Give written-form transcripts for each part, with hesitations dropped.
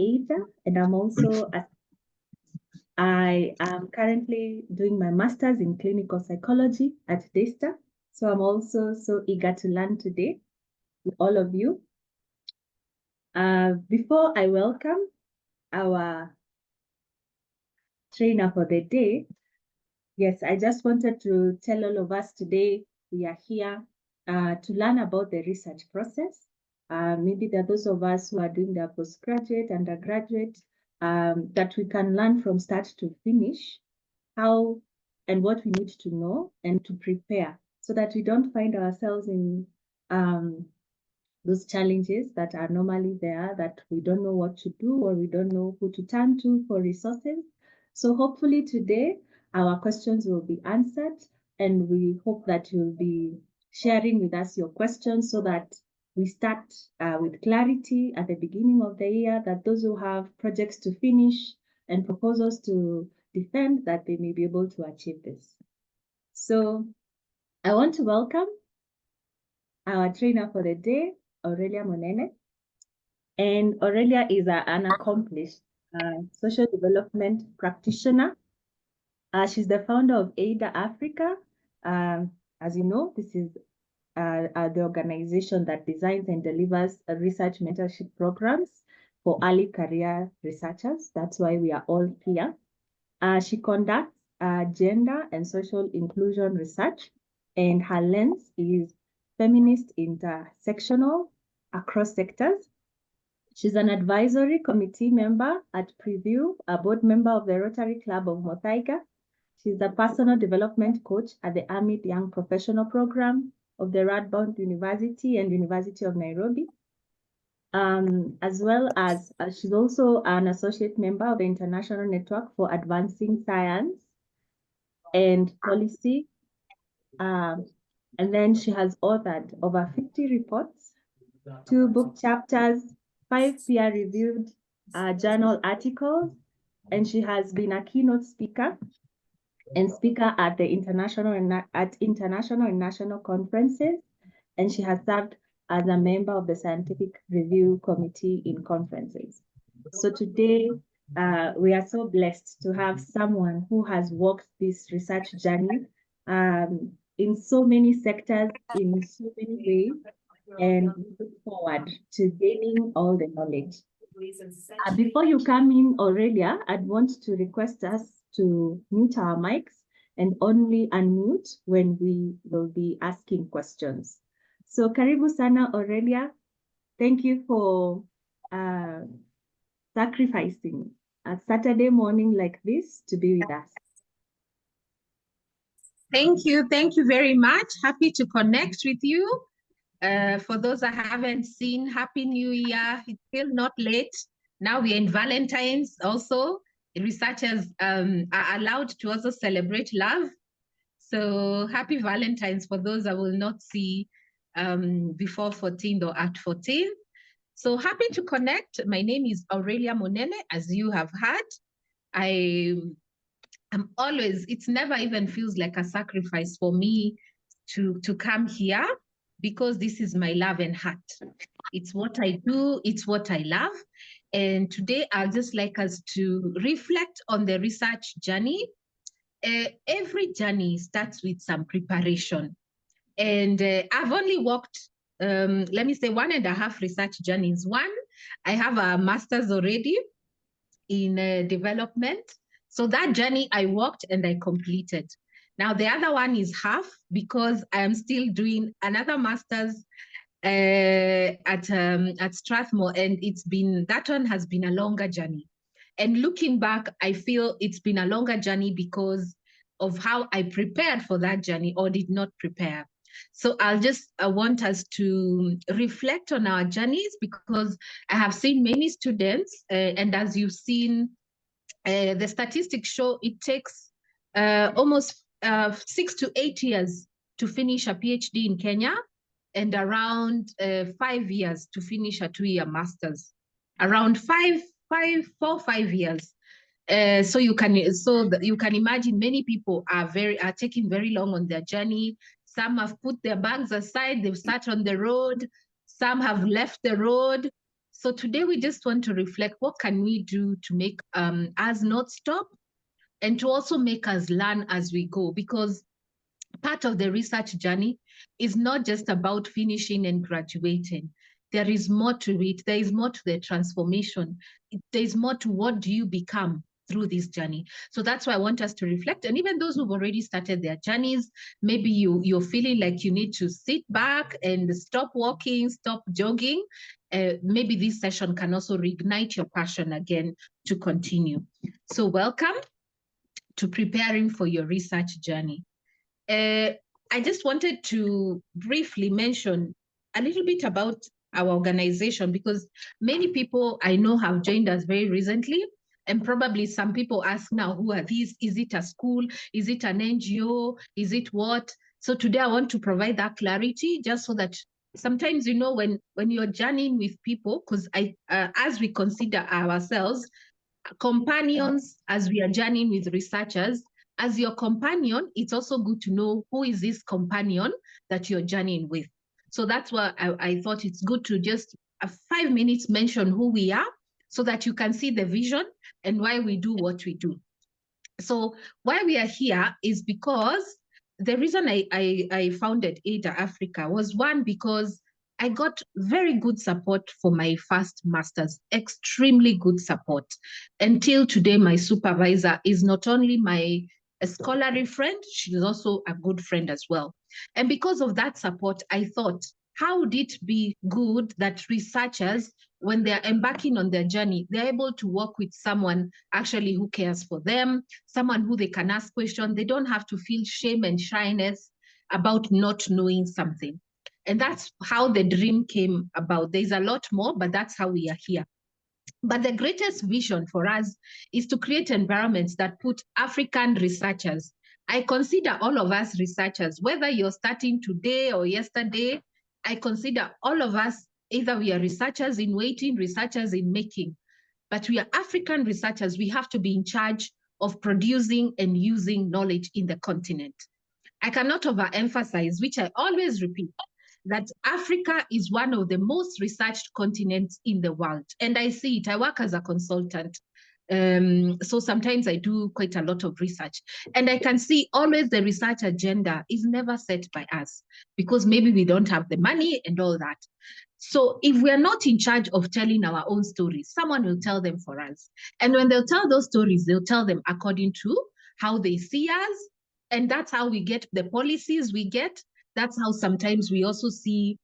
Ada, and I am currently doing my master's in clinical psychology at Daystar. So I'm also so eager to learn today with all of you. Before I welcome our trainer for the day, yes, I just wanted to tell all of us today we are here to learn about the research process. Maybe there are those of us who are doing their postgraduate, undergraduate, that we can learn from start to finish how and what we need to know and to prepare so that we don't find ourselves in those challenges that are normally there, that we don't know what to do or we don't know who to turn to for resources. So hopefully today our questions will be answered, and we hope that you'll be sharing with us your questions so that we start with clarity at the beginning of the year, that those who have projects to finish and proposals to defend, that they may be able to achieve this. So I want to welcome our trainer for the day, Aurelia Monene. And Aurelia is an accomplished social development practitioner. She's the founder of Ada Africa. As you know, this is the organization that designs and delivers research mentorship programs for early career researchers. That's why we are all here. She conducts gender and social inclusion research, and her lens is feminist intersectional across sectors. She's an advisory committee member at Preview, a board member of the Rotary Club of Muthaiga. She's a personal development coach at the Amit Young Professional Program of the Radboud University and University of Nairobi. As well as she's also an associate member of the International Network for Advancing Science and Policy. And then she has authored over 50 reports, 2 book chapters, 5 peer-reviewed journal articles, and she has been a keynote speaker and speaker at the international and national conferences, and she has served as a member of the Scientific Review Committee in conferences. So today, we are so blessed to have someone who has walked this research journey in so many sectors, in so many ways, and we look forward to gaining all the knowledge. Before you come in, Aurelia, I'd want to request us to mute our mics and only unmute when we will be asking questions. So karibu sana, Aurelia. Thank you for sacrificing a Saturday morning like this to be with us. Thank you very much. Happy to connect with you. For those I haven't seen, Happy New Year. It's still not late. Now we're in Valentine's also. Researchers are allowed to also celebrate love. So happy Valentine's for those I will not see before 14th or at 14th. So happy to connect. My name is Aurelia Monene, as you have heard. I'm always, it never even feels like a sacrifice for me to come here, because this is my love and heart. It's what I do, it's what I love. And today I'd just like us to reflect on the research journey. Every journey starts with some preparation. And I've only walked, let me say, 1.5 research journeys. One, I have a master's already in development. So that journey I walked and I completed. Now the other one is half, because I am still doing another master's at Strathmore, and that one has been a longer journey. And looking back, I feel it's been a longer journey because of how I prepared for that journey or did not prepare. So I want us to reflect on our journeys, because I have seen many students, and as you've seen, the statistics show it takes almost 6 to 8 years to finish a PhD in Kenya, and around 5 years to finish a 2-year master's. Around 4 or 5 years. So you can imagine many people are taking very long on their journey. Some have put their bags aside, they've sat on the road. Some have left the road. So today we just want to reflect, what can we do to make us not stop, and to also make us learn as we go? Because part of the research journey is not just about finishing and graduating. There is more to it. There is more to the transformation. There is more to what do you become through this journey. So that's why I want us to reflect. And even those who've already started their journeys, maybe you're feeling like you need to sit back and stop walking, stop jogging. Maybe this session can also reignite your passion again to continue. So welcome to Preparing for Your Research Journey. I just wanted to briefly mention a little bit about our organization, because many people I know have joined us very recently, and probably some people ask now, who are these? Is it a school? Is it an NGO? Is it what? So today I want to provide that clarity, just so that sometimes, you know, when you're journeying with people, because as we consider ourselves companions, as we are journeying with researchers, as your companion, it's also good to know who is this companion that you're journeying with. So that's why I thought it's good to just 5 minutes mention who we are, so that you can see the vision and why we do what we do. So why we are here is because the reason I founded Ada Africa was, one, because I got very good support for my first master's, extremely good support. Until today, my supervisor is not only my scholarly friend, she's also a good friend as well. And because of that support, I thought, how would it be good that researchers, when they're embarking on their journey, they're able to work with someone actually who cares for them, someone who they can ask questions. They don't have to feel shame and shyness about not knowing something. And that's how the dream came about. There's a lot more, but that's how we are here. But the greatest vision for us is to create environments that put African researchers. I consider all of us researchers, whether you're starting today or yesterday. I consider all of us, either we are researchers in waiting, researchers in making, but we are African researchers. We have to be in charge of producing and using knowledge in the continent. I cannot overemphasize, which I always repeat, that Africa is one of the most researched continents in the world. And I see it. I work as a consultant. So sometimes I do quite a lot of research. And I can see always the research agenda is never set by us, because maybe we don't have the money and all that. So if we are not in charge of telling our own stories, someone will tell them for us. And when they'll tell those stories, they'll tell them according to how they see us. And that's how we get the policies we get. That's how sometimes we also see,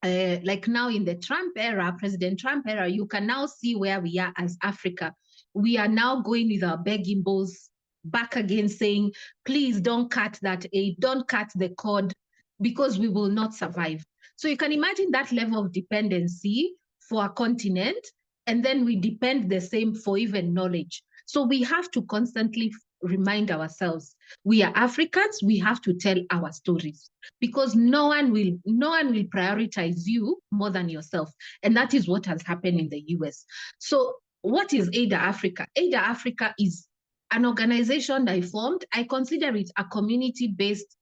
like now in the Trump era, President Trump era, you can now see where we are as Africa. We are now going with our begging bowls back again, saying, please don't cut that aid, don't cut the cord, because we will not survive. So you can imagine that level of dependency for a continent, and then we depend the same for even knowledge. So we have to constantly remind ourselves, we are Africans, we have to tell our stories, because no one will prioritize you more than yourself. And that is what has happened in the US. So what is Ada Africa? Ada Africa is an organization I formed. I consider it a community-based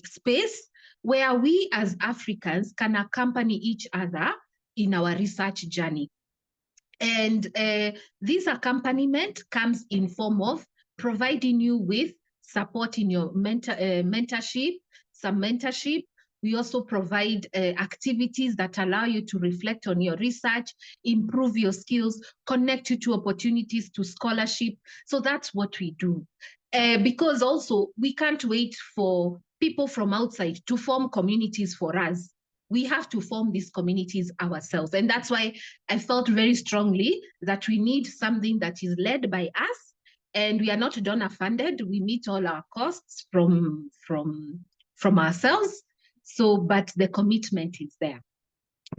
space where we as Africans can accompany each other in our research journey. And this accompaniment comes in form of providing you with support in your mentorship, some mentorship. We also provide activities that allow you to reflect on your research, improve your skills, connect you to opportunities, to scholarship. So that's what we do. Because also we can't wait for people from outside to form communities for us. We have to form these communities ourselves. And that's why I felt very strongly that we need something that is led by us, and we are not donor funded. We meet all our costs from ourselves. So, but the commitment is there.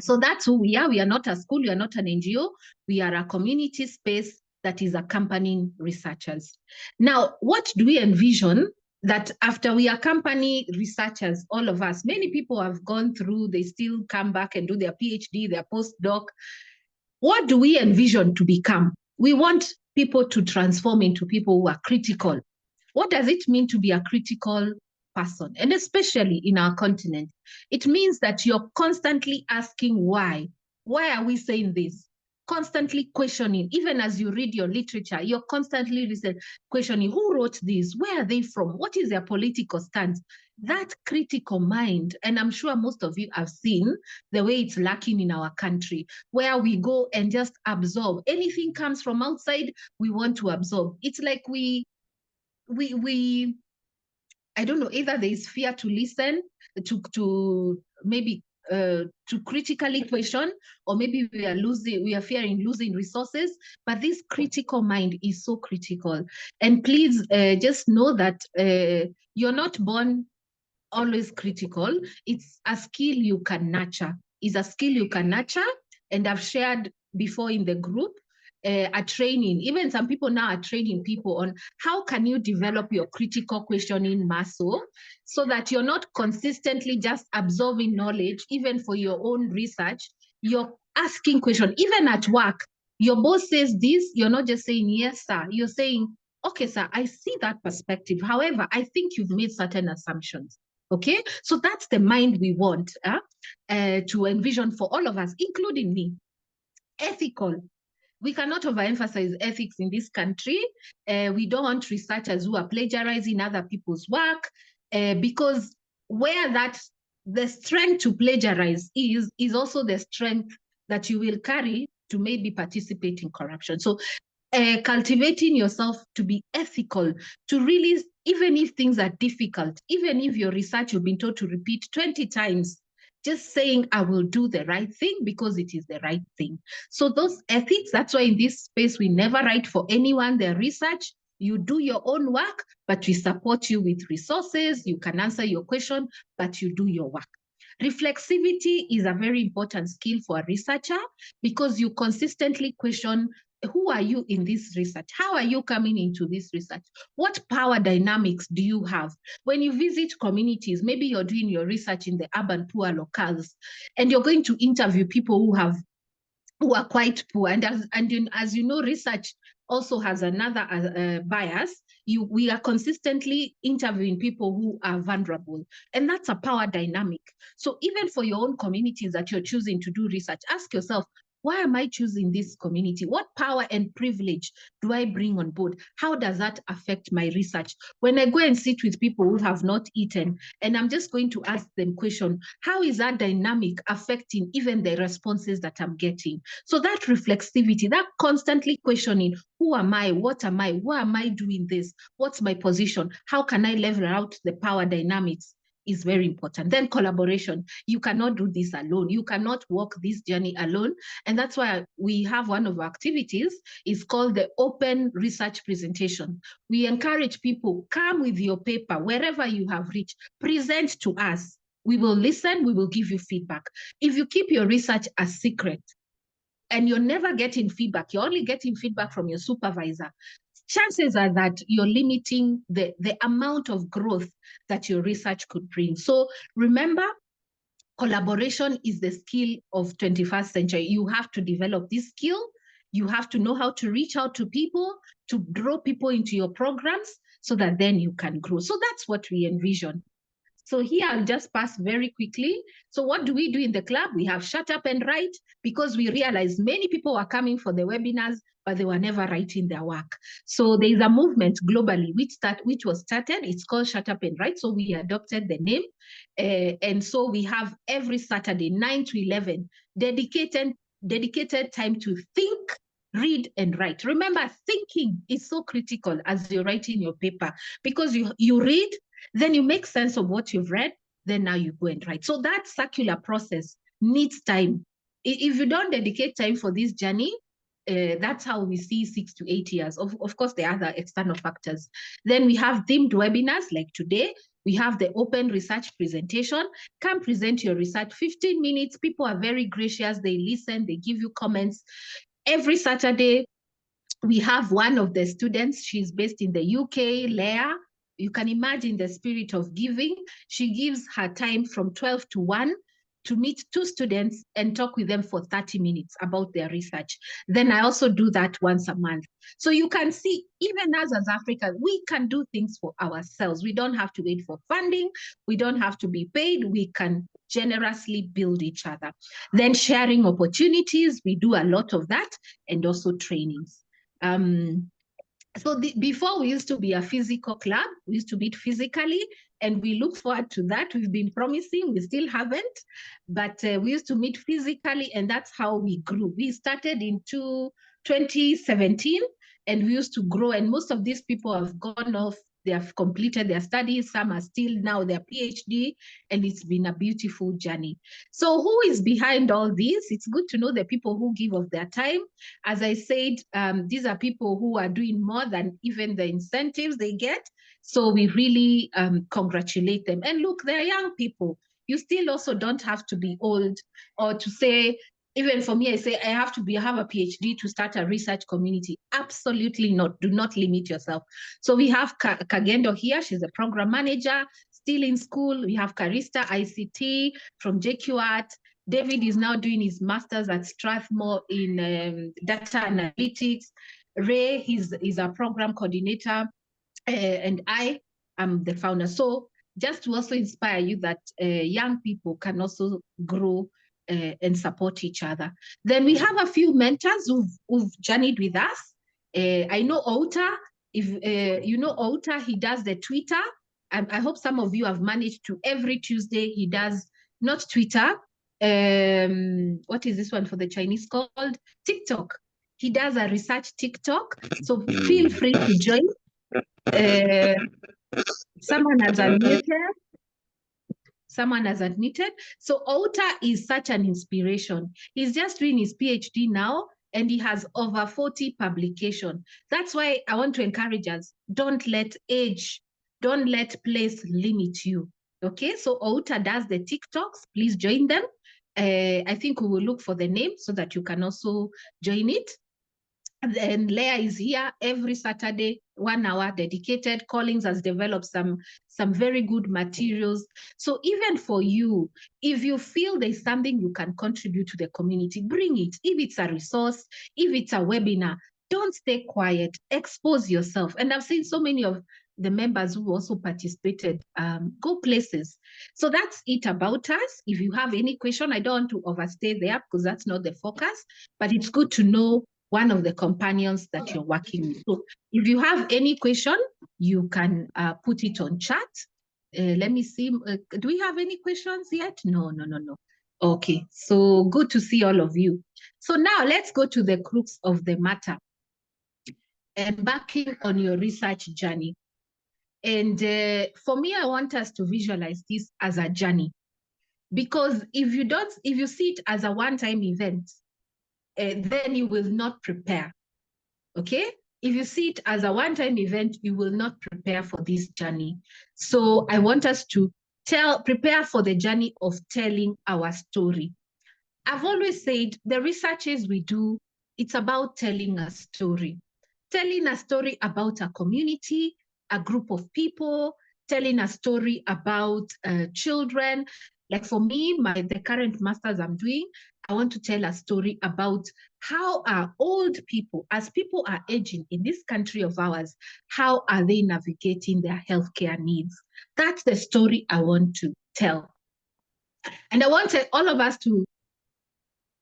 So that's who we are. We are not a school, we are not an NGO. We are a community space that is accompanying researchers. Now, what do we envision that after we accompany researchers, all of us, many people have gone through, they still come back and do their PhD, their postdoc. What do we envision to become? We want people to transform into people who are critical. What does it mean to be a critical person? And especially in our continent, it means that you're constantly asking why. Why are we saying this? Constantly questioning, even as you read your literature, you're constantly questioning, who wrote this? Where are they from? What is their political stance? That critical mind, and I'm sure most of you have seen the way it's lacking in our country, where we go and just absorb. Anything comes from outside, we want to absorb. It's like we I don't know, either there is fear to listen, to maybe to critically question, or maybe we are fearing losing resources. But this critical mind is so critical. And please just know that you're not born always critical. It's a skill you can nurture. It's a skill you can nurture. And I've shared before in the group a training. Even some people now are training people on how can you develop your critical questioning muscle so that you're not consistently just absorbing knowledge, even for your own research. You're asking questions, even at work. Your boss says this, you're not just saying, yes, sir. You're saying, okay, sir, I see that perspective. However, I think you've made certain assumptions. Okay, so that's the mind we want to envision for all of us, including me. Ethical. We cannot overemphasize ethics in this country. We don't want researchers who are plagiarizing other people's work because where the strength to plagiarize is also the strength that you will carry to maybe participate in corruption. So cultivating yourself to be ethical, to really, even if things are difficult, even if your research you've been told to repeat 20 times, just saying, I will do the right thing because it is the right thing. So those ethics, that's why in this space, we never write for anyone their research. You do your own work, but we support you with resources. You can answer your question, but you do your work. Reflexivity is a very important skill for a researcher because you consistently question, who are you in this research? How are you coming into this research? What power dynamics do you have? When you visit communities, maybe you're doing your research in the urban poor locales, and you're going to interview people who are quite poor. And as you know, research also has another bias. We are consistently interviewing people who are vulnerable, and that's a power dynamic. So even for your own communities that you're choosing to do research, ask yourself, why am I choosing this community? What power and privilege do I bring on board? How does that affect my research? When I go and sit with people who have not eaten, and I'm just going to ask them question, how is that dynamic affecting even the responses that I'm getting? So that reflexivity, that constantly questioning, who am I? What am I? Why am I doing this? What's my position? How can I level out the power dynamics? Is very important. Then collaboration. You cannot do this alone. You cannot walk this journey alone. And that's why we have one of our activities is called the open research presentation. We encourage people, come with your paper, wherever you have reached, present to us. We will listen, we will give you feedback. If you keep your research a secret and you're never getting feedback, you're only getting feedback from your supervisor, chances are that you're limiting the amount of growth that your research could bring. So remember, collaboration is the skill of 21st century. You have to develop this skill. You have to know how to reach out to people, to draw people into your programs so that then you can grow. So that's what we envision. So here I'll just pass very quickly. So what do we do in the club? We have Shut Up and Write because we realized many people were coming for the webinars, but they were never writing their work. So there is a movement globally which was started. It's called Shut Up and Write. So we adopted the name. And so we have every Saturday, 9 to 11, dedicated time to think, read, and write. Remember, thinking is so critical as you're writing your paper because you read, then you make sense of what you've read, then now you go and write. So that circular process needs time. If you don't dedicate time for this journey, that's how we see 6 to 8 years. Of course, there are other external factors. Then we have themed webinars like today. We have the open research presentation. Come present your research, 15 minutes. People are very gracious. They listen, they give you comments. Every Saturday, we have one of the students. She's based in the UK, Leah. You can imagine the spirit of giving. She gives her time from 12 to 1 to meet 2 students and talk with them for 30 minutes about their research. Then I also do that once a month. So you can see, even as Africans, we can do things for ourselves. We don't have to wait for funding. We don't have to be paid. We can generously build each other. Then sharing opportunities, we do a lot of that, and also trainings. So before, we used to be a physical club. We used to meet physically, and we look forward to that. We've been promising, we still haven't, but we used to meet physically, and that's how we grew. We started in 2017, and we used to grow, and most of these people have gone off. They have completed their studies. Some are still now their PhD, and it's been a beautiful journey. So who is behind all this? It's good to know the people who give of their time. As I said, these are people who are doing more than even the incentives they get. So we really congratulate them. And look, they're young people. You still also don't have to be old, or to say, even for me, I say I have a PhD to start a research community. Absolutely not. Do not limit yourself. So we have Kagendo here. She's a program manager, still in school. We have Karista ICT from JQAT. David is now doing his master's at Strathmore in data analytics. Ray is a program coordinator, and I am the founder. So just to also inspire you that young people can also grow and support each other. Then we have a few mentors who've journeyed with us. I know Outa. If you know Outa, he does the Twitter. I hope some of you have managed to, every Tuesday he does, not Twitter, what is this one for the Chinese called? TikTok. He does a research TikTok. So feel free to join. Someone has unmuted. So Outa is such an inspiration. He's just doing his PhD now, and he has over 40 publications. That's why I want to encourage us, don't let age, don't let place limit you. Okay, so Outa does the TikToks. Please join them. I think we will look for the name so that you can also join it. And then Leah is here every Saturday, 1 hour dedicated. Collins has developed some very good materials. So even for you, if you feel there's something you can contribute to the community, bring it. If it's a resource, if it's a webinar, don't stay quiet, expose yourself. And I've seen so many of the members who also participated go places. So that's it about us. If you have any question, I don't want to overstay there because that's not the focus, but it's good to know one of the companions that you're working with. So if you have any question, you can put it on chat. Let me see. Do we have any questions yet? No. Okay, so good to see all of you. So now let's go to the crux of the matter. Embarking on your research journey. And for me, I want us to visualize this as a journey. Because if you see it as a one-time event, then you will not prepare, okay? If you see it as a one-time event, you will not prepare for this journey. So I want us to prepare for the journey of telling our story. I've always said the researches we do, it's about telling a story. Telling a story about a community, a group of people, telling a story about children. Like for me, the current master's I'm doing, I want to tell a story about how our old people, as people are aging in this country of ours, how are they navigating their healthcare needs? That's the story I want to tell. And I want all of us to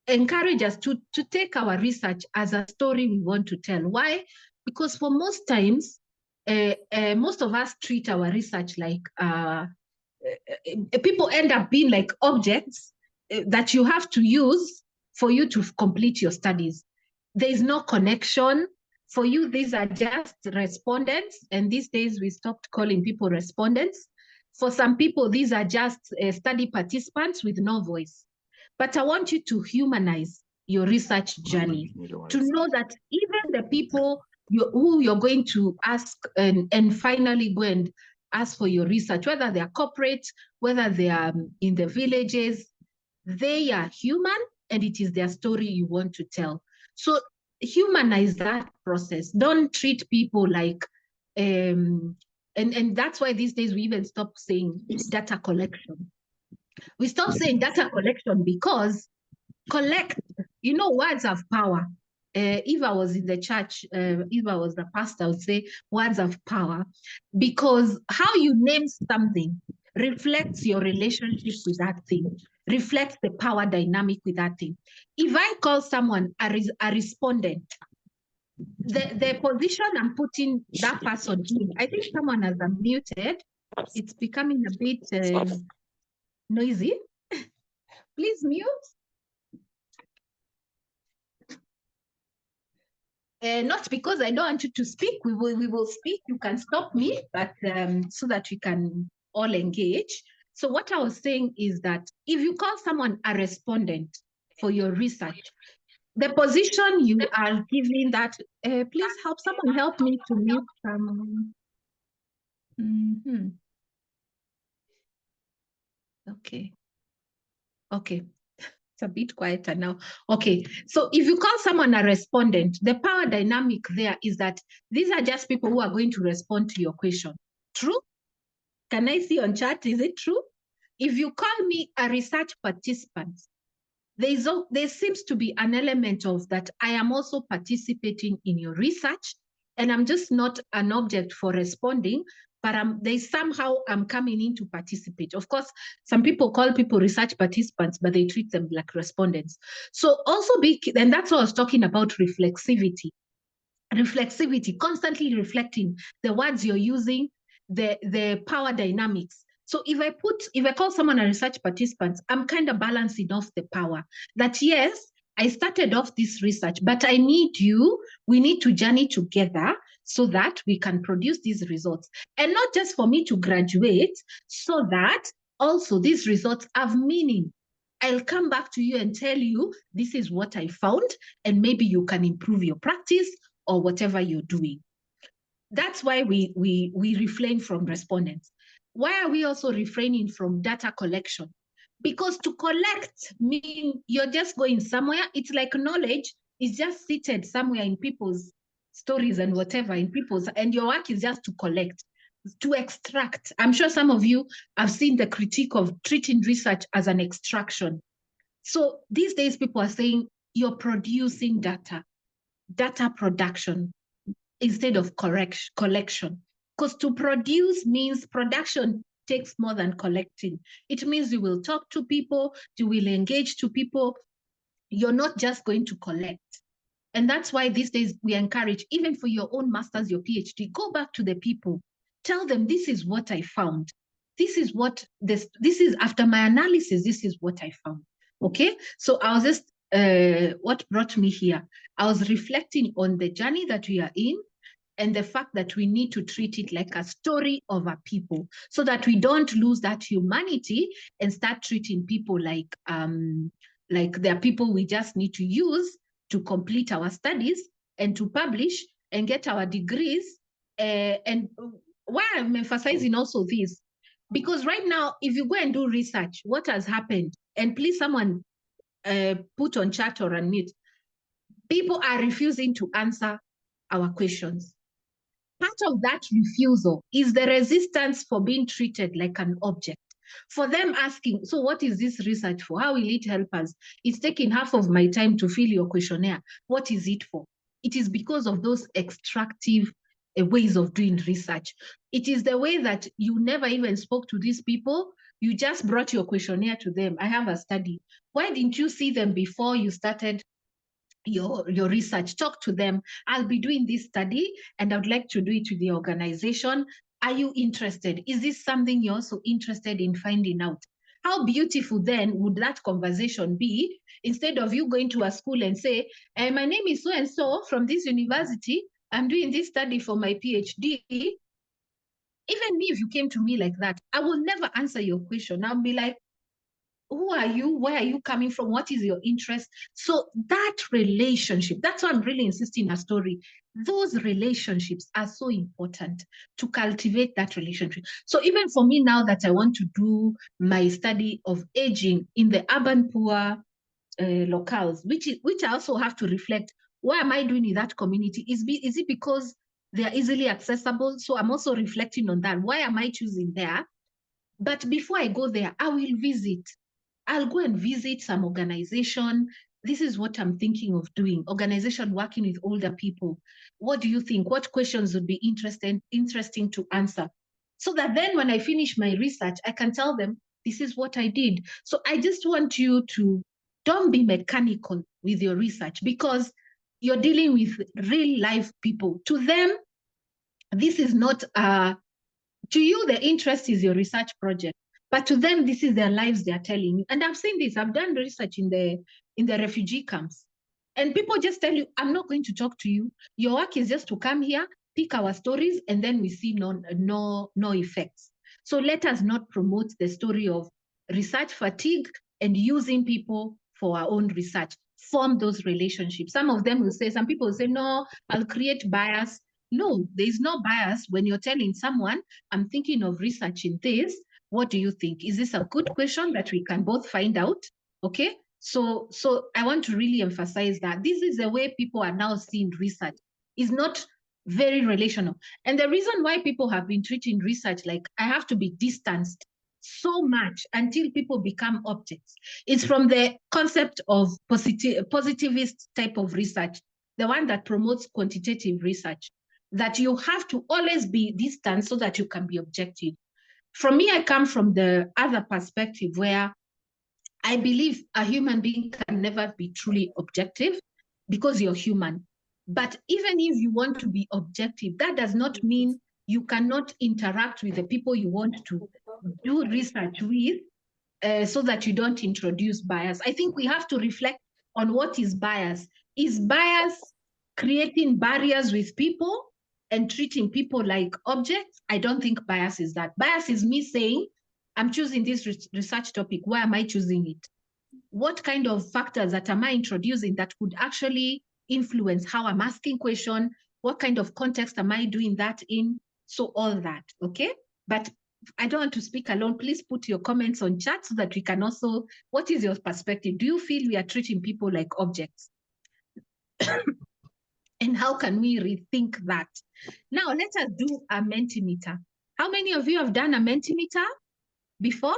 encourage us to take our research as a story we want to tell. Why? Because for most times, most of us treat our research like people end up being like objects that you have to use for you to complete your studies. There is no connection. For you, these are just respondents, and these days we stopped calling people respondents. For some people, these are just study participants with no voice. But I want you to humanize your research journey, to know that even the people who you're going to ask and finally go and ask for your research, whether they are corporate, whether they are in the villages, they are human, and it is their story you want to tell. So humanize that process. Don't treat people like, and that's why these days we even stop saying data collection. We stop saying data collection because collect, words have power. If I was in the church, if I was the pastor, I would say words have power, because how you name something reflects your relationship with that thing, reflects the power dynamic with that thing. If I call someone a respondent, the position I'm putting that person in, I think someone has unmuted. It's becoming a bit noisy. Please mute. Not because I don't want you to speak. We will speak. You can stop me, but so that we can all engage. So what I was saying is that if you call someone a respondent for your research, the position you are giving that, please someone help me to mute some. Okay. It's a bit quieter now. Okay, so if you call someone a respondent, the power dynamic there is that these are just people who are going to respond to your question. True? Can I see on chat, is it true? If you call me a research participant, there seems to be an element of that I am also participating in your research, and I'm just not an object for responding, but somehow I'm coming in to participate. Of course, some people call people research participants, but they treat them like respondents. So also and that's what I was talking about, reflexivity. Reflexivity, constantly reflecting the words you're using, the power dynamics. So if I call someone a research participant, I'm kind of balancing off the power that, yes, I started off this research, but I need you, we need to journey together so that we can produce these results. And not just for me to graduate, so that also these results have meaning. I'll come back to you and tell you, this is what I found, and maybe you can improve your practice or whatever you're doing. That's why we refrain from respondents. Why are we also refraining from data collection? Because to collect means you're just going somewhere. It's like knowledge is just seated somewhere in people's stories and whatever in people's, and your work is just to collect, to extract. I'm sure some of you have seen the critique of treating research as an extraction. So these days people are saying you're producing data production instead of collection. Because to produce means production takes more than collecting. It means you will talk to people, you will engage to people. You're not just going to collect. And that's why these days we encourage, even for your own master's, your PhD, go back to the people. Tell them, this is what I found. This is after my analysis, this is what I found. Okay, so I was just, what brought me here, I was reflecting on the journey that we are in and the fact that we need to treat it like a story of a people so that we don't lose that humanity and start treating people like they're people we just need to use to complete our studies and to publish and get our degrees. And why I'm emphasizing also this, because right now, if you go and do research, what has happened, and please someone put on chat or unmute, people are refusing to answer our questions. Part of that refusal is the resistance for being treated like an object. For them asking, so what is this research for? How will it help us? It's taking half of my time to fill your questionnaire. What is it for? It is because of those extractive ways of doing research. It is the way that you never even spoke to these people. You just brought your questionnaire to them. I have a study. Why didn't you see them before you started your research? Talk to them. I'll be doing this study and I would like to do it with the organization. Are you interested? Is this something you're also interested in finding out? How beautiful then would that conversation be, instead of you going to a school and say, my name is so-and-so from this university, I'm doing this study for my PhD. Even me, if you came to me like that, I will never answer your question. I'll be like, who are you? Where are you coming from? What is your interest? So that relationship, that's why I'm really insisting on a story. Those relationships are so important to cultivate that relationship. So even for me now that I want to do my study of aging in the urban poor locales, which I also have to reflect, why am I doing in that community? Is it because they are easily accessible? So I'm also reflecting on that. Why am I choosing there? But before I go there, I will visit. I'll go and visit some organization. This is what I'm thinking of doing. Organization working with older people. What do you think? What questions would be interesting to answer? So that then when I finish my research, I can tell them, this is what I did. So I just want you to don't be mechanical with your research, because you're dealing with real life people. To them, this is not, to you, the interest is your research project. But to them, this is their lives they are telling you. And I've seen this. I've done research in the refugee camps. And people just tell you, I'm not going to talk to you. Your work is just to come here, pick our stories, and then we see no effects. So let us not promote the story of research fatigue and using people for our own research. Form those relationships. Some of them will say, some people will say, no, I'll create bias. No, there is no bias when you're telling someone, I'm thinking of researching this. What do you think? Is this a good question that we can both find out? Okay. So I want to really emphasize that this is the way people are now seeing research. It's not very relational. And the reason why people have been treating research like I have to be distanced so much until people become objects, it's from the concept of positivist type of research, the one that promotes quantitative research, that you have to always be distant so that you can be objective. From me, I come from the other perspective where I believe a human being can never be truly objective because you're human. But even if you want to be objective, that does not mean you cannot interact with the people you want to do research with, so that you don't introduce bias. I think we have to reflect on what is bias. Is bias creating barriers with people and treating people like objects? I don't think bias is that. Bias is me saying, I'm choosing this research topic. Why am I choosing it? What kind of factors that am I introducing that could actually influence how I'm asking question? What kind of context am I doing that in? So all that, okay? But I don't want to speak alone. Please put your comments on chat so that we can also, what is your perspective? Do you feel we are treating people like objects? And how can we rethink that? Now, let us do a Mentimeter. How many of you have done a Mentimeter before?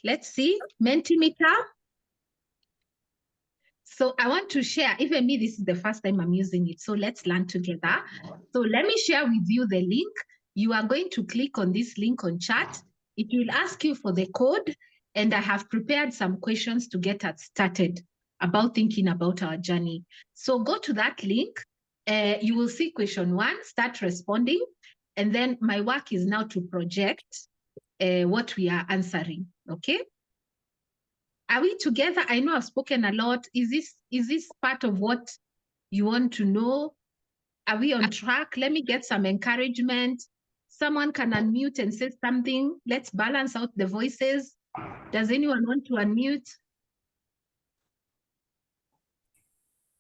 Let's see, Mentimeter. So I want to share, even me, this is the first time I'm using it. So let's learn together. So let me share with you the link. You are going to click on this link on chat. It will ask you for the code. And I have prepared some questions to get us started about thinking about our journey. So go to that link. You will see question 1, start responding. And then my work is now to project what we are answering, okay? Are we together? I know I've spoken a lot. Is this part of what you want to know? Are we on track? Let me get some encouragement. Someone can unmute and say something. Let's balance out the voices. Does anyone want to unmute?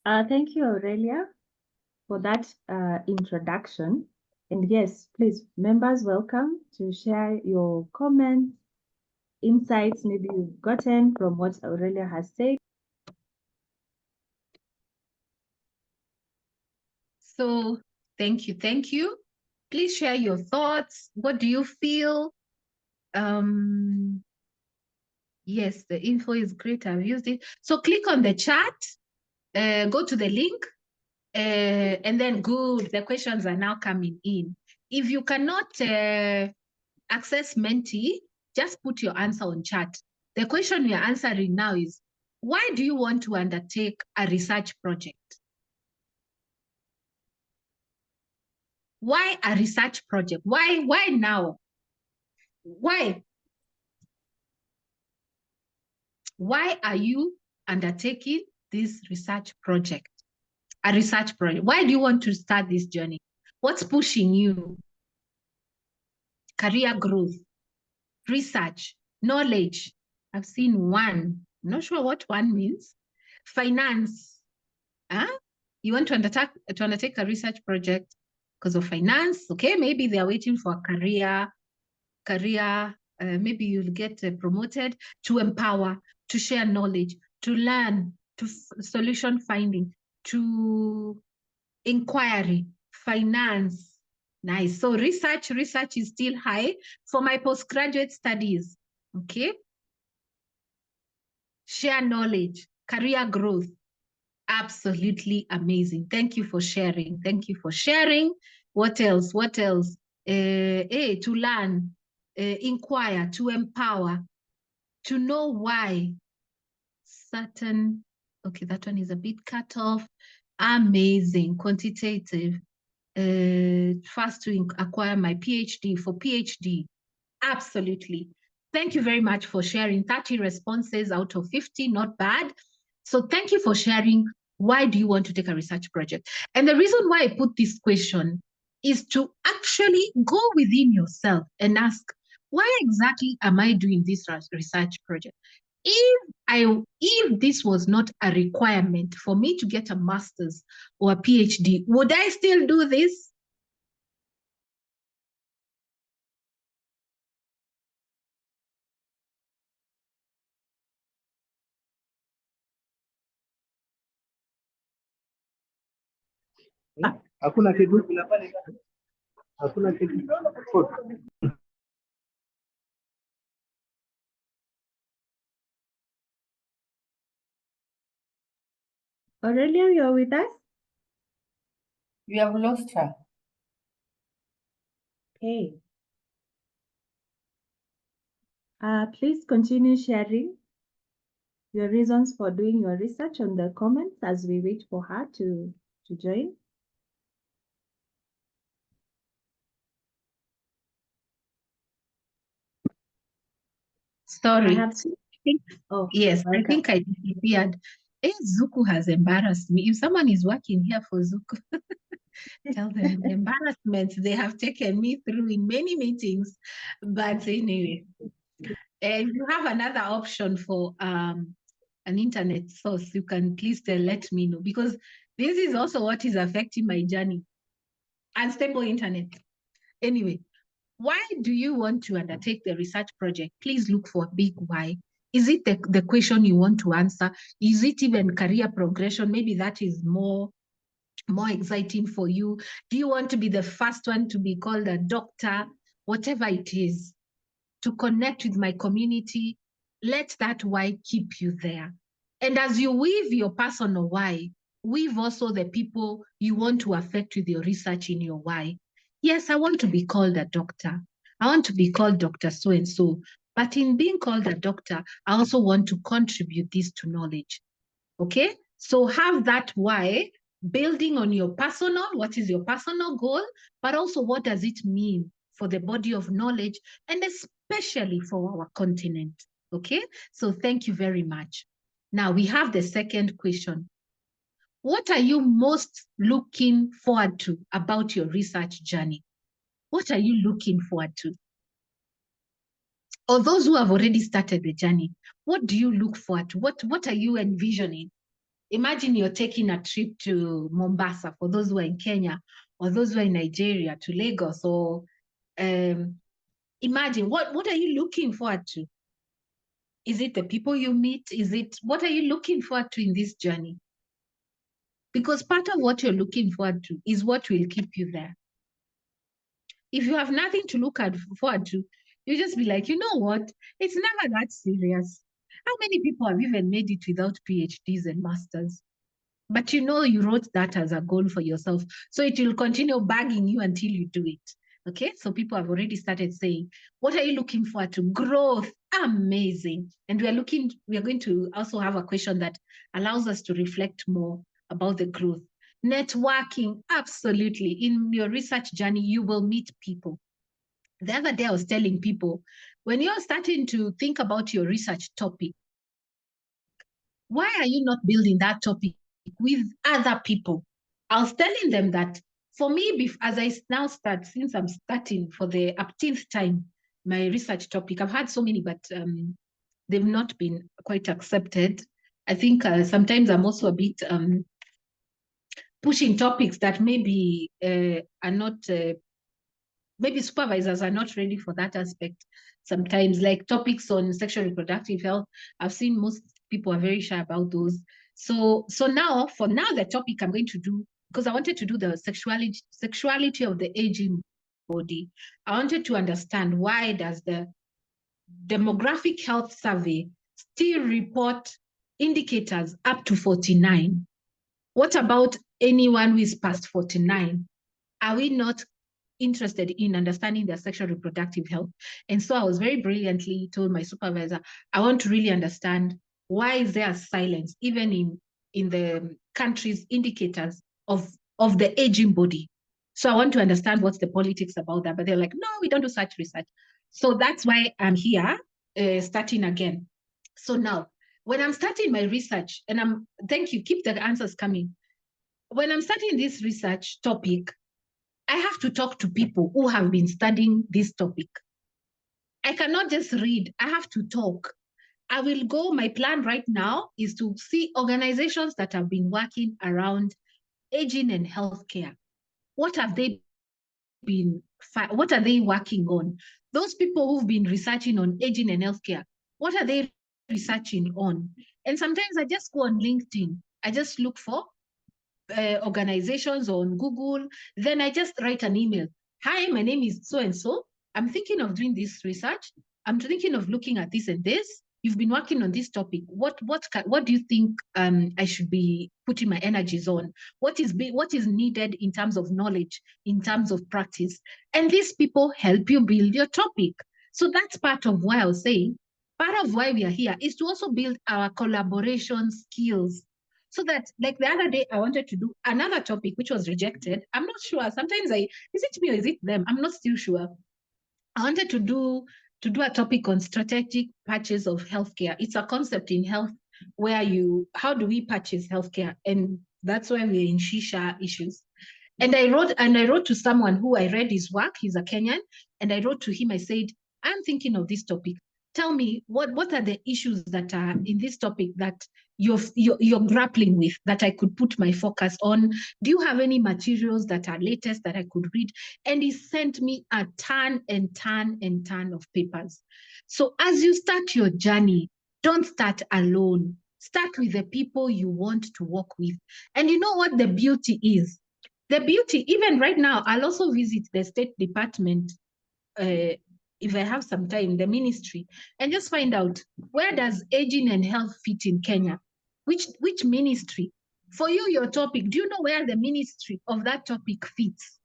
Thank you, Aurelia, for that introduction. And yes, please, members, welcome to share your comments, insights maybe you've gotten from what Aurelia has said. So thank you. Please share your thoughts. What do you feel? Yes, the info is great. I've used it. So click on the chat, go to the link, and then good, the questions are now coming in. If you cannot access Menti, just put your answer on chat. The question we are answering now is, why do you want to undertake a research project? Why a research project? Why now? Why? Why are you undertaking this research project? A research project. Why do you want to start this journey? What's pushing you? Career growth, research, knowledge. I've seen one. I'm not sure what one means. Finance. Huh? You want to undertake a research project because of finance. Okay, maybe they are waiting for a career. Maybe you'll get promoted. To empower, to share knowledge, to learn, to solution finding, to inquiry, finance, Nice. So research is still high for my postgraduate studies. Okay. Share knowledge, career growth. Absolutely amazing. Thank you for sharing. Thank you for sharing. What else? What else? To learn, inquire, to empower, to know why certain, okay, that one is a bit cut off. Amazing, quantitative. First to acquire my PhD for PhD. Absolutely. Thank you very much for sharing. 30 responses out of 50, not bad. So thank you for sharing. Why do you want to take a research project? And the reason why I put this question is to actually go within yourself and ask, why exactly am I doing this research project? If this was not a requirement for me to get a master's or a PhD, would I still do this? Hakuna kitu hakuna kitu. Aurelia, you're with us? We have lost her. Okay. Please continue sharing your reasons for doing your research on the comments as we wait for her to join. Sorry. Oh, yes, welcome. I think I disappeared. Zuku has embarrassed me. If someone is working here for Zuku, tell them the embarrassment they have taken me through in many meetings. But anyway, and you have another option for an internet source. You can please let me know, because this is also what is affecting my journey. Unstable internet. Anyway, why do you want to undertake the research project? Please look for a big why. Is it the question you want to answer? Is it even career progression? Maybe that is more exciting for you. Do you want to be the first one to be called a doctor? Whatever it is, to connect with my community, let that why keep you there. And as you weave your personal why, weave also the people you want to affect with your research in your why. Yes, I want to be called a doctor. I want to be called Dr. So-and-so. But in being called a doctor, I also want to contribute this to knowledge. Okay? So have that why, building on your personal, what is your personal goal, but also what does it mean for the body of knowledge, and especially for our continent. Okay? So thank you very much. Now we have the second question. What are you most looking forward to about your research journey? What are you looking forward to? Or those who have already started the journey, what do you look forward to? What are you envisioning? Imagine you're taking a trip to Mombasa, for those who are in Kenya, or those who are in Nigeria, to Lagos, or imagine, what are you looking forward to? Is it the people you meet? What are you looking forward to in this journey? Because part of what you're looking forward to is what will keep you there. If you have nothing to look forward to, you just be like, you know what? It's never that serious. How many people have even made it without PhDs and masters? But you know you wrote that as a goal for yourself. So it will continue bugging you until you do it. Okay, so people have already started saying, what are you looking for to growth? Amazing. And we are going to also have a question that allows us to reflect more about the growth. Networking, absolutely. In your research journey, you will meet people. The other day I was telling people, when you're starting to think about your research topic, why are you not building that topic with other people? I was telling them that for me, as I now start, since I'm starting for the 18th time, my research topic, I've had so many, but they've not been quite accepted. I think sometimes I'm also a bit pushing topics that maybe are not, maybe supervisors are not ready for that aspect. Sometimes, like topics on sexual reproductive health, I've seen most people are very shy about those. So now, for now, the topic I'm going to do, because I wanted to do the sexuality of the aging body. I wanted to understand, why does the demographic health survey still report indicators up to 49? What about anyone who is past 49? Are we not interested in understanding their sexual reproductive health? And so I was very brilliantly told my supervisor, I want to really understand, why is there silence even in the country's indicators of the aging body? So I want to understand what's the politics about that. But they're like, no, we don't do such research. So that's why I'm here, starting again. So now, when I'm starting my research, and thank you, keep the answers coming. When I'm starting this research topic, I have to talk to people who have been studying this topic. I cannot just read, I have to talk. I will go, my plan right now is to see organizations that have been working around aging and healthcare. What are they working on? Those people who've been researching on aging and healthcare, what are they researching on? And sometimes I just go on LinkedIn, I just look for organizations on Google, then I just write an email. Hi, my name is so-and-so. I'm thinking of doing this research. I'm thinking of looking at this and this. You've been working on this topic. What do you think I should be putting my energies on? What is needed in terms of knowledge, in terms of practice? And these people help you build your topic. So that's part of why I was saying, part of why we are here is to also build our collaboration skills. So that, like the other day, I wanted to do another topic which was rejected. I'm not sure. Sometimes is it me or is it them? I'm not still sure. I wanted to do a topic on strategic purchase of healthcare. It's a concept in health where how do we purchase healthcare? And that's why we're in Shisha issues. And I wrote to someone who I read his work. He's a Kenyan. And I wrote to him, I said, I'm thinking of this topic. Tell me, what are the issues that are in this topic that you're grappling with, that I could put my focus on? Do you have any materials that are latest that I could read? And he sent me a ton of papers. So as you start your journey, don't start alone. Start with the people you want to work with. And you know what the beauty is? The beauty, even right now, I'll also visit the State Department, if I have some time, the ministry, and just find out, where does aging and health fit in Kenya? Which ministry? For you, your topic, do you know where the ministry of that topic fits?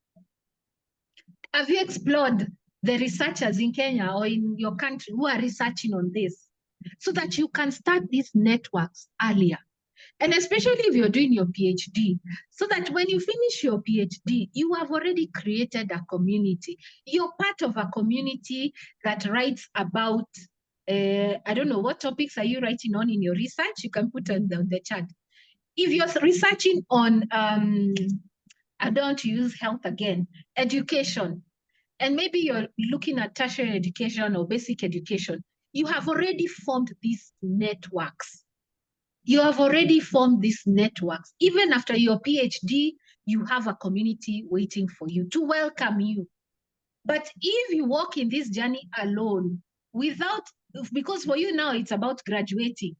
Have you explored the researchers in Kenya or in your country who are researching on this, so that you can start these networks earlier? And especially if you're doing your PhD, so that when you finish your PhD, you have already created a community. You're part of a community that writes about, I don't know, what topics are you writing on in your research? You can put on the chat. If you're researching on, I don't use health again, education, and maybe you're looking at tertiary education or basic education, you have already formed these networks. You have already formed these networks. Even after your PhD, you have a community waiting for you to welcome you. But if you walk in this journey alone, because for you now it's about graduating,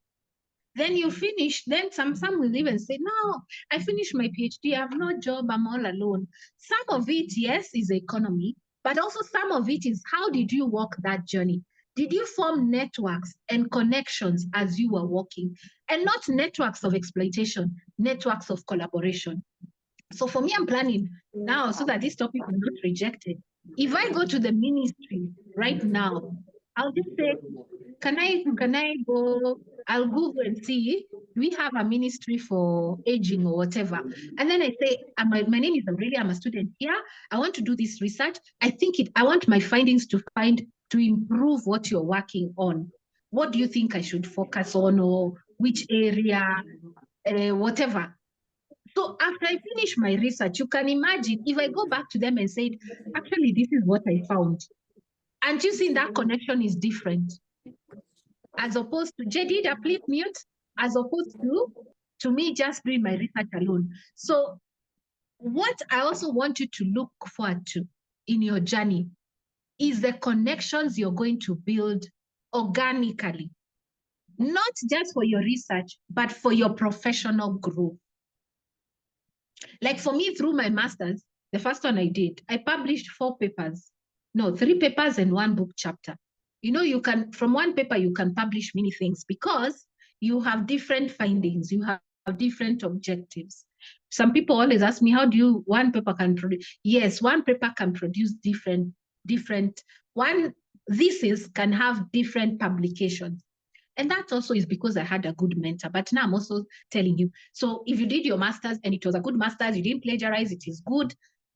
then you finish, then some will even say, no, I finished my PhD, I have no job, I'm all alone. Some of it, yes, is the economy, but also some of it is, how did you walk that journey? Did you form networks and connections as you were walking? And not networks of exploitation, networks of collaboration. So for me, I'm planning now so that this topic is not rejected. If I go to the ministry right now, I'll just say, can I go, I'll Google and see, do we have a ministry for aging or whatever? And then I say, my name is Aurelia, I'm a student here. I want to do this research. I want my findings to improve what you're working on. What do you think I should focus on, or which area, whatever. So after I finish my research, you can imagine if I go back to them and say, actually, this is what I found. And you see that connection is different. As opposed to, Jedida, please mute, as opposed to me just doing my research alone. So what I also want you to look forward to in your journey is the connections you're going to build organically, not just for your research, but for your professional growth. Like for me, through my master's, The first one I did, I published 4 papers. No, 3 papers and 1 book chapter. You know, you can, from one paper, you can publish many things because you have different findings, you have different objectives. Some people always ask me, how do you, one paper can produce? Yes, one paper can produce different, one thesis can have different publications. And that also is because I had a good mentor. But now I'm also telling you, so if you did your master's and it was a good master's, you didn't plagiarize, it is good,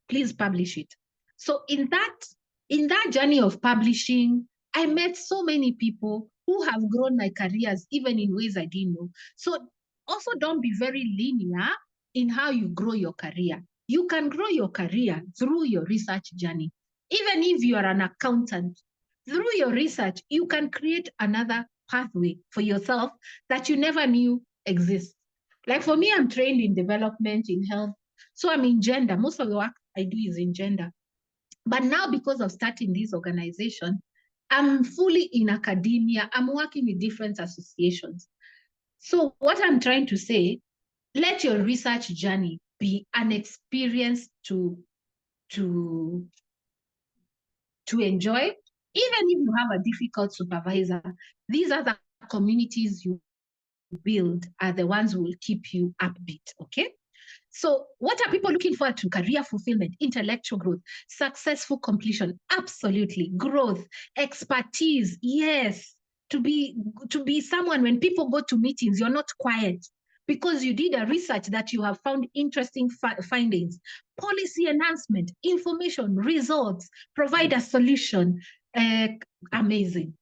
please publish it. So in that journey of publishing, I met so many people who have grown my careers, even in ways I didn't know. So also don't be very linear in how you grow your career. You can grow your career through your research journey. Even if you are an accountant, through your research, you can create another pathway for yourself that you never knew exists. Like for me, I'm trained in development, in health. So I'm in gender. Most of the work I do is in gender. But now, because of starting this organization, I'm fully in academia. I'm working with different associations. So what I'm trying to say, let your research journey be an experience to enjoy. Even if you have a difficult supervisor, these are the communities you build are the ones who will keep you upbeat, okay? So what are people looking for to career fulfillment, intellectual growth, successful completion? Absolutely. Growth, expertise, yes. To be someone, when people go to meetings, you're not quiet because you did a research that you have found interesting findings. Policy enhancement, information, results, provide a solution. Amazing.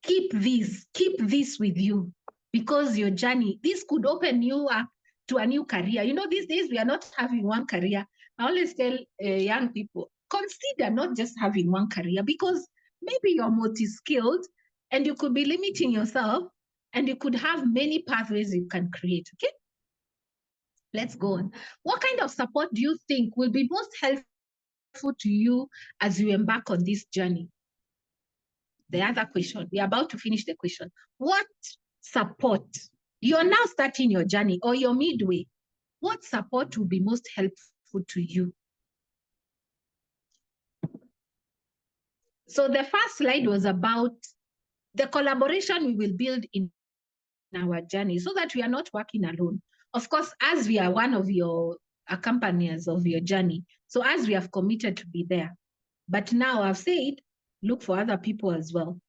Keep this with you because your journey, this could open you up to a new career. You know, these days we are not having one career. I always tell young people, consider not just having one career because maybe you're multi-skilled and you could be limiting yourself and you could have many pathways you can create, okay? Let's go on. What kind of support do you think will be most helpful to you as you embark on this journey? The other question, we're about to finish the question. What support, you're now starting your journey or you're midway, what support will be most helpful to you? So the first slide was about the collaboration we will build in our journey so that we are not working alone. Of course, as we are one of your accompaniers of your journey, so as we have committed to be there. But now I've said, look for other people as well,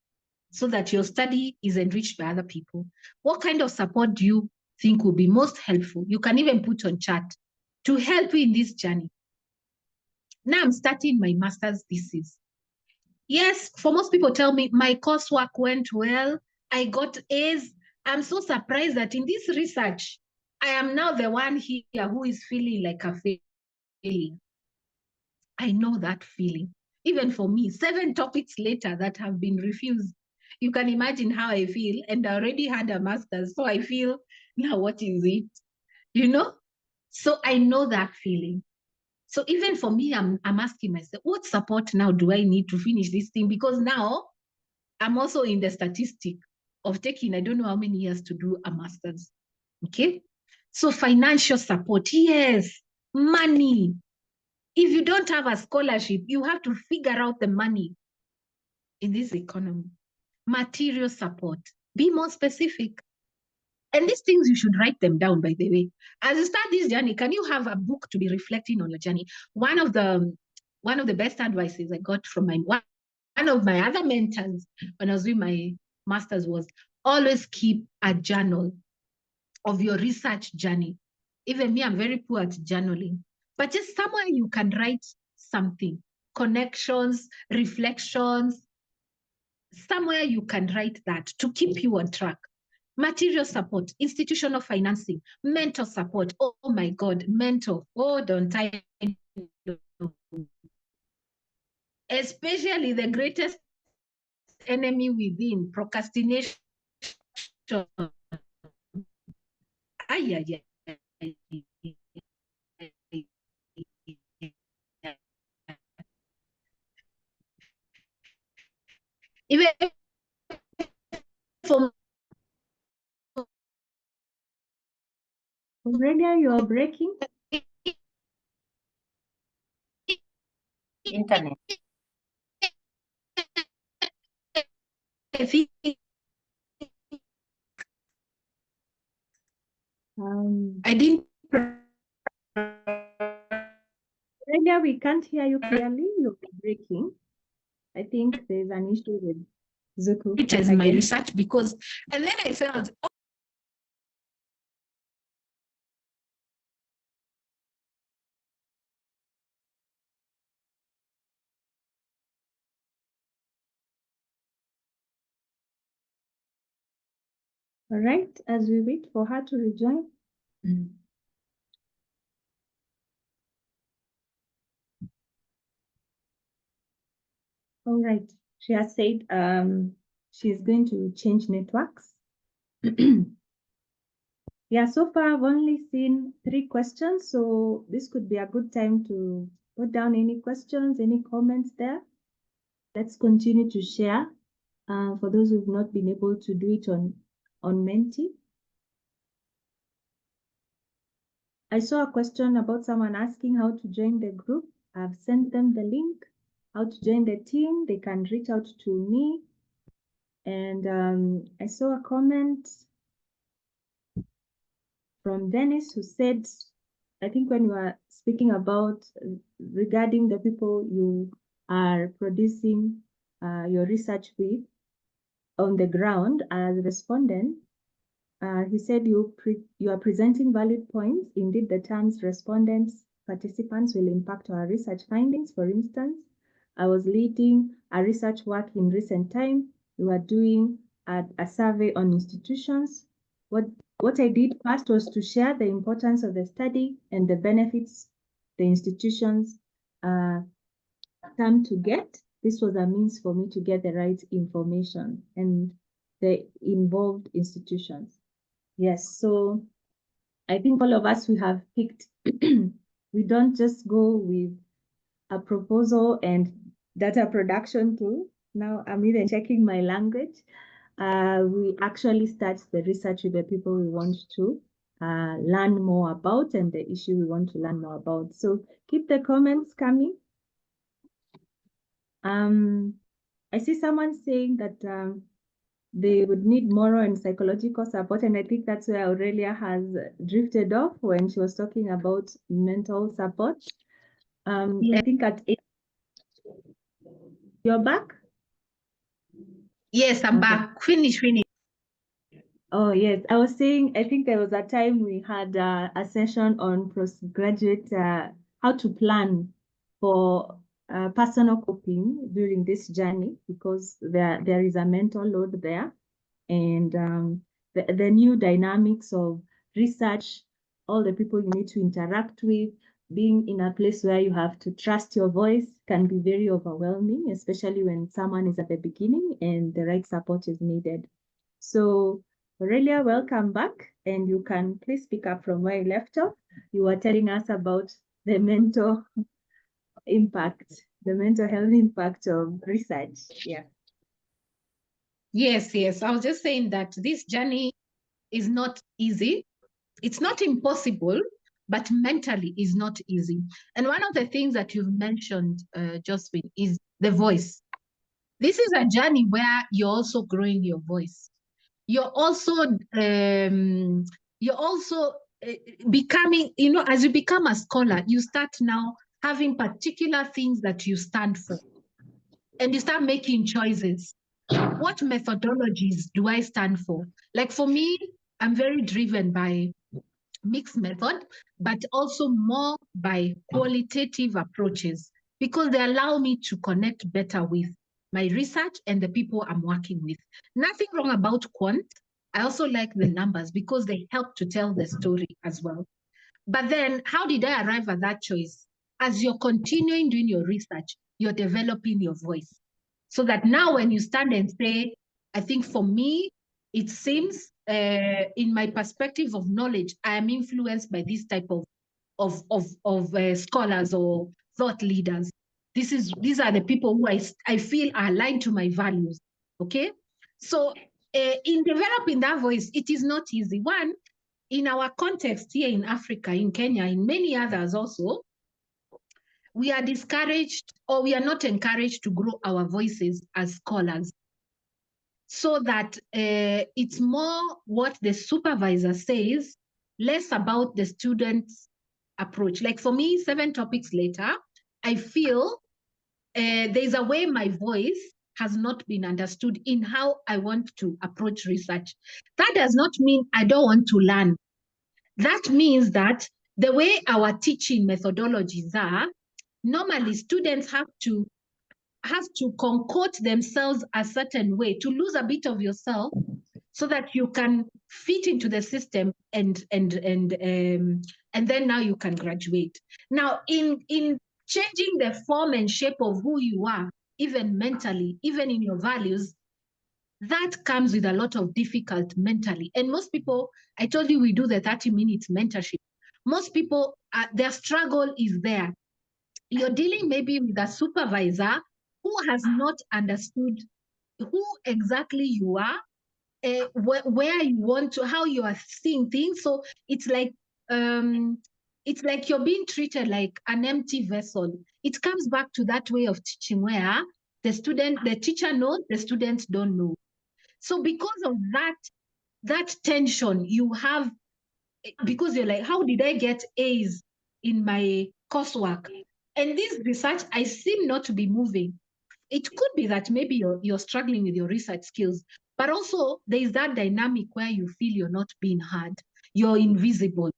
so that your study is enriched by other people. What kind of support do you think will be most helpful? You can even put on chat to help you in this journey. Now I'm starting my master's thesis. Yes, for most people tell me my coursework went well, I got A's. I'm so surprised that in this research, I am now the one here who is feeling like a failure. I know that feeling. Even for me, 7 topics later that have been refused. You can imagine how I feel, and I already had a master's, so I feel, now what is it? You know? So I know that feeling. So even for me, I'm asking myself, what support now do I need to finish this thing? Because now I'm also in the statistic of taking, I don't know how many years to do a master's, okay? So financial support, yes, money. If you don't have a scholarship, you have to figure out the money in this economy. Material support, be more specific. And these things, you should write them down, by the way. As you start this journey, can you have a book to be reflecting on your journey? One of the best advices I got from one of my other mentors when I was doing my master's was always keep a journal of your research journey. Even me, I'm very poor at journaling, but just somewhere you can write something, connections, reflections, somewhere you can write that to keep you on track. Material support, institutional financing, mentor support. Oh my God, mentor. Oh, don't I know. Especially the greatest enemy within, procrastination. Ay, ay, ay. Even for Aurelia, you're breaking. internet. I think I didn't. Aurelia, we can't hear you clearly. You're breaking. I think there's an issue with Zuku. It as my research because, and then I felt, All right, as we wait for her to rejoin. All right, she has said she's going to change networks. Yeah, so far I've only seen 3 questions, so this could be a good time to put down any questions, any comments there. Let's continue to share for those who've not been able to do it on Menti. I saw a question about someone asking how to join the group. I've sent them the link, how to join the team. They can reach out to me. And I saw a comment from Dennis who said, I think when you were speaking about regarding the people you are producing your research with on the ground as a respondent, he said you are presenting valid points. Indeed, the terms respondents, participants will impact our research findings. For instance, I was leading a research work in recent time. We were doing a survey on institutions. What I did first was to share the importance of the study and the benefits the institutions come to get. This was a means for me to get the right information and the involved institutions. Yes, so I think all of us, we have picked, we don't just go with a proposal and data production tool. Now I'm even checking my language. We actually start the research with the people we want to learn more about and the issue we want to learn more about. So keep the comments coming. I see someone saying that they would need moral and psychological support. And I think that's where Aurelia has drifted off when she was talking about mental support. I think at 8, you're back? Yes, I'm back. Finish. Oh, yes. I was saying, I think there was a time we had a session on postgraduate, how to plan for personal coping during this journey, because there is a mental load there. And the new dynamics of research, all the people you need to interact with, being in a place where you have to trust your voice can be very overwhelming, especially when someone is at the beginning and the right support is needed. So Aurelia, welcome back, and you can please pick up from where you left off. You were telling us about the mental impact, the mental health impact of research. Yeah. Yes. I was just saying that this journey is not easy. It's not impossible, but mentally is not easy. And one of the things that you've mentioned, Josephine, is the voice. This is a journey where you're also growing your voice. You're also becoming, as you become a scholar, you start now having particular things that you stand for. And you start making choices. What methodologies do I stand for? Like for me, I'm very driven by mixed method, but also more by qualitative approaches, because they allow me to connect better with my research and the people I'm working with. Nothing wrong about quant. I also like the numbers because they help to tell the story as well. But then how did I arrive at that choice? As you're continuing doing your research, you're developing your voice. So that now when you stand and say, I think for me, it seems in my perspective of knowledge, I am influenced by this type of scholars or thought leaders. These are the people who I feel are aligned to my values. Okay, so in developing that voice, it is not easy. One, in our context here in Africa, in Kenya, in many others also, we are discouraged or we are not encouraged to grow our voices as scholars, so that it's more what the supervisor says, less about the student's approach. Like for me, 7 topics later, I feel there's a way my voice has not been understood in how I want to approach research. That does not mean I don't want to learn. That means that the way our teaching methodologies are, normally students have to concoct themselves a certain way, to lose a bit of yourself so that you can fit into the system, and then now you can graduate. Now, in changing the form and shape of who you are, even mentally, even in your values, that comes with a lot of difficult mentally. And most people, I told you we do the 30 minutes mentorship. Most people, their struggle is there. You're dealing maybe with a supervisor who has not understood who exactly you are, where you want to, how you are seeing things. So it's like you're being treated like an empty vessel. It comes back to that way of teaching where the teacher knows, the students don't know. So because of that tension you have, because you're like, how did I get A's in my coursework? And this research, I seem not to be moving. It could be that maybe you're struggling with your research skills, but also there is that dynamic where you feel you're not being heard. You're invisible.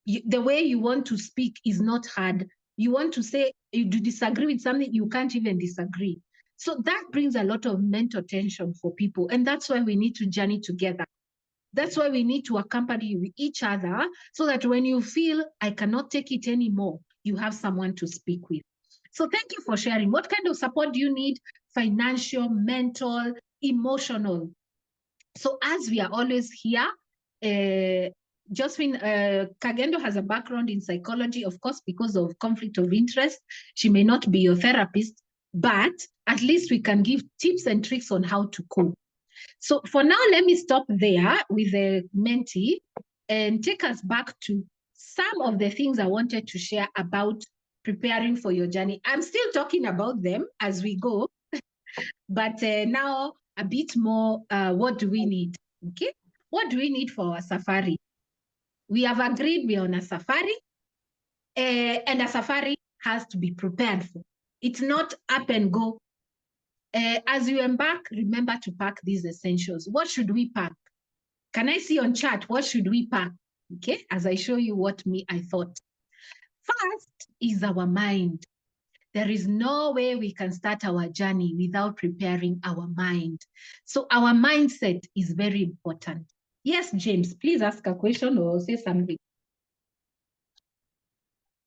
The way you want to speak is not heard. You want to say, you disagree with something, you can't even disagree. So that brings a lot of mental tension for people. And that's why we need to journey together. That's why we need to accompany with each other, so that when you feel I cannot take it anymore, you have someone to speak with. So thank you for sharing. What kind of support do you need? Financial, mental, emotional. So as we are always here, Josephine Kagendo has a background in psychology, of course, because of conflict of interest. She may not be your therapist, but at least we can give tips and tricks on how to cope. So for now, let me stop there with the mentee and take us back to some of the things I wanted to share about preparing for your journey. I'm still talking about them as we go, but now a bit more, what do we need? Okay, what do we need for our safari? We have agreed we're on a safari, and a safari has to be prepared for. It's not up and go. As you embark, remember to pack these essentials. What should we pack? Can I see on chat, what should we pack? Okay, as I show you what I thought. First is our mind. There is no way we can start our journey without preparing our mind. So our mindset is very important. Yes, James, please ask a question or say something.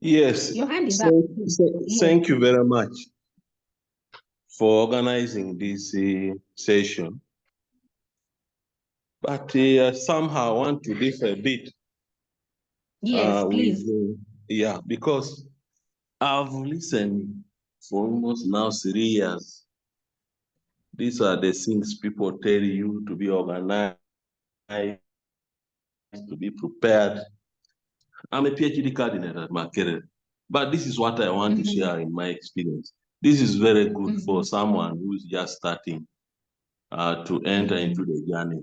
Yes. Your hand is up. Thank you very much for organizing this session. But somehow I want to differ a bit. Yes, please. Yeah, because I've listened for almost now 3 years. These are the things people tell you to be organized, to be prepared. I'm a PhD candidate at Makerere, but this is what I want to share in my experience. This is very good for someone who's just starting to enter into the journey.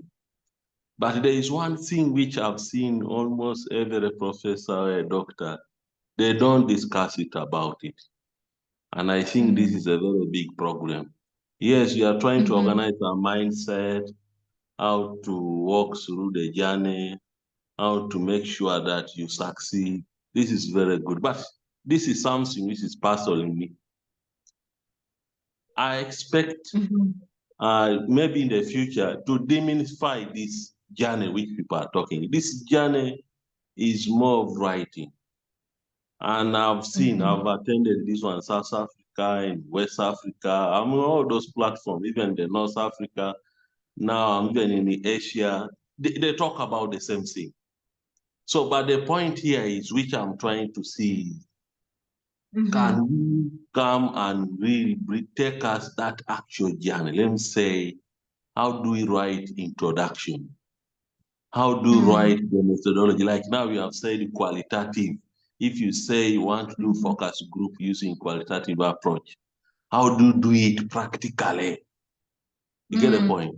But there is one thing which I've seen almost every professor or a doctor, they don't discuss it about it. And I think this is a very big problem. Yes, we are trying to organize our mindset, how to walk through the journey, how to make sure that you succeed. This is very good. But this is something which is personal in me. I expect maybe in the future to demystify this journey which people are talking. This journey is more of writing. And I've seen, I've attended this one, South Africa and West Africa. I'm on all those platforms, even the North Africa. Now I'm even in the Asia. They talk about the same thing. So, but the point here is, which I'm trying to see, can we come and really take us that actual journey? Let me say, how do we write introduction? How do we write the methodology? Like now we have said qualitative. If you say you want to do focus group using qualitative approach, how do you do it practically? You get the point?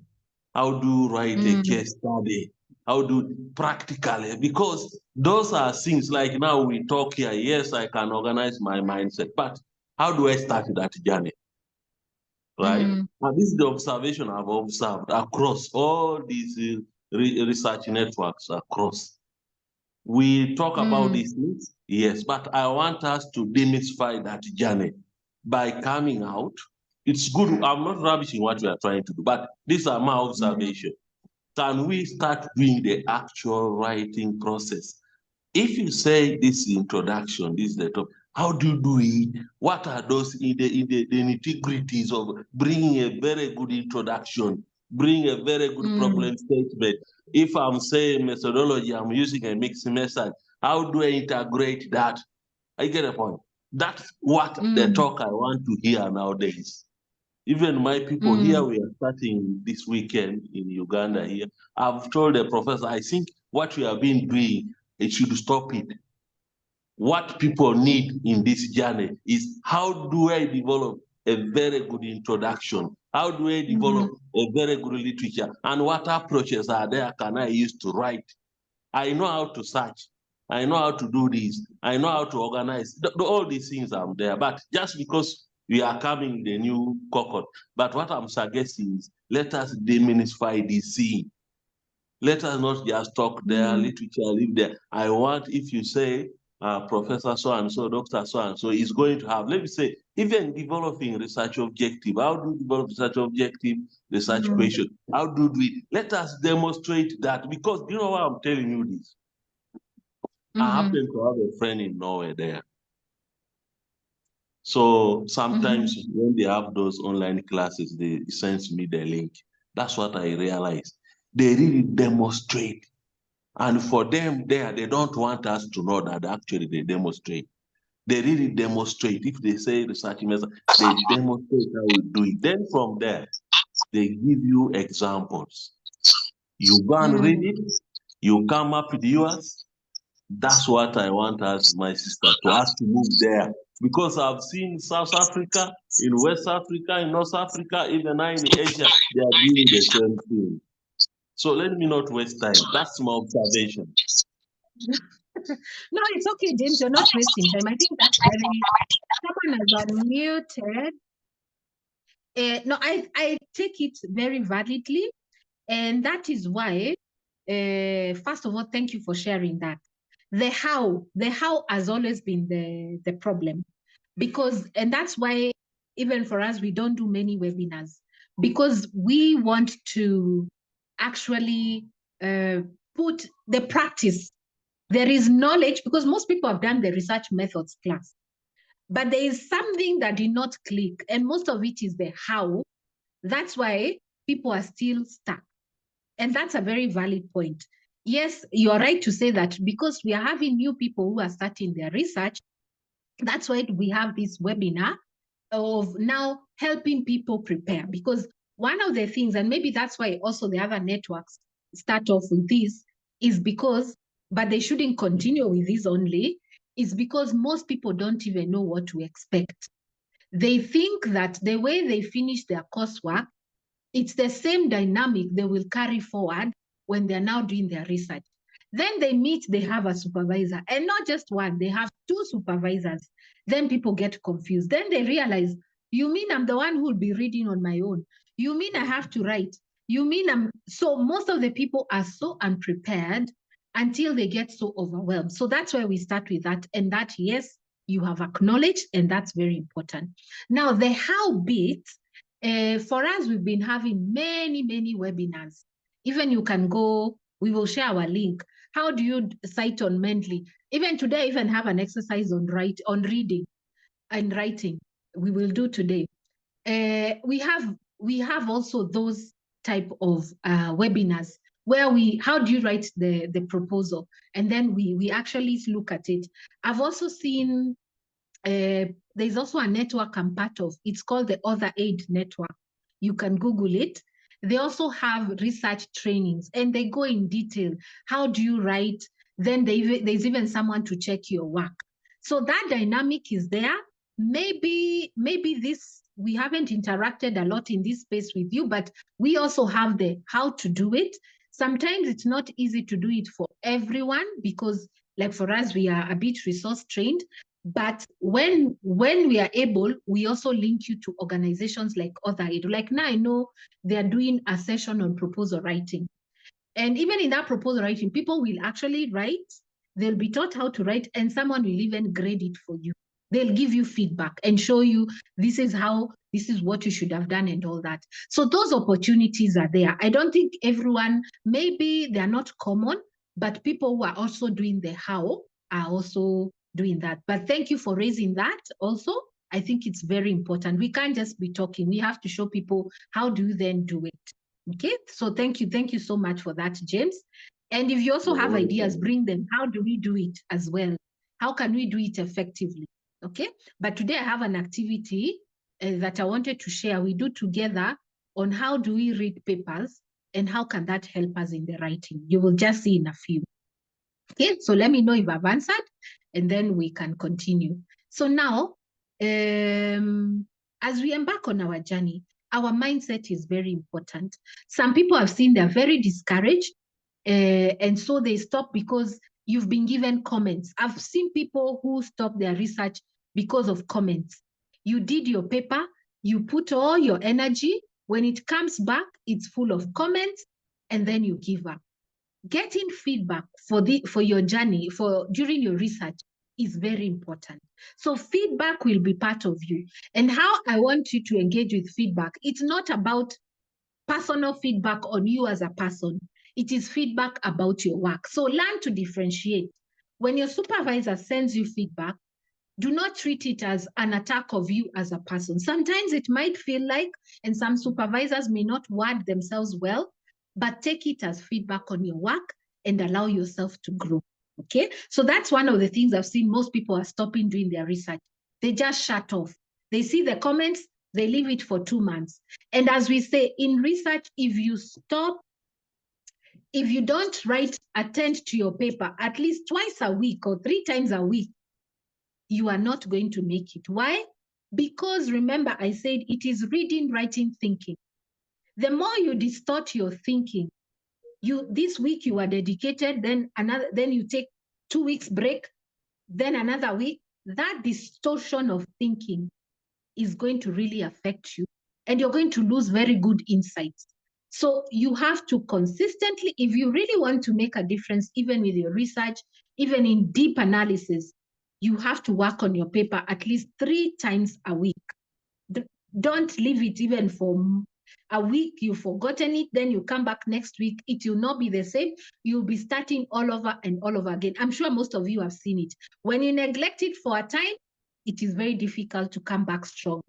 How do you write a case study? How do practically? Because those are things like now we talk here. Yes, I can organize my mindset, but how do I start that journey? Right? Now, this is the observation I've observed across all these research networks across. We talk about these things, yes, but I want us to demystify that journey by coming out. It's good. I'm not rubbishing what we are trying to do, but these are my observations. Can we start doing the actual writing process? If you say this introduction, this is the top, how do you do it? What are those in the nitty-gritties of bringing a very good introduction, bring a very good problem statement? If I'm saying methodology, I'm using a mixed method. How do I integrate that? I get a point. That's what the talk I want to hear nowadays. Even my people here, we are starting this weekend in Uganda here. I've told the professor, I think what we have been doing, it should stop it. What people need in this journey is how do I develop a very good introduction? How do I develop a very good literature? And what approaches are there can I use to write? I know how to search. I know how to do this. I know how to organize. All these things are there. But just because we are coming the new cohort, but what I'm suggesting is let us demystify this scene. Let us not just talk there, literature, live there. I want, if you say, Professor so-and-so, Dr. so-and-so is going to have, let me say, even developing research objective. How do you develop research objective, research question? How do we, let us demonstrate that, because you know why I'm telling you this? I happen to have a friend in Norway there. So sometimes when they have those online classes, they send me the link. That's what I realized. They really demonstrate. And for them there, they don't want us to know that actually they demonstrate. They really demonstrate. If they say research method, they demonstrate how we do it. Then from there, they give you examples. You go and read it, you come up with yours. That's what I want us, my sister, to us to move there. Because I've seen South Africa, in West Africa, in North Africa, even now in Asia, they are doing the same thing. So let me not waste time. That's my observation. No, it's okay, James. You're not wasting time. I think that's very. Someone has unmuted. No, I take it very validly, and that is why. First of all, thank you for sharing that. The how has always been the problem, because, and that's why even for us we don't do many webinars, because we want to actually put the practice. There is knowledge, because most people have done the research methods class, but there is something that did not click, and most of it is the how. That's why people are still stuck. And that's a very valid point. Yes, you're right to say that, because we are having new people who are starting their research. That's why we have this webinar of now helping people prepare, because one of the things, and maybe that's why also the other networks start off with this, is because, but they shouldn't continue with this only, is because most people don't even know what to expect. They think that the way they finish their coursework, it's the same dynamic they will carry forward when they're now doing their research. Then they meet, they have a supervisor, and not just one, they have two supervisors. Then people get confused. Then they realize, you mean I'm the one who will be reading on my own? You mean I have to write? You mean I'm, so most of the people are so unprepared until they get so overwhelmed. So that's why we start with that. And that, yes, you have acknowledged, and that's very important. Now, the how bit, for us, we've been having many webinars. Even you can go, we will share our link. How do you cite on Mendeley? Even today, I even have an exercise on reading and writing. We will do today. We have also those type of webinars where how do you write the proposal? And then we actually look at it. I've also seen, there's also a network I'm part of. It's called the Author Aid Network. You can Google it. They also have research trainings, and they go in detail. How do you write? Then there's even someone to check your work. So that dynamic is there. Maybe this, we haven't interacted a lot in this space with you, but we also have the how to do it. Sometimes it's not easy to do it for everyone because, like for us, we are a bit resource trained. But when we are able, we also link you to organizations like OtherAid. Like now I know they are doing a session on proposal writing. And even in that proposal writing, people will actually write, they'll be taught how to write, and someone will even grade it for you. They'll give you feedback and show you this is what you should have done and all that. So those opportunities are there. I don't think everyone, maybe they're not common, but people who are also doing the how are also doing that. But thank you for raising that also. I think it's very important. We can't just be talking. We have to show people how do you then do it. Okay, so thank you so much for that, James. And if you also have ideas, bring them. How do we do it as well? How can we do it effectively? Okay, but today I have an activity that I wanted to share. We do together on how do we read papers and how can that help us in the writing. You will just see in a few. Okay, so let me know if I've answered and then we can continue. So now, as we embark on our journey, our mindset is very important. Some people have seen they're very discouraged and so they stop because you've been given comments. I've seen people who stop their research because of comments. You did your paper, you put all your energy. When it comes back, it's full of comments and then you give up. Getting feedback for your journey, during your research is very important. So feedback will be part of you. And how I want you to engage with feedback, it's not about personal feedback on you as a person. It is feedback about your work. So learn to differentiate. When your supervisor sends you feedback, do not treat it as an attack of you as a person. Sometimes it might feel like, and some supervisors may not word themselves well, but take it as feedback on your work and allow yourself to grow. Okay, so that's one of the things I've seen most people are stopping doing their research. They just shut off. They see the comments, they leave it for 2 months. And as we say in research, if you stop, if you don't attend to your paper at least twice a week or 3 times a week, you are not going to make it. Why? Because remember, I said it is reading, writing, thinking. The more you distort your thinking, this week you are dedicated, then you take 2 weeks break, then another week. That distortion of thinking is going to really affect you, and you're going to lose very good insights. So you have to consistently, if you really want to make a difference, even with your research, even in deep analysis, you have to work on your paper at least 3 times a week. Don't leave it even for a week, you've forgotten it, then you come back next week, it will not be the same. You'll be starting all over and all over again. I'm sure most of you have seen it. When you neglect it for a time, it is very difficult to come back strong.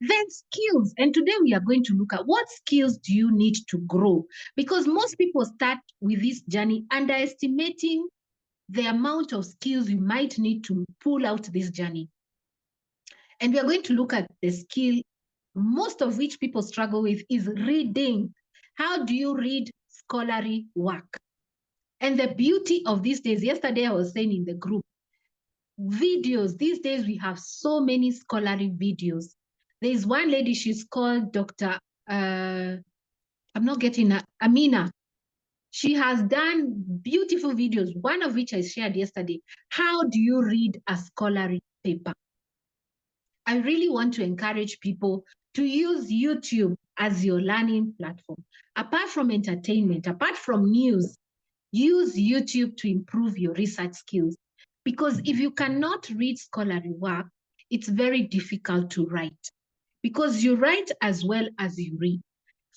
Then skills, and today we are going to look at what skills do you need to grow, because most people start with this journey underestimating the amount of skills you might need to pull out this journey. And we are going to look at the skill, most of which people struggle with, is reading. How do you read scholarly work? And the beauty of these days, yesterday I was saying in the group, videos, these days we have so many scholarly videos. There is one lady, she's called Dr. Amina. She has done beautiful videos, one of which I shared yesterday. How do you read a scholarly paper? I really want to encourage people to use YouTube as your learning platform. Apart from entertainment, apart from news, use YouTube to improve your research skills. Because if you cannot read scholarly work, it's very difficult to write. Because you write as well as you read.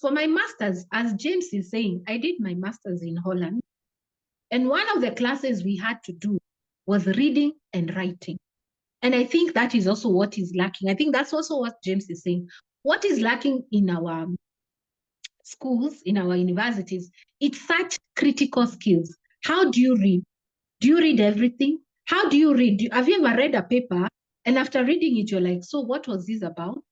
For my master's, as James is saying, I did my master's in Holland. And one of the classes we had to do was reading and writing. And I think that is also what is lacking. I think that's also what James is saying. What is lacking in our schools, in our universities, it's such critical skills. How do you read? Do you read everything? How do you read? Have you ever read a paper and after reading it, you're like, so what was this about?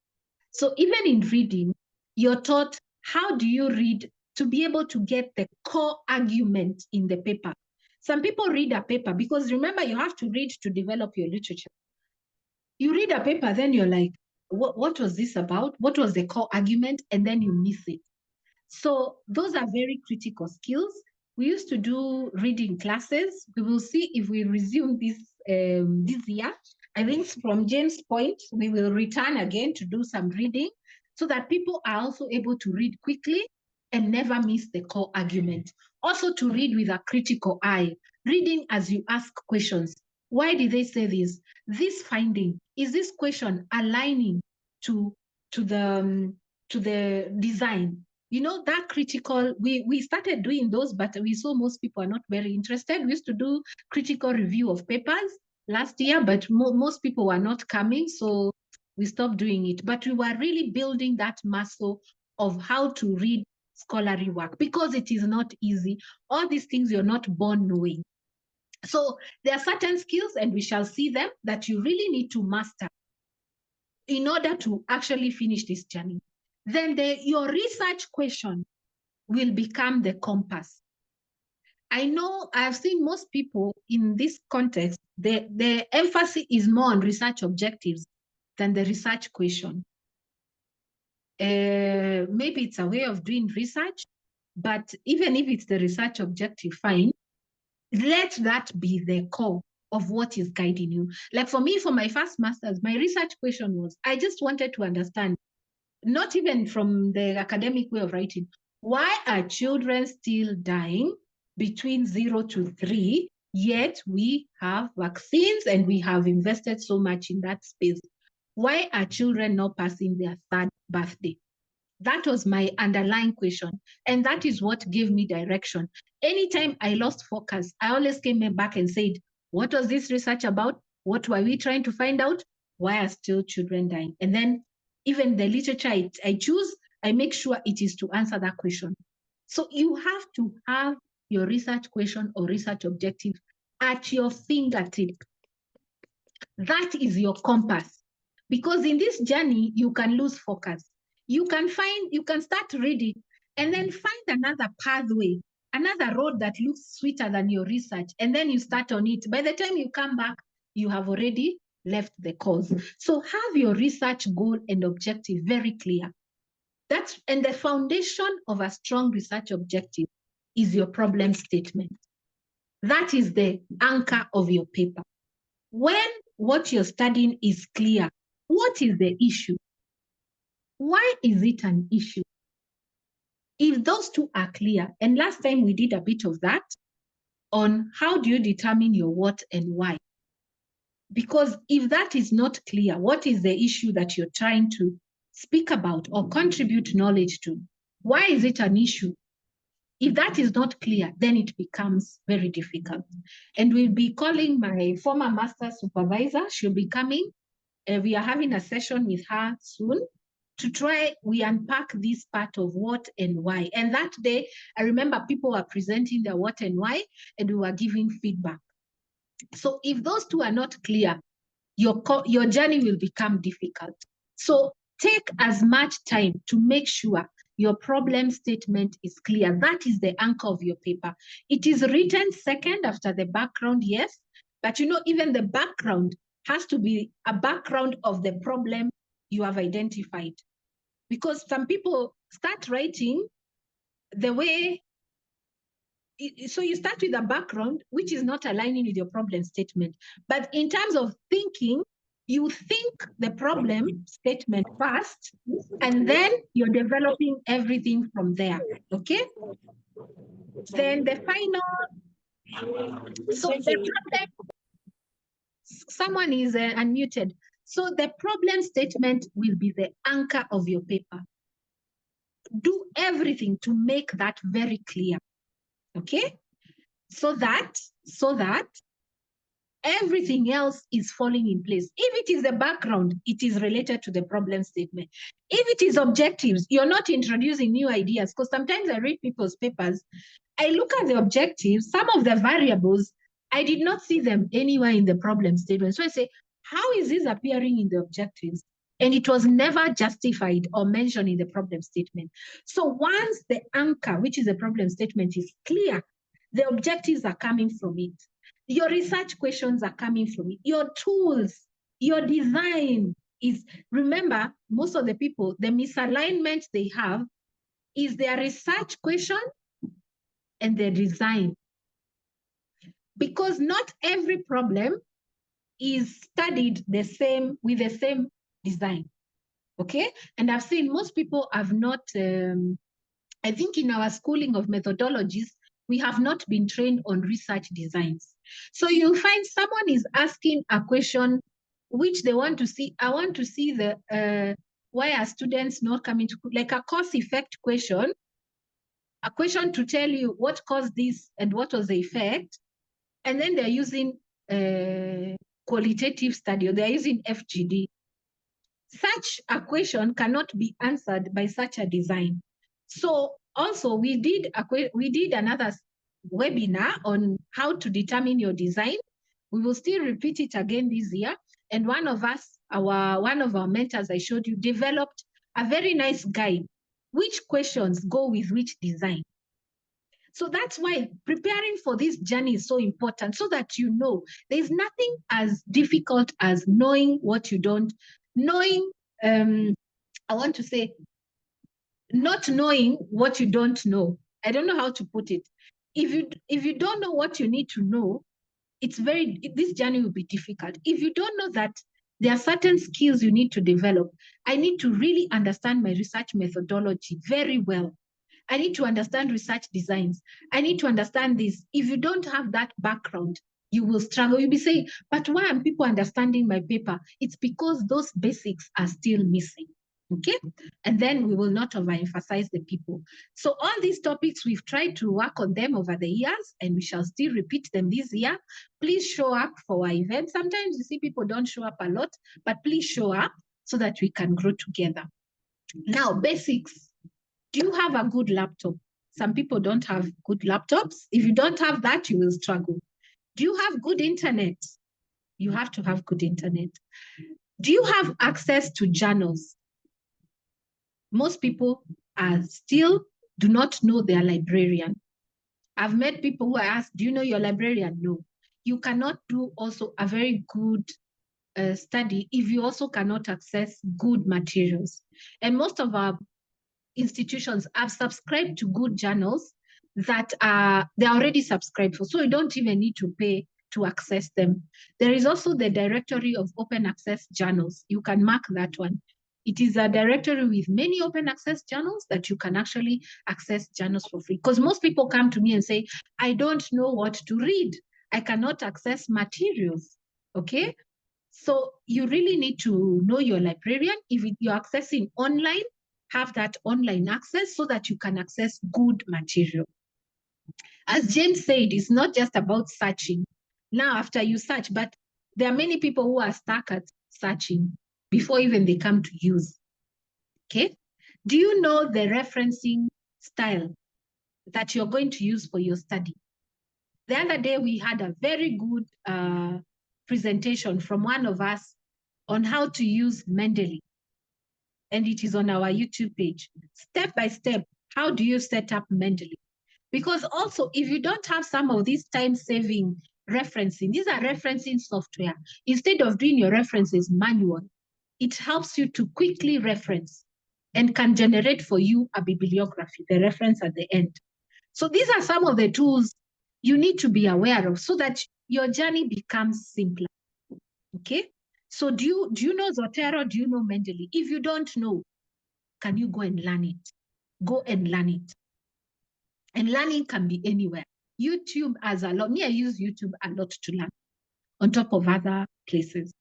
So even in reading, you're taught how do you read to be able to get the core argument in the paper. Some people read a paper because remember, you have to read to develop your literature. You read a paper, then you're like, what was this about? What was the core argument? And then you miss it. So those are very critical skills. We used to do reading classes. We will see if we resume this year. I think from James' point, we will return again to do some reading so that people are also able to read quickly and never miss the core argument. Also to read with a critical eye, reading as you ask questions. Why did they say this? This finding, is this question aligning to the design? You know, that critical, we started doing those, but we saw most people are not very interested. We used to do critical review of papers last year, but most people were not coming, so we stopped doing it. But we were really building that muscle of how to read scholarly work, because it is not easy. All these things you're not born knowing. So there are certain skills, and we shall see them, that you really need to master in order to actually finish this journey. Then your research question will become the compass. I know I've seen most people in this context, the emphasis is more on research objectives than the research question. Maybe it's a way of doing research, but even if it's the research objective, fine. Let that be the core of what is guiding you. Like for me, for my first master's, my research question was, I just wanted to understand, not even from the academic way of writing, why are children still dying between 0 to 3, yet we have vaccines and we have invested so much in that space? Why are children not passing their 3rd birthday? That was my underlying question. And that is what gave me direction. Anytime I lost focus, I always came back and said, what was this research about? What were we trying to find out? Why are still children dying? And then even the literature I choose, I make sure it is to answer that question. So you have to have your research question or research objective at your fingertip. That is your compass. Because in this journey, you can lose focus. You can start reading and then find another pathway, another road that looks sweeter than your research. And then you start on it. By the time you come back, you have already left the course. So have your research goal and objective very clear. And the foundation of a strong research objective is your problem statement. That is the anchor of your paper. When what you're studying is clear, what is the issue? Why is it an issue? If those two are clear, and last time we did a bit of that on how do you determine your what and why? Because if that is not clear, what is the issue that you're trying to speak about or contribute knowledge to? Why is it an issue? If that is not clear, then it becomes very difficult. And we'll be calling my former master supervisor. She'll be coming. We are having a session with her soon to try, we unpack this part of what and why. And that day, I remember people were presenting their what and why, and we were giving feedback. So if those two are not clear, your journey will become difficult. So take as much time to make sure your problem statement is clear. That is the anchor of your paper. It is written second after the background, yes, but you know, even the background has to be a background of the problem you have identified. Because some people start writing the way, so you start with a background which is not aligning with your problem statement. But in terms of thinking, you think the problem statement first, and then you're developing everything from there, okay? Then the final, so the problem, someone is unmuted. So the problem statement will be the anchor of your paper. Do everything to make that very clear, okay? So that everything else is falling in place. If it is the background, it is related to the problem statement. If it is objectives, you're not introducing new ideas, because sometimes I read people's papers, I look at the objectives, some of the variables, I did not see them anywhere in the problem statement. So I say, how is this appearing in the objectives? And it was never justified or mentioned in the problem statement. So once the anchor, which is the problem statement, is clear, The objectives are coming from it. Your research questions are coming from it. Your tools, your design is, remember, most of the people, the misalignment they have is their research question and their design. Because not every problem is studied the same with the same design. Okay? And I've seen most people have not, I think in our schooling of methodologies, we have not been trained on research designs. So you'll find someone is asking a question which they want to see. I want to see the why are students not coming to, like a cause effect question, a question to tell you what caused this and what was the effect. And then they're using qualitative study, or they're using FGD. Such a question cannot be answered by such a design. So also we did another webinar on how to determine your design. We will still repeat it again this year. And one of our mentors I showed you developed a very nice guide, which questions go with which design. So that's why preparing for this journey is so important, so that you know there's nothing as difficult as knowing what you don't, knowing, I want to say, not knowing what you don't know. I don't know how to put it. If you don't know what you need to know, this journey will be difficult. If you don't know that there are certain skills you need to develop, I need to really understand my research methodology very well. I need to understand research designs. I need to understand this. If you don't have that background, you will struggle. You'll be saying, but why aren't people understanding my paper? It's because those basics are still missing. Okay? And then we will not overemphasize the people. So all these topics, we've tried to work on them over the years, and we shall still repeat them this year. Please show up for our event. Sometimes you see people don't show up a lot, but please show up so that we can grow together. Now, basics. Do you have a good laptop? Some people don't have good laptops. If you don't have that, you will struggle. Do you have good internet? You have to have good internet. Do you have access to journals? Most people still do not know their librarian. I've met people who I ask, do you know your librarian? No. You cannot do also a very good study if you also cannot access good materials. And most of our institutions have subscribed to good journals that they're already subscribed for, so you don't even need to pay to access them. There is also the directory of open access journals. You can mark that one. It is a directory with many open access journals that you can actually access journals for free. Because most people come to me and say, I don't know what to read. I cannot access materials, okay? So you really need to know your librarian. If you're accessing online, have that online access so that you can access good material. As James said, it's not just about searching. Now, after you search, but there are many people who are stuck at searching before even they come to use. Okay? Do you know the referencing style that you're going to use for your study? The other day, we had a very good presentation from one of us on how to use Mendeley. And it is on our YouTube page. Step by step, how do you set up Mendeley? Because also, if you don't have some of these time-saving referencing, these are referencing software. Instead of doing your references manual, it helps you to quickly reference and can generate for you a bibliography, the reference at the end. So these are some of the tools you need to be aware of so that your journey becomes simpler, okay? So do you know Zotero? Do you know Mendeley? If you don't know, can you go and learn it? Go and learn it. And learning can be anywhere. YouTube has a lot. Me, I use YouTube a lot to learn on top of other places.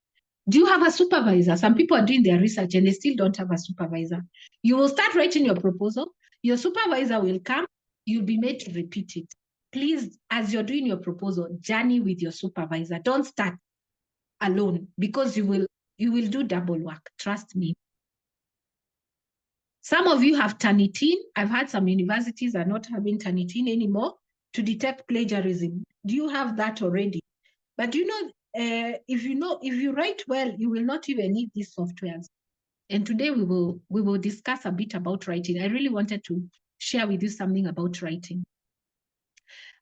Do you have a supervisor? Some people are doing their research and they still don't have a supervisor. You will start writing your proposal. Your supervisor will come. You'll be made to repeat it. Please, as you're doing your proposal, journey with your supervisor. Don't start alone, because you will do double work. Trust me. Some of you have Turnitin. I've had some universities are not having Turnitin anymore to detect plagiarism. Do you have that already? But you know, if you write well, you will not even need these softwares. And today we will discuss a bit about writing. I really wanted to share with you something about writing.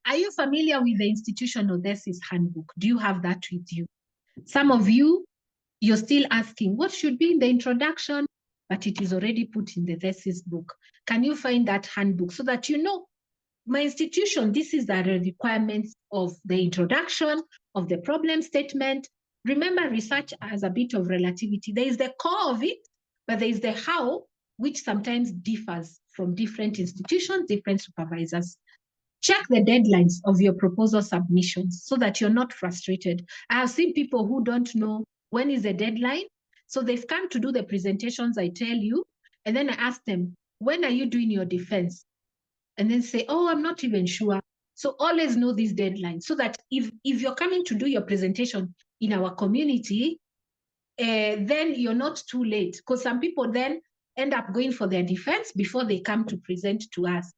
Are you familiar with the institutional thesis handbook? Do you have that with you? Some of you, you're still asking, what should be in the introduction? But it is already put in the thesis book. Can you find that handbook so that you know, my institution, this is the requirements of the introduction, of the problem statement. Remember, research has a bit of relativity. There is the core of it, but there is the how, which sometimes differs from different institutions, different supervisors. Check the deadlines of your proposal submissions so that you're not frustrated. I have seen people who don't know when is the deadline. So they've come to do the presentations, I tell you, and then I ask them, when are you doing your defense? And then say, oh, I'm not even sure. So always know these deadlines so that if you're coming to do your presentation in our community, then you're not too late, because some people then end up going for their defense before they come to present to us.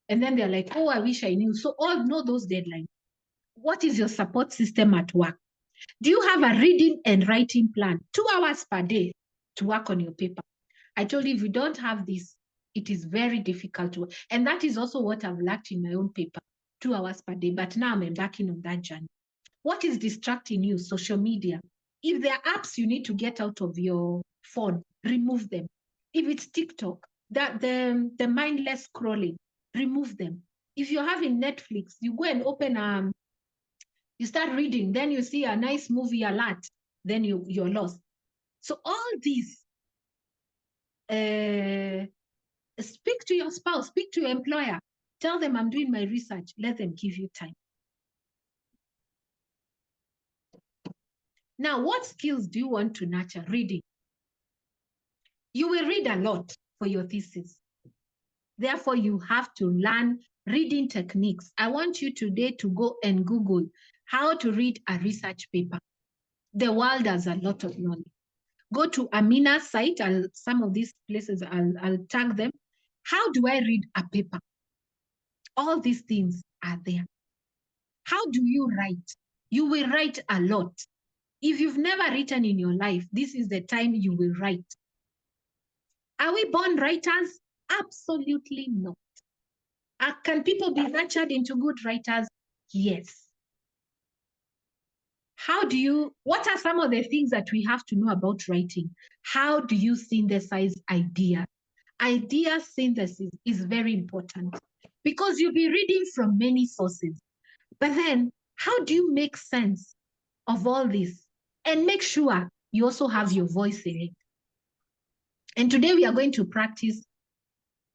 And then they're like, oh, I wish I knew. So all know those deadlines. What is your support system at work? Do you have a reading and writing plan? 2 hours per day to work on your paper. I told you, if you don't have this, it is very difficult to, and that is also what I've lacked in my own paper, 2 hours per day. But now I'm embarking on that journey. What is distracting you? Social media. If there are apps you need to get out of your phone, remove them. If it's TikTok, the mindless scrolling, remove them. If you're having Netflix, you go and open, you start reading, then you see a nice movie alert, then you're lost. So all these, speak to your spouse, speak to your employer, tell them I'm doing my research, let them give you time. Now, what skills do you want to nurture? Reading. You will read a lot for your thesis. Therefore, you have to learn reading techniques. I want you today to go and Google how to read a research paper. The world has a lot of knowledge. Go to Amina's site, some of these places, I'll tag them. How do I read a paper? All these things are there. How do you write? You will write a lot. If you've never written in your life, this is the time you will write. Are we born writers? Absolutely not. Can people be nurtured into good writers? Yes. What are some of the things that we have to know about writing? How do you synthesize ideas? Idea synthesis is very important because you'll be reading from many sources. But then, how do you make sense of all this? And make sure you also have your voice in it. And today we are going to practice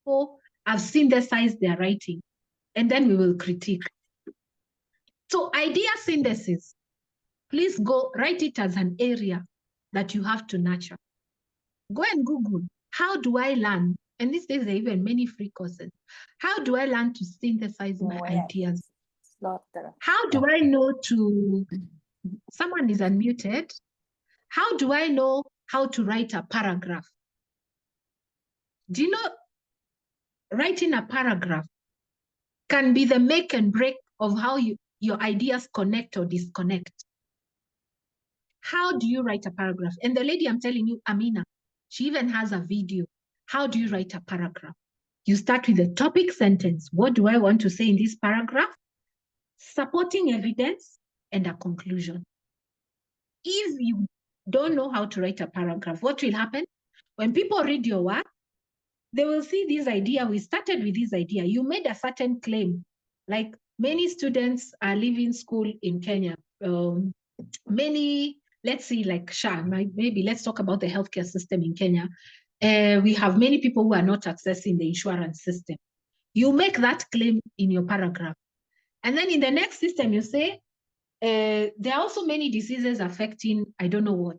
people have synthesized their writing, and then we will critique. So idea synthesis, please go write it as an area that you have to nurture. Go and Google, how do I learn? And these days there are even many free courses. How do I learn to synthesize my ideas? How do I know to, someone is unmuted. How do I know how to write a paragraph? Do you know writing a paragraph can be the make and break of how your ideas connect or disconnect? How do you write a paragraph? And the lady I'm telling you, Amina, she even has a video. How do you write a paragraph? You start with a topic sentence. What do I want to say in this paragraph? Supporting evidence and a conclusion. If you don't know how to write a paragraph, what will happen? When people read your work, they will see this idea. We started with this idea. You made a certain claim. Like many students are leaving school in Kenya. Let's see, like SHA, maybe let's talk about the healthcare system in Kenya. We have many people who are not accessing the insurance system. You make that claim in your paragraph. And then in the next system, you say, there are also many diseases affecting, I don't know what,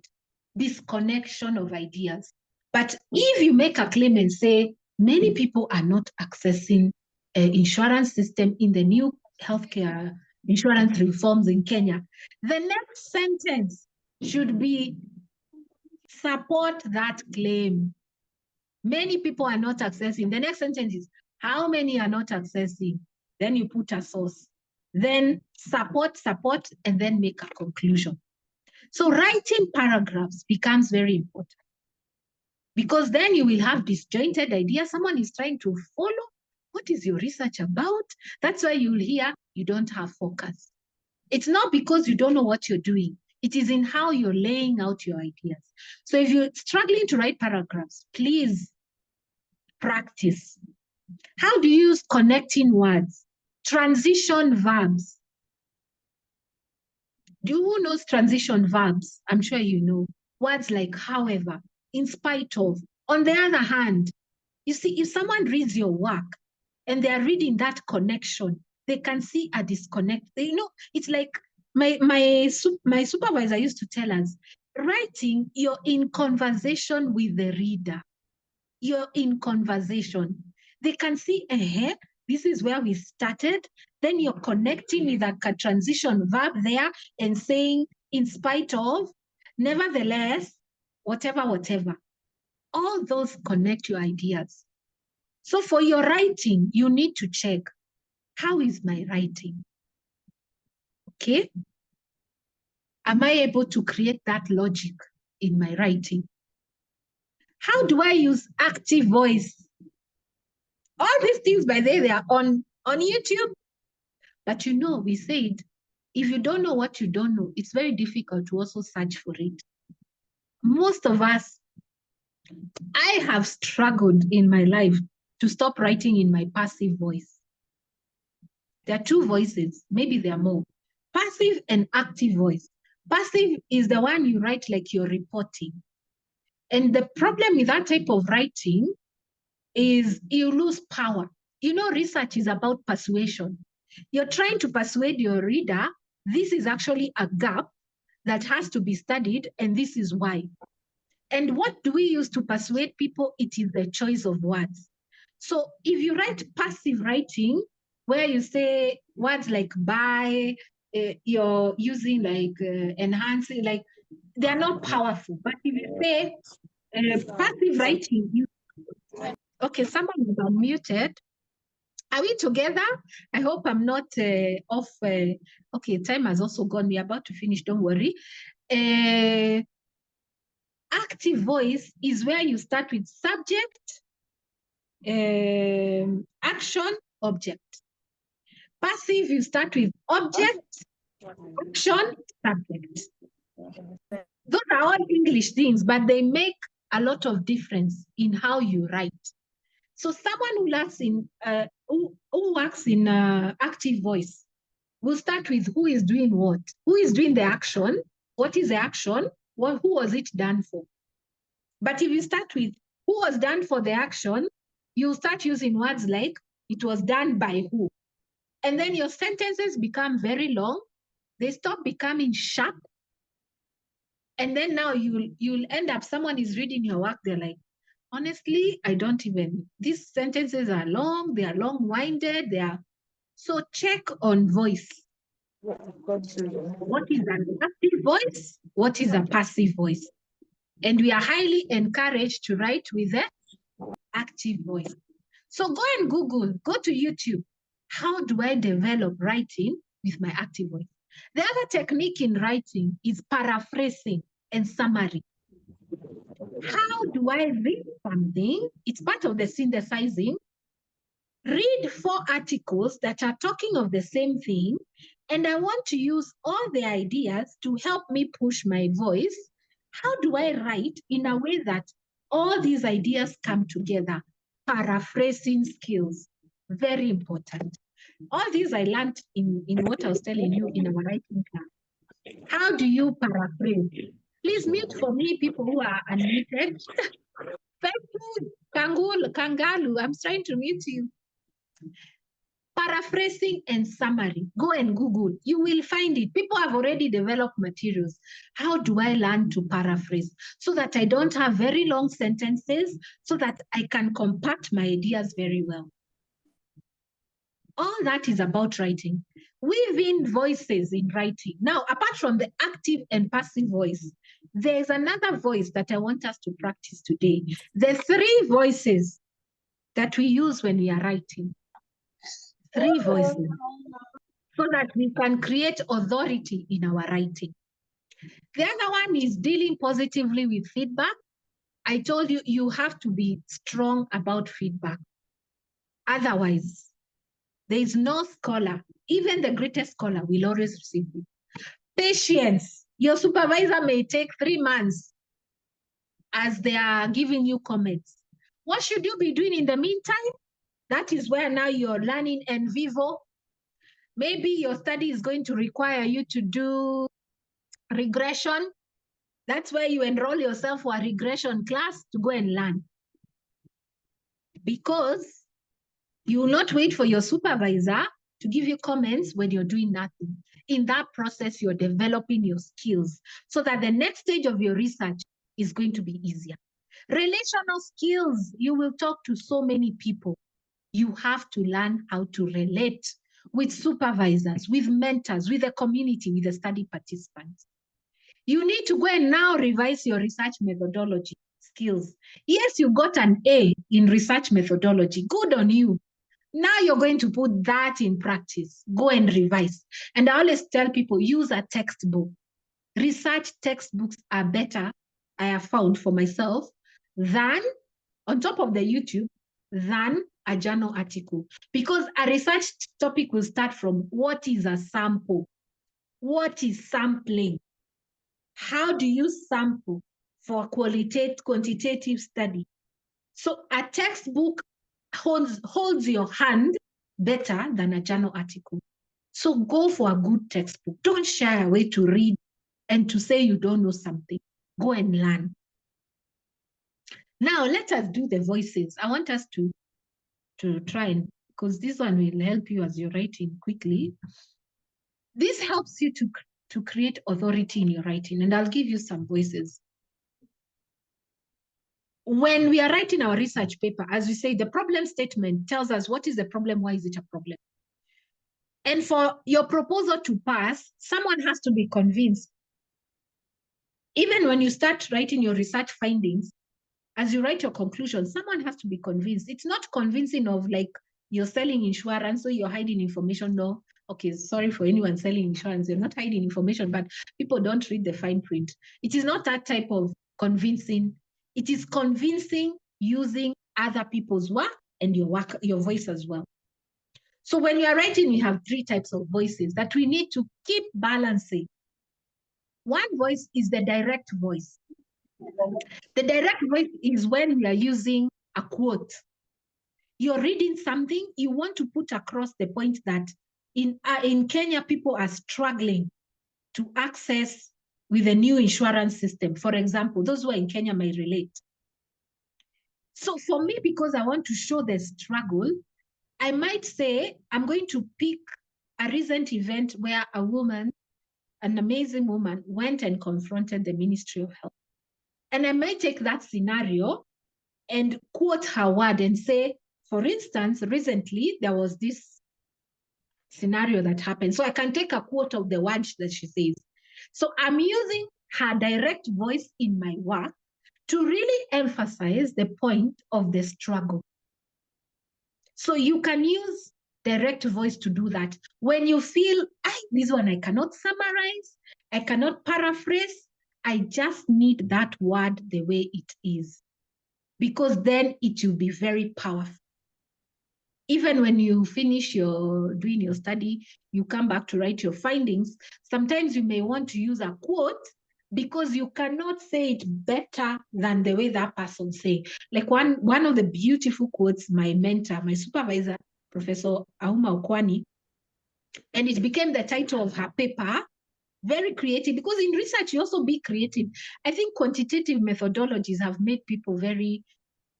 this connection of ideas. But if you make a claim and say, many people are not accessing insurance system in the new healthcare insurance reforms in Kenya, the next sentence should be support that claim. Many people are not accessing. The next sentence is, how many are not accessing? Then you put a source. Then support, and then make a conclusion. So writing paragraphs becomes very important because then you will have disjointed ideas. Someone is trying to follow. What is your research about? That's why you'll hear you don't have focus. It's not because you don't know what you're doing. It is in how you're laying out your ideas. So if you're struggling to write paragraphs, please practice. How do you use connecting words? Transition verbs. Who knows transition verbs? I'm sure you know. Words like however, in spite of. On the other hand, you see, if someone reads your work and they are reading that connection, they can see a disconnect. You know, it's like my supervisor used to tell us, writing, you're in conversation with the reader. You're in conversation. They can see, this is where we started. Then you're connecting with a transition verb there and saying, in spite of, nevertheless, whatever, whatever. All those connect your ideas. So for your writing, you need to check, how is my writing? Okay? Am I able to create that logic in my writing? How do I use active voice? All these things, by the way, they are on YouTube. But you know, we said, if you don't know what you don't know, it's very difficult to also search for it. Most of us, I have struggled in my life to stop writing in my passive voice. There are two voices, maybe there are more. Passive and active voice. Passive is the one you write like you're reporting. And the problem with that type of writing is you lose power. You know, research is about persuasion. You're trying to persuade your reader, this is actually a gap that has to be studied, and this is why. And what do we use to persuade people? It is the choice of words. So if you write passive writing, where you say words like by, you're using like enhancing, like they're not powerful. But if you say passive writing, okay, someone is unmuted. Are we together? I hope I'm not off. Okay, time has also gone. We're about to finish, don't worry. Active voice is where you start with subject, action, object. Passive, you start with object, action, subject. Those are all English things, but they make a lot of difference in how you write. So someone who works in active voice will start with who is doing what, who is doing the action, what is the action, who was it done for. But if you start with who was done for the action, you start using words like it was done by who. And then your sentences become very long. They stop becoming sharp. And then now you'll end up, someone is reading your work, they're like, honestly, I don't even, these sentences are long, they are long-winded, so check on voice. What is an active voice? What is a passive voice? And we are highly encouraged to write with the active voice. So go and Google, go to YouTube. How do I develop writing with my active voice? The other technique in writing is paraphrasing and summary. How do I read something? It's part of the synthesizing. Read 4 articles that are talking of the same thing, and I want to use all the ideas to help me push my voice. How do I write in a way that all these ideas come together? Paraphrasing skills, very important. All these I learned in what I was telling you in our writing class. How do you paraphrase? Please mute for me, people who are unmuted. Thank you, Kangalu, I'm trying to mute you. Paraphrasing and summary. Go and Google. You will find it. People have already developed materials. How do I learn to paraphrase? So that I don't have very long sentences, so that I can compact my ideas very well. All that is about writing. Weave in voices in writing. Now, apart from the active and passive voice, there's another voice that I want us to practice today. The 3 voices that we use when we are writing. 3 voices. So that we can create authority in our writing. The other one is dealing positively with feedback. I told you, you have to be strong about feedback. Otherwise, There is no scholar, even the greatest scholar will always receive it. Patience. Your supervisor may take 3 months as they are giving you comments. What should you be doing in the meantime? That is where now you're learning en vivo. Maybe your study is going to require you to do regression. That's where you enroll yourself for a regression class to go and learn. Because you will not wait for your supervisor to give you comments when you're doing nothing. In that process, you're developing your skills so that the next stage of your research is going to be easier. Relational skills, you will talk to so many people. You have to learn how to relate with supervisors, with mentors, with the community, with the study participants. You need to go and now revise your research methodology skills. Yes, you got an A in research methodology. Good on you. Now you're going to put that in practice. Go and revise. And I always tell people, use a textbook. Research textbooks are better, I have found for myself, than, on top of the YouTube, than a journal article. Because a research topic will start from what is a sample? What is sampling? How do you sample for quantitative study? So a textbook holds your hand better than a journal article. So go for a good textbook. Don't shy away to read and to say you don't know something. Go and learn. Now let us do the voices. I want us to try and, because this one will help you as you're writing quickly. This helps you to create authority in your writing, and I'll give you some voices. When we are writing our research paper, as we say, the problem statement tells us what is the problem, why is it a problem? And for your proposal to pass, someone has to be convinced. Even when you start writing your research findings, as you write your conclusion, someone has to be convinced. It's not convincing of like you're selling insurance, so you're hiding information. No, okay, sorry for anyone selling insurance. You're not hiding information, but people don't read the fine print. It is not that type of convincing. It is convincing using other people's work and your voice as well. So when you are writing, we have 3 types of voices that we need to keep balancing. One voice is the direct voice. The direct voice is when we are using a quote. You're reading something, you want to put across the point that in Kenya, people are struggling to access with the new insurance system. For example, those who are in Kenya may relate. So for me, because I want to show the struggle, I might say I'm going to pick a recent event where a woman, an amazing woman, went and confronted the Ministry of Health. And I might take that scenario and quote her word and say, for instance, recently there was this scenario that happened. So I can take a quote of the word that she says. So I'm using her direct voice in my work to really emphasize the point of the struggle. So you can use direct voice to do that. When you feel, this one I cannot summarize, I cannot paraphrase, I just need that word the way it is, because then it will be very powerful. Even when you finish doing your study, you come back to write your findings, sometimes you may want to use a quote because you cannot say it better than the way that person say. Like one of the beautiful quotes, my mentor, my supervisor, Professor Auma Okwani, and it became the title of her paper, very creative, because in research, you also be creative. I think quantitative methodologies have made people very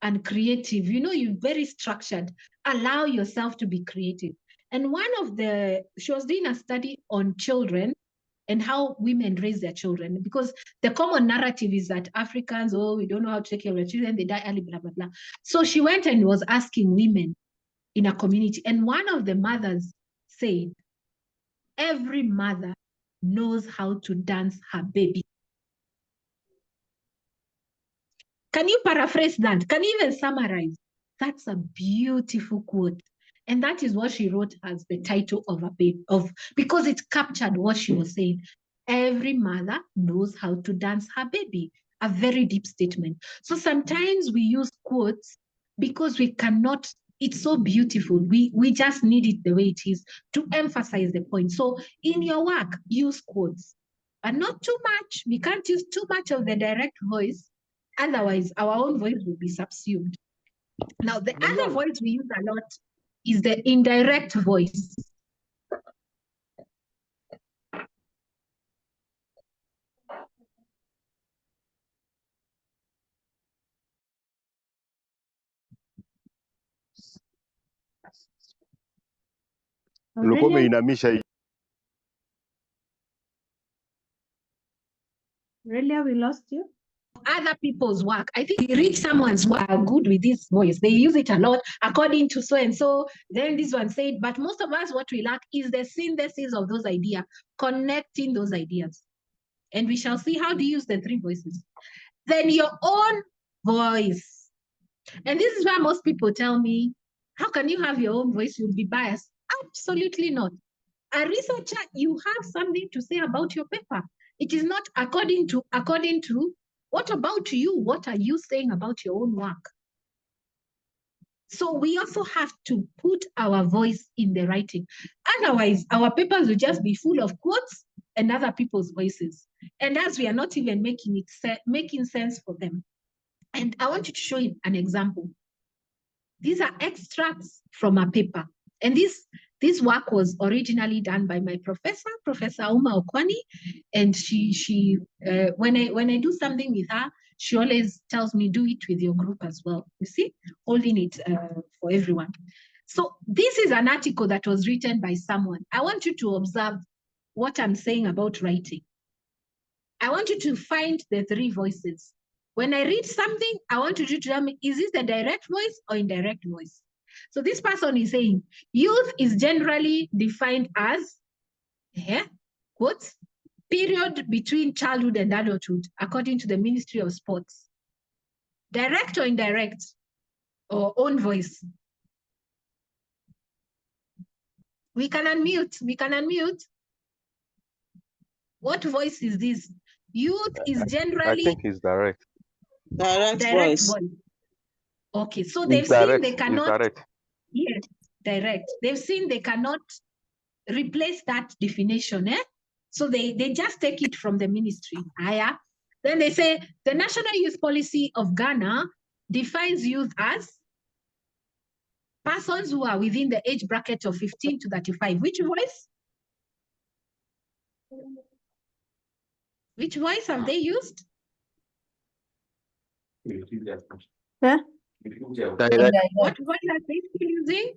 uncreative. You know, you're very structured. Allow yourself to be creative. And she was doing a study on children and how women raise their children, because the common narrative is that Africans, we don't know how to take care of their children, they die early, blah, blah, blah. So she went and was asking women in a community, and one of the mothers said, every mother knows how to dance her baby. Can you paraphrase that? Can you even summarize? That's a beautiful quote. And that is what she wrote as the title of a baby, because it captured what she was saying. Every mother knows how to dance her baby. A very deep statement. So sometimes we use quotes because we cannot It's so beautiful. We just need it the way it is to emphasize the point. So in your work, use quotes, but not too much. We can't use too much of the direct voice. Otherwise, our own voice will be subsumed. Now, the other voice we use a lot is the indirect voice. Ulikuwa umeinamisha hii. Aurelia, we lost you. Other people's work. I think you read someone's work are good with this voice. They use it a lot according to so and so. Then this one said, but most of us, what we lack is the synthesis of those ideas, connecting those ideas. And we shall see how to use the three voices. Then your own voice. And this is why most people tell me, how can you have your own voice? You'll be biased. Absolutely not. A researcher, you have something to say about your paper. It is not according to, what about you? What are you saying about your own work? So we also have to put our voice in the writing. Otherwise, our papers will just be full of quotes and other people's voices. And as we are not even making sense for them. And I want you to show you an example. These are extracts from a paper. And this work was originally done by my professor, Professor Uma Okwani. And she when I do something with her, she always tells me, do it with your group as well. You see, holding it for everyone. So this is an article that was written by someone. I want you to observe what I'm saying about writing. I want you to find the three voices. When I read something, I want you to tell me, is this the direct voice or indirect voice? So this person is saying, youth is generally defined as, quotes, period between childhood and adulthood, according to the Ministry of Sports. Direct or indirect, or own voice? We can unmute. What voice is this? Youth is generally... I think it's direct. Direct voice. Okay, so they've seen they cannot... Direct. Yes, direct. They've seen they cannot replace that definition, So they just take it from the ministry. Then they say, the National Youth Policy of Ghana defines youth as persons who are within the age bracket of 15 to 35. Which voice? Which voice have they used? Huh? Direct. What voice are they still using?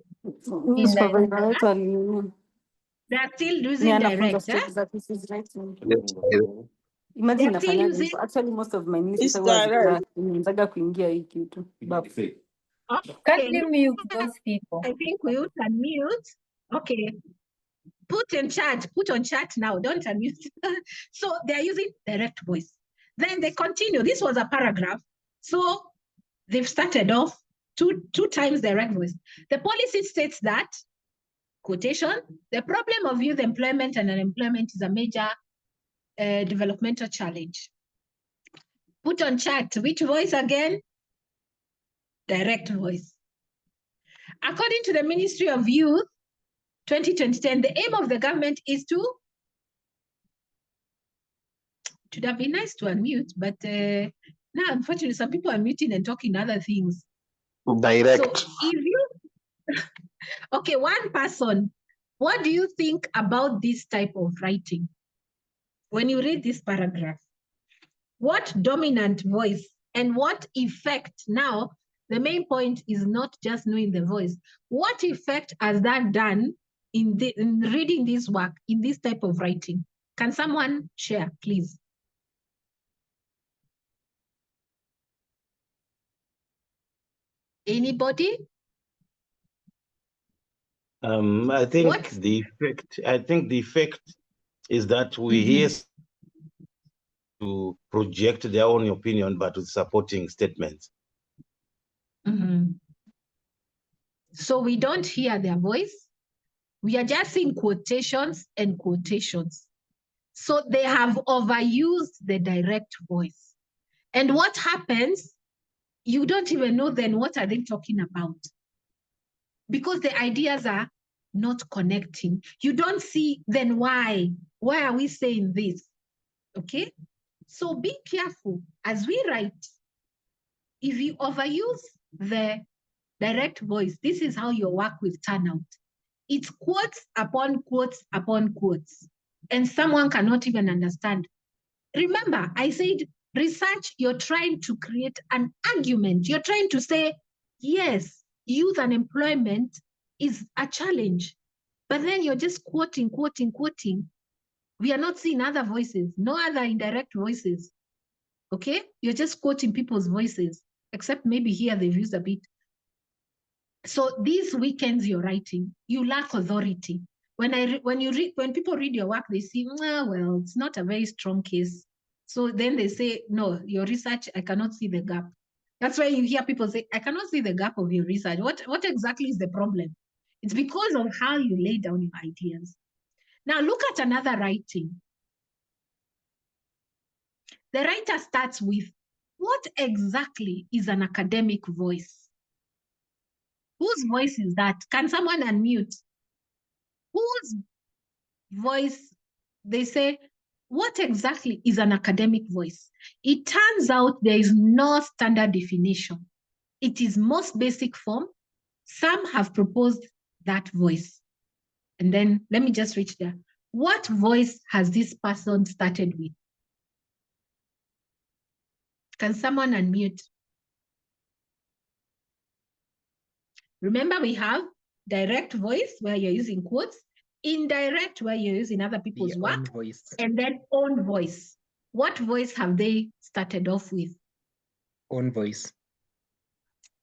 They are still using direct. Imagine They're still using... actually most of my nieces It's direct. Can't you mute those people? I think we would unmute. Okay. Put on chat now, don't unmute. So they're using direct voice. Then they continue. This was a paragraph. So they've started off two times direct voice. The policy states that, quotation, the problem of youth employment and unemployment is a major developmental challenge. Put on chat, which voice again? Direct voice. According to the Ministry of Youth, 2010, the aim of the government is to... It would have been nice to unmute, but now, unfortunately, some people are muting and talking other things. Direct. So if you... Okay, one person, what do you think about this type of writing? When you read this paragraph, what dominant voice and what effect? Now, the main point is not just knowing the voice. What effect has that done in reading this work, in this type of writing? Can someone share, please? Anybody? I think the effect is that we hear to project their own opinion, but with supporting statements. So we don't hear their voice. We are just seeing quotations and quotations. So they have overused the direct voice. And what happens? You don't even know then what are they talking about. because the ideas are not connecting. You don't see, then why? Why are we saying this? Okay? So be careful as we write. If you overuse the direct voice, this is how your work will turn out. It's quotes upon quotes upon quotes, and someone cannot even understand. Remember, I said research, you're trying to create an argument. You're trying to say, yes, youth unemployment is a challenge, but then you're just quoting. We are not seeing other voices, no other indirect voices. Okay? You're just quoting people's voices, except maybe here they've used a bit. So these weekends you're writing, you lack authority. When people read your work, they see, well, it's not a very strong case. So then they say, no, your research, I cannot see the gap. That's why you hear people say, I cannot see the gap of your research. What exactly is the problem? It's because of how you lay down your ideas. Now look at another writing. The writer starts with, what exactly is an academic voice? Whose voice is that? Can someone unmute? Whose voice? They say, what exactly is an academic voice? It turns out there is no standard definition. It is most basic form. Some have proposed that voice. And then let me just reach there. What voice has this person started with? Can someone unmute? Remember, we have direct voice where you're using quotes, indirect where you're using other people's work, and then own voice. What voice have they started off with? Own voice.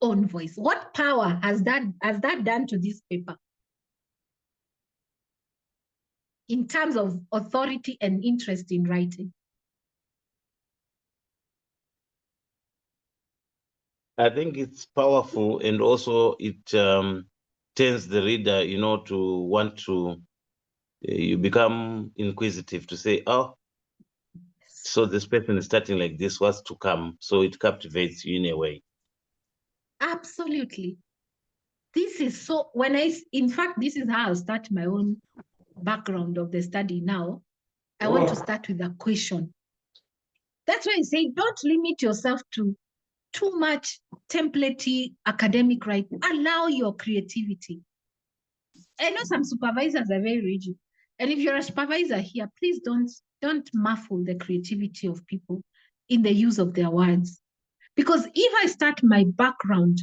Own voice. What power has that done to this paper? In terms of authority and interest in writing? I think it's powerful, and also it turns the reader, to want to, you become inquisitive to say, oh, so this person is starting like this, what's to come? So it captivates you in a way. Absolutely. This is so, in fact, this is how I'll start my own background of the study now. I want to start with a question. That's why I say, don't limit yourself to too much templatey academic writing. Allow your creativity. I know some supervisors are very rigid. And if you're a supervisor here, please don't muffle the creativity of people in the use of their words. Because if I start my background,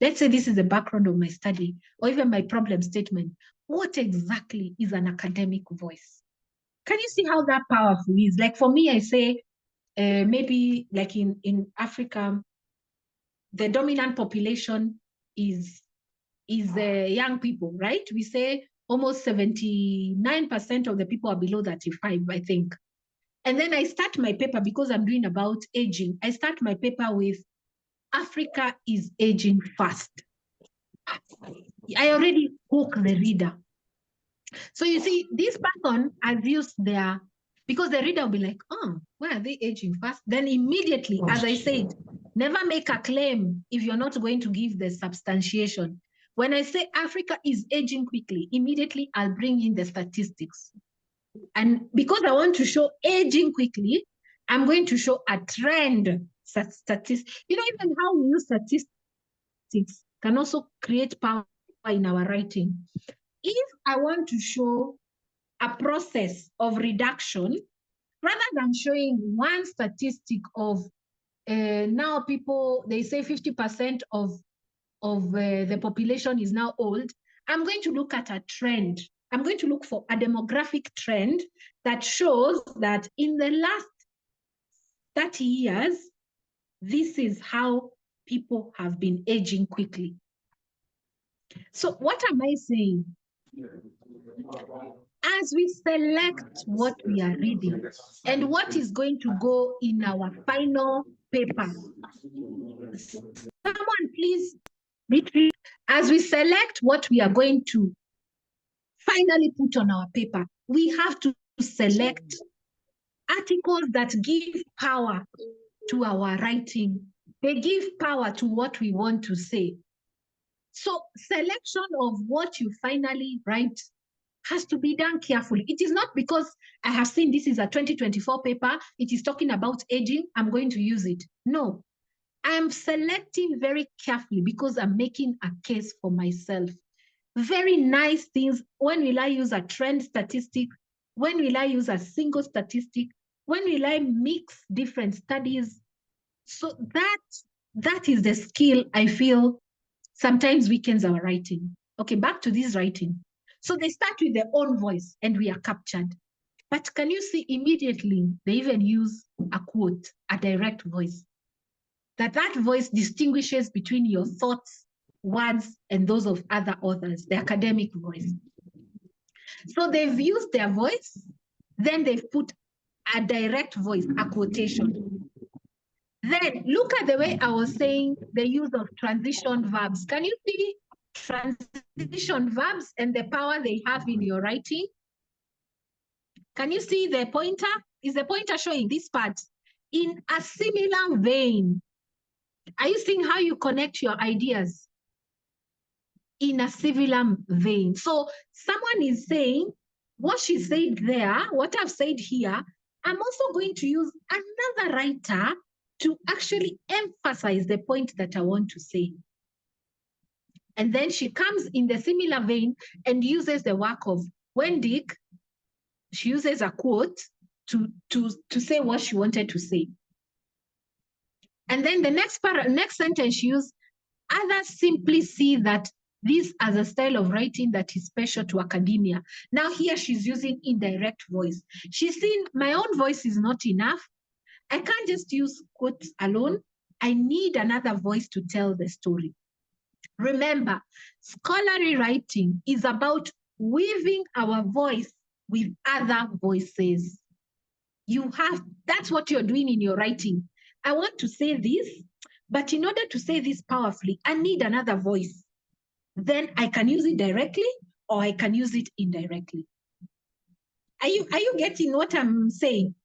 let's say this is the background of my study, or even my problem statement, what exactly is an academic voice? Can you see how that powerful is? Like for me, I say, maybe like in Africa, the dominant population is young people, right? We say almost 79% of the people are below 35, I think. And then I start my paper, because I'm doing about aging, I start my paper with Africa is aging fast. I already hook the reader. So you see, this person has used their, because the reader will be like, oh, why are they aging fast? Then immediately, as I said, never make a claim if you're not going to give the substantiation. When I say Africa is aging quickly, immediately I'll bring in the statistics. And because I want to show aging quickly, I'm going to show a trend statistics. Even how we use statistics can also create power in our writing. If I want to show a process of reduction, rather than showing one statistic of now people, they say 50% of the population is now old, I'm going to look at a trend. I'm going to look for a demographic trend that shows that in the last 30 years, this is how people have been aging quickly. So what am I saying? As we select what we are reading and what is going to go in our final paper, someone please retreat. As we select what we are going to finally put on our paper, we have to select articles that give power to our writing. They give power to what we want to say. So selection of what you finally write has to be done carefully. It is not because I have seen this is a 2024 paper, it is talking about aging, I'm going to use it. No, I'm selecting very carefully because I'm making a case for myself. Very nice things. When will I use a trend statistic? When will I use a single statistic? When will I mix different studies? So that is the skill I feel sometimes weakens our writing. Okay, back to this writing. So they start with their own voice and we are captured. But can you see immediately they even use a quote, a direct voice. That voice distinguishes between your thoughts, words, and those of other authors, the academic voice. So they've used their voice, then they've put a direct voice, a quotation. Then look at the way I was saying the use of transition verbs. Can you see transition verbs and the power they have in your writing? Can you see the pointer? Is the pointer showing this part? In a similar vein, are you seeing how you connect your ideas? In a similar vein. So someone is saying, what she said there, what I've said here, I'm also going to use another writer to actually emphasize the point that I want to say. And then she comes in the similar vein and uses the work of Wendig. She uses a quote to say what she wanted to say. And then the next sentence she used, others simply see that this as a style of writing that is special to academia. Now here she's using indirect voice. She's saying my own voice is not enough. I can't just use quotes alone. I need another voice to tell the story. Remember, scholarly writing is about weaving our voice with other voices. That's what you're doing in your writing. I want to say this, but in order to say this powerfully, I need another voice. Then I can use it directly or I can use it indirectly. Are you getting what I'm saying?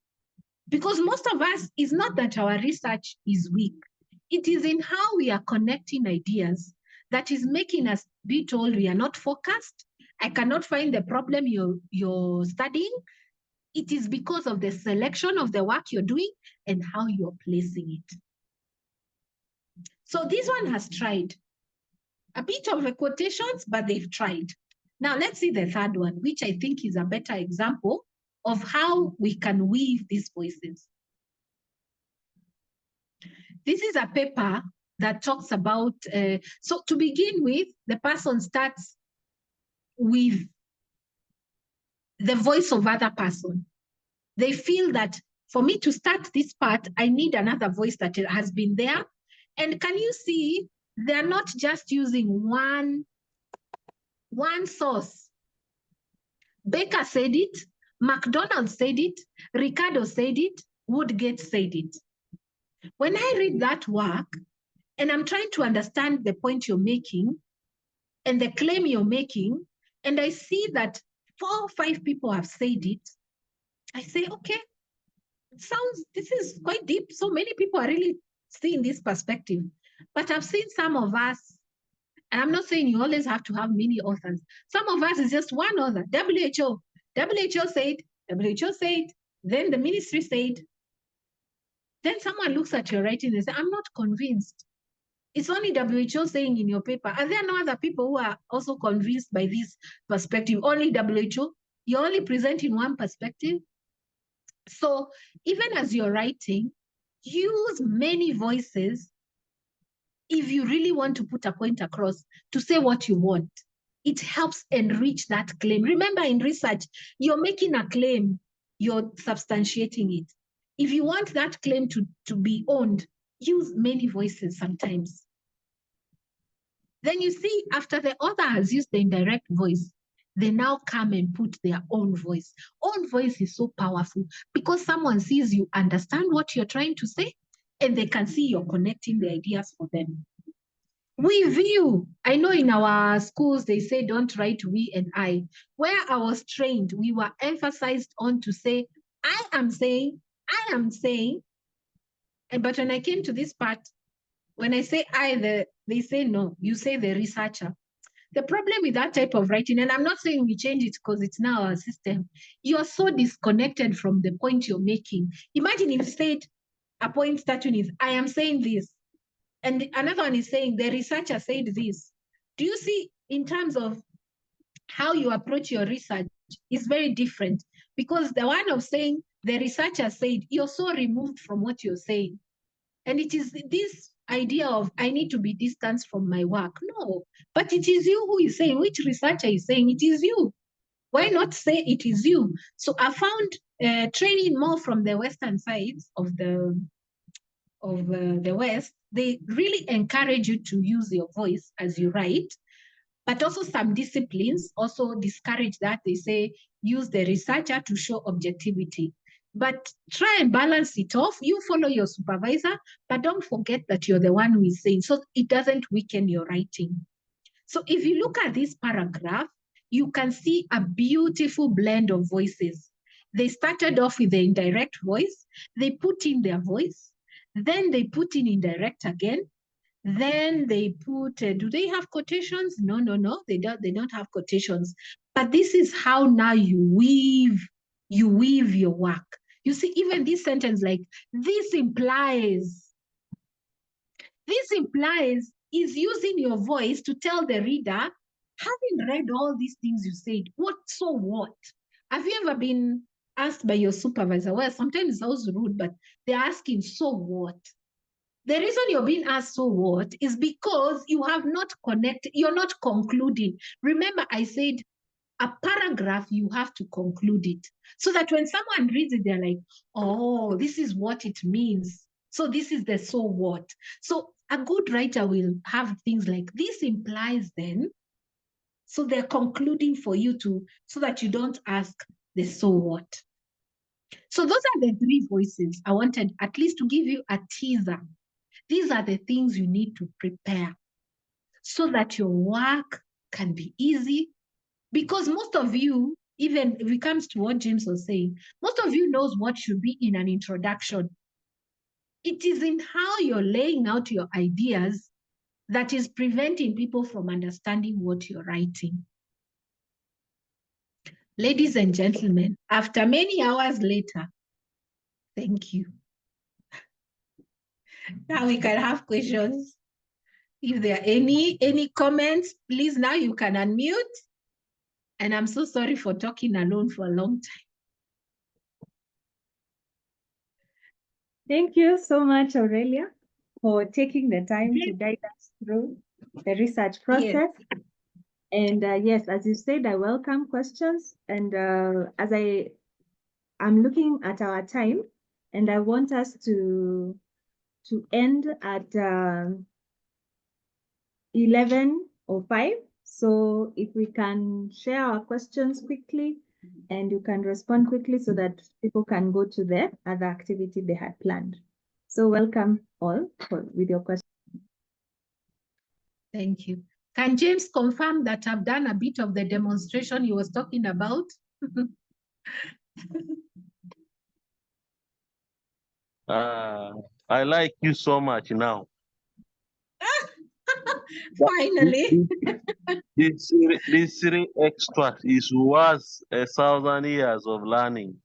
Because most of us, it's not that our research is weak. It is in how we are connecting ideas that is making us be told we are not focused. I cannot find the problem you're studying. It is because of the selection of the work you're doing and how you're placing it. So this one has tried. A bit of the quotations, but they've tried. Now let's see the third one, which I think is a better example of how we can weave these voices. This is a paper that talks about, so to begin with, the person starts with the voice of other person. They feel that for me to start this part, I need another voice that has been there. And can you see, they're not just using one source. Baker said it, McDonald said it, Ricardo said it, Woodgate said it. When I read that work, and I'm trying to understand the point you're making and the claim you're making, and I see that 4 or 5 people have said it, I say, okay, this is quite deep. So many people are really seeing this perspective. But I've seen some of us, and I'm not saying you always have to have many authors. Some of us is just one author, WHO. WHO said, then the ministry said. Then someone looks at your writing and says, I'm not convinced. It's only WHO saying in your paper. Are there no other people who are also convinced by this perspective? Only WHO? You're only presenting one perspective? So even as you're writing, use many voices if you really want to put a point across to say what you want. It helps enrich that claim. Remember, in research, you're making a claim, you're substantiating it. If you want that claim to be owned, use many voices sometimes. Then you see, after the author has used the indirect voice, they now come and put their own voice. Own voice is so powerful because someone sees you understand what you're trying to say, and they can see you're connecting the ideas for them. We view, I know in our schools, they say, don't write we and I. Where I was trained, we were emphasized on to say, I am saying, but when I came to this part, When I say they say no. You say the researcher. The problem with that type of writing, and I'm not saying we change it because it's now our system, you're so disconnected from the point you're making. Imagine if you said a point starting is, I am saying this, and another one is saying, the researcher said this. Do you see, in terms of how you approach your research is very different, because the one of saying, the researcher said, you're so removed from what you're saying. And it is this idea of, I need to be distanced from my work. No, but it is you who is saying, which researcher is saying it is you. Why not say it is you? So I found training more from the Western sides of the West. They really encourage you to use your voice as you write, but also some disciplines also discourage that. They say, use the researcher to show objectivity. But try and balance it off. You follow your supervisor, but don't forget that you're the one who is saying, so it doesn't weaken your writing. So if you look at this paragraph, you can see a beautiful blend of voices. They started off with the indirect voice. They put in their voice. Then they put in indirect again. Then they put, do they have quotations? No, they don't have quotations. But this is how now you weave your work. You see, even this sentence, like, this implies is using your voice to tell the reader, having read all these things you said, so what? Have you ever been asked by your supervisor? Well, sometimes it sounds rude, but they're asking, so what? The reason you're being asked so what is because you have not connected, you're not concluding. Remember, I said a paragraph, you have to conclude it. So that when someone reads it, they're like, oh, this is what it means. So this is the so what. So a good writer will have things like, this implies then. So they're concluding for you so that you don't ask the so what. So those are the three voices I wanted at least to give you a teaser. These are the things you need to prepare so that your work can be easy. Because most of you, even if it comes to what James was saying, most of you knows what should be in an introduction. It is in how you're laying out your ideas that is preventing people from understanding what you're writing. Ladies and gentlemen, after many hours later, thank you. Now we can have questions. If there are any comments, please, now you can unmute. And I'm so sorry for talking alone for a long time. Thank you so much, Aurelia, for taking the time to guide us through the research process. Yes. And yes, as you said, I welcome questions. And as I'm looking at our time, and I want us to end at 11:05. So if we can share our questions quickly and you can respond quickly so that people can go to the other activity they had planned. So welcome all with your questions. Thank you. Can James confirm that I've done a bit of the demonstration he was talking about? I like you so much now. Finally. This Siri extract is worth 1,000 years of learning.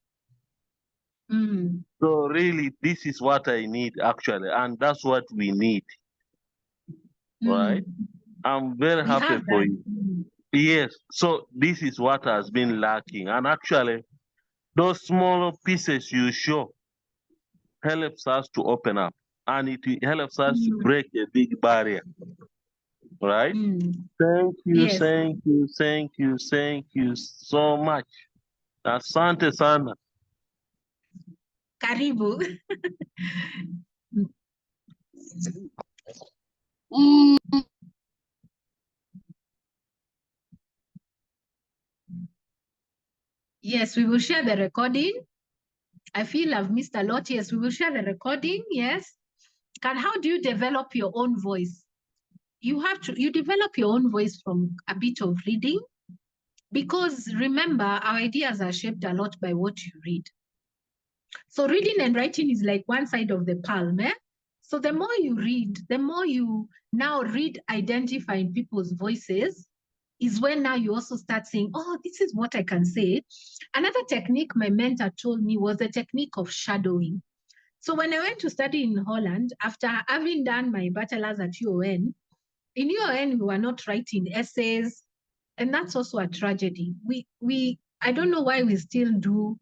Mm. So really, this is what I need actually, and that's what we need. Right? I'm very happy for you. Yes, so this is what has been lacking. And actually, those small pieces you show helps us to open up, and it helps us to break a big barrier. Right? Thank you, yes. Thank you so much. Asante sana. Karibu. Yes, we will share the recording. I feel I've missed a lot. Yes, we will share the recording. Yes. How do you develop your own voice? You develop your own voice from a bit of reading, because remember, our ideas are shaped a lot by what you read. So reading and writing is like one side of the palm. So the more you read, the more you now read, identifying people's voices, is when now you also start saying, oh, this is what I can say. Another technique my mentor told me was the technique of shadowing. So when I went to study in Holland, after having done my bachelor's at UON, in UON, we were not writing essays, and that's also a tragedy. I don't know why we still do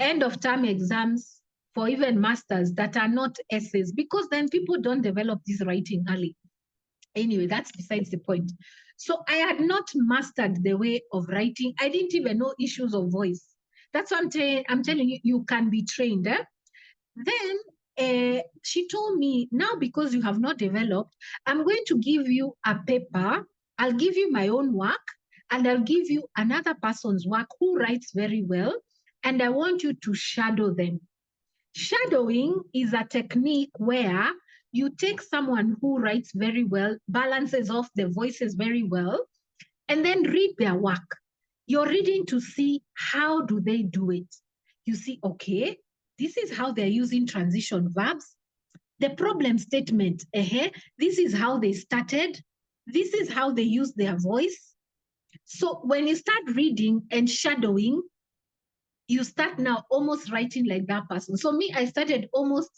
end of term exams for even masters that are not essays, because then people don't develop this writing early. Anyway, that's besides the point. So I had not mastered the way of writing. I didn't even know issues of voice. That's what I'm telling you, you can be trained. Then she told me, now because you have not developed, I'm going to give you a paper. I'll give you my own work, and I'll give you another person's work who writes very well, and I want you to shadow them. Shadowing is a technique where you take someone who writes very well, balances off the voices very well, and then read their work. You're reading to see how do they do it. You see, okay, this is how they're using transition verbs. The problem statement, this is how they started. This is how they use their voice. So when you start reading and shadowing, you start now almost writing like that person. So me, I started almost,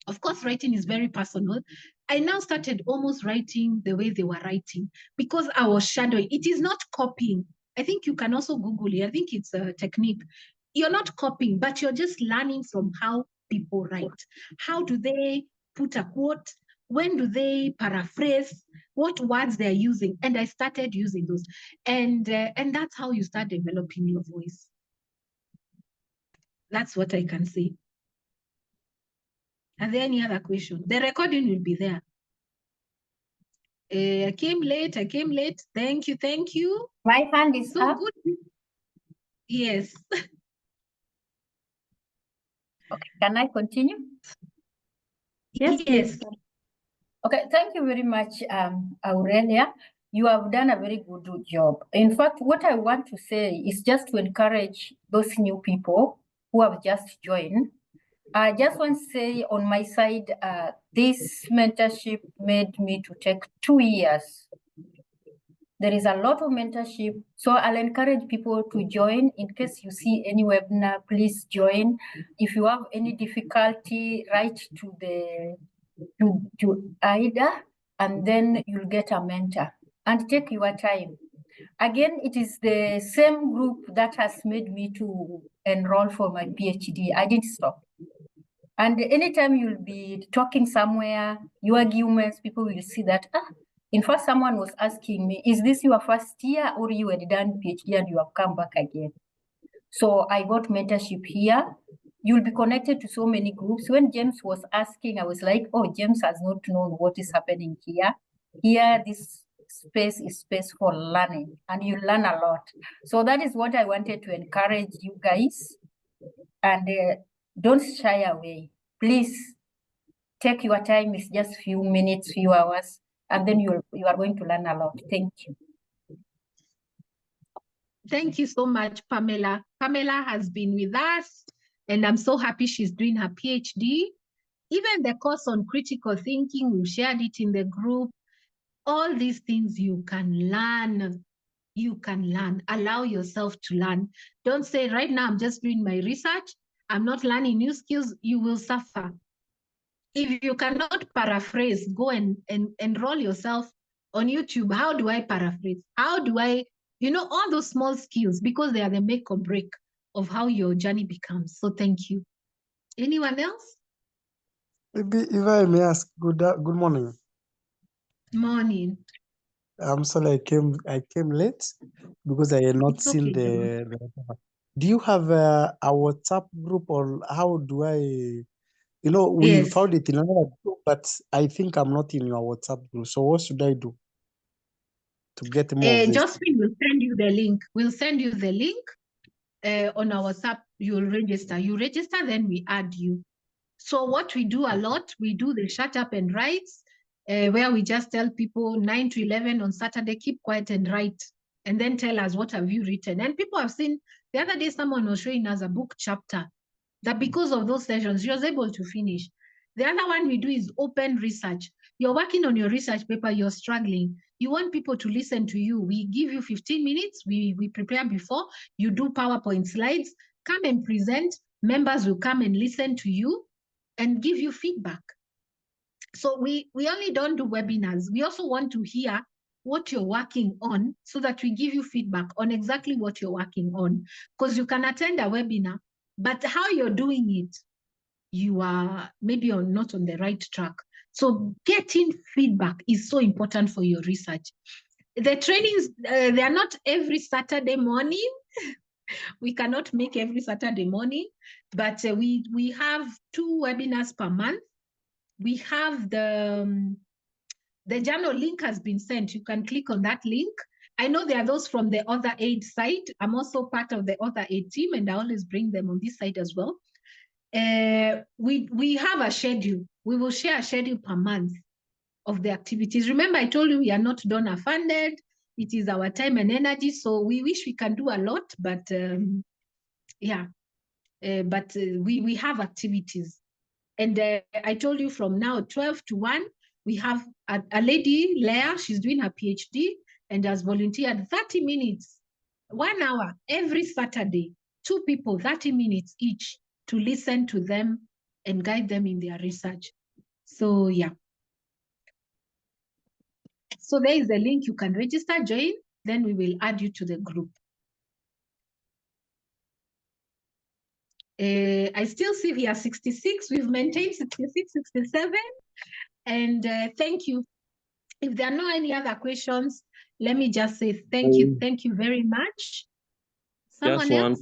of course, writing is very personal. I now started almost writing the way they were writing because I was shadowing. It is not copying. I think you can also Google it. I think it's a technique. You're not copying, but you're just learning from how people write. How do they put a quote? When do they paraphrase? What words they're using? And I started using those. And that's how you start developing your voice. That's what I can say. Are there any other questions? The recording will be there. I came late. Thank you. My hand is up. Good. Yes. Okay, can I continue? Yes, yes. Okay, thank you very much, Aurelia. You have done a very good job. In fact, what I want to say is just to encourage those new people who have just joined. I just want to say on my side, this mentorship made me to take 2 years. There is a lot of mentorship, so I'll encourage people to join. In case you see any webinar, please join. If you have any difficulty, write to Ida, and then you'll get a mentor. And take your time. Again, it is the same group that has made me to enroll for my PhD. I didn't stop. And anytime you'll be talking somewhere, your arguments, people will see that, in fact, someone was asking me, is this your first year or you had done PhD and you have come back again? So I got mentorship here. You'll be connected to so many groups. When James was asking, I was like, oh, James has not known what is happening here. Here, this space is space for learning, and you learn a lot. So that is what I wanted to encourage you guys. And don't shy away. Please take your time. It's just few minutes, few hours, and then you are going to learn a lot. Thank you. Thank you so much, Pamela. Pamela has been with us, and I'm so happy she's doing her PhD. Even the course on critical thinking, we shared it in the group. All these things you can learn. You can learn. Allow yourself to learn. Don't say, right now, I'm just doing my research. I'm not learning new skills. You will suffer. If you cannot paraphrase, go and enroll yourself on YouTube. How do I paraphrase? How do I, all those small skills, because they are the make or break of how your journey becomes. So thank you. Anyone else? Maybe if I may ask, good morning. Morning. I'm sorry I came late because I had not seen the. Do you have a WhatsApp group, or how do I? We found it in another group, but I think I'm not in your WhatsApp group. So what should I do to get more of this? Josephine will send you the link. We'll send you the link on our WhatsApp. You'll register. You register, then we add you. So what we do a lot, we do the shut up and writes, where we just tell people 9 to 11 on Saturday, keep quiet and write, and then tell us what have you written. And people have seen, the other day someone was showing us a book chapter that because of those sessions, she was able to finish. The other one we do is open research. You're working on your research paper, you're struggling. You want people to listen to you. We give you 15 minutes. We prepare before. You do PowerPoint slides. Come and present. Members will come and listen to you and give you feedback. So we only don't do webinars. We also want to hear what you're working on so that we give you feedback on exactly what you're working on. Because you can attend a webinar, but how you're doing it, you are maybe not on the right track. So getting feedback is so important for your research. The trainings, they are not every Saturday morning. We cannot make every Saturday morning, but we have 2 webinars per month. We have the journal link has been sent. You can click on that link. I know there are those from the Author Aid site. I'm also part of the Author Aid team, and I always bring them on this site as well. We have a schedule. We will share a schedule per month of the activities. Remember, I told you we are not donor funded. It is our time and energy. So we wish we can do a lot, but yeah, we have activities. And I told you from now 12 to 1, we have a lady, Leah, she's doing her PhD and has volunteered 30 minutes, 1 hour every Saturday, 2 people, 30 minutes each to listen to them and guide them in their research. So yeah. So there is a link you can register, join, then we will add you to the group. I still see here 66, we've maintained 66, 67, and thank you. If there are no any other questions, let me just say thank you very much. Someone just else?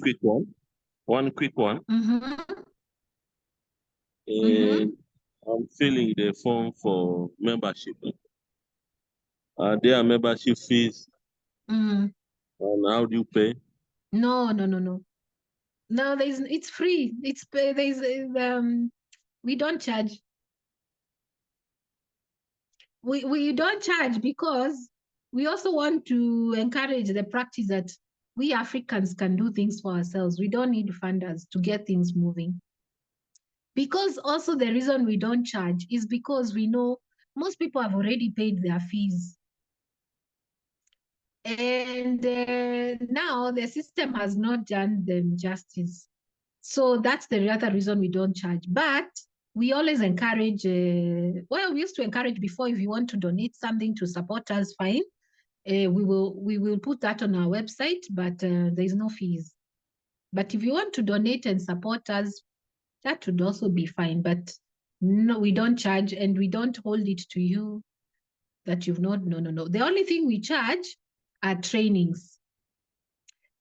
One quick one. I'm filling the form for membership. There are membership fees. And how do you pay? No, it's free. We don't charge. We don't charge because we also want to encourage the practice that we Africans can do things for ourselves. We don't need funders to get things moving. Because also the reason we don't charge is because we know most people have already paid their fees. And now the system has not done them justice. So that's the other reason we don't charge. But we always encourage, well, we used to encourage before, if you want to donate something to support us, fine. We will put that on our website, but there's no fees. But if you want to donate and support us, that would also be fine. But no, we don't charge, and we don't hold it to you that you've not, no. The only thing we charge are trainings.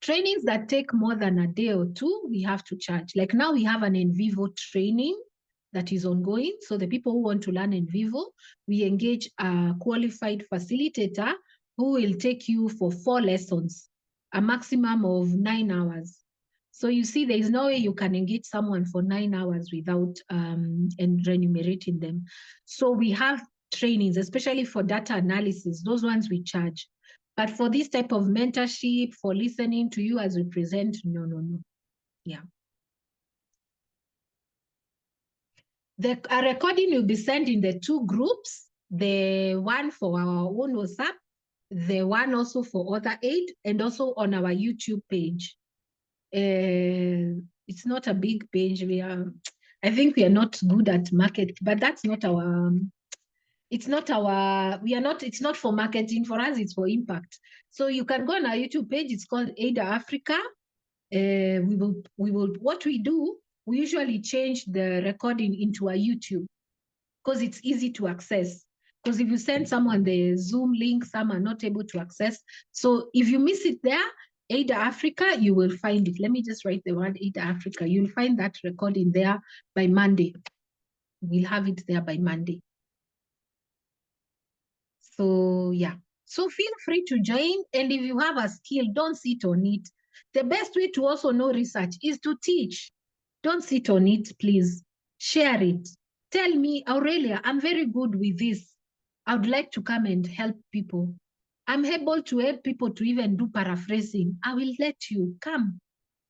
Trainings that take more than a day or 2, we have to charge. Like now we have an NVivo training that is ongoing. So the people who want to learn NVivo, we engage a qualified facilitator who will take you for 4 lessons, a maximum of 9 hours. So you see, there is no way you can engage someone for 9 hours without and remunerating them. So we have trainings, especially for data analysis, those ones we charge. But for this type of mentorship, for listening to you as we present, no. Yeah. A recording will be sent in the 2 groups, the one for our own WhatsApp, the one also for Author Aid, and also on our YouTube page. It's not a big page. I think we are not good at market, but that's not our, it's not for marketing. For us, it's for impact. So you can go on our YouTube page. It's called Ada Africa. What we do, we usually change the recording into a YouTube because it's easy to access. Because if you send someone the Zoom link, some are not able to access. So if you miss it there, Ada Africa, you will find it. Let me just write the word Ada Africa. You'll find that recording there by Monday. We'll have it there by Monday. So yeah, so feel free to join. And if you have a skill, don't sit on it. The best way to also know research is to teach. Don't sit on it, please. Share it. Tell me, Aurelia, I'm very good with this. I would like to come and help people. I'm able to help people to even do paraphrasing. I will let you come.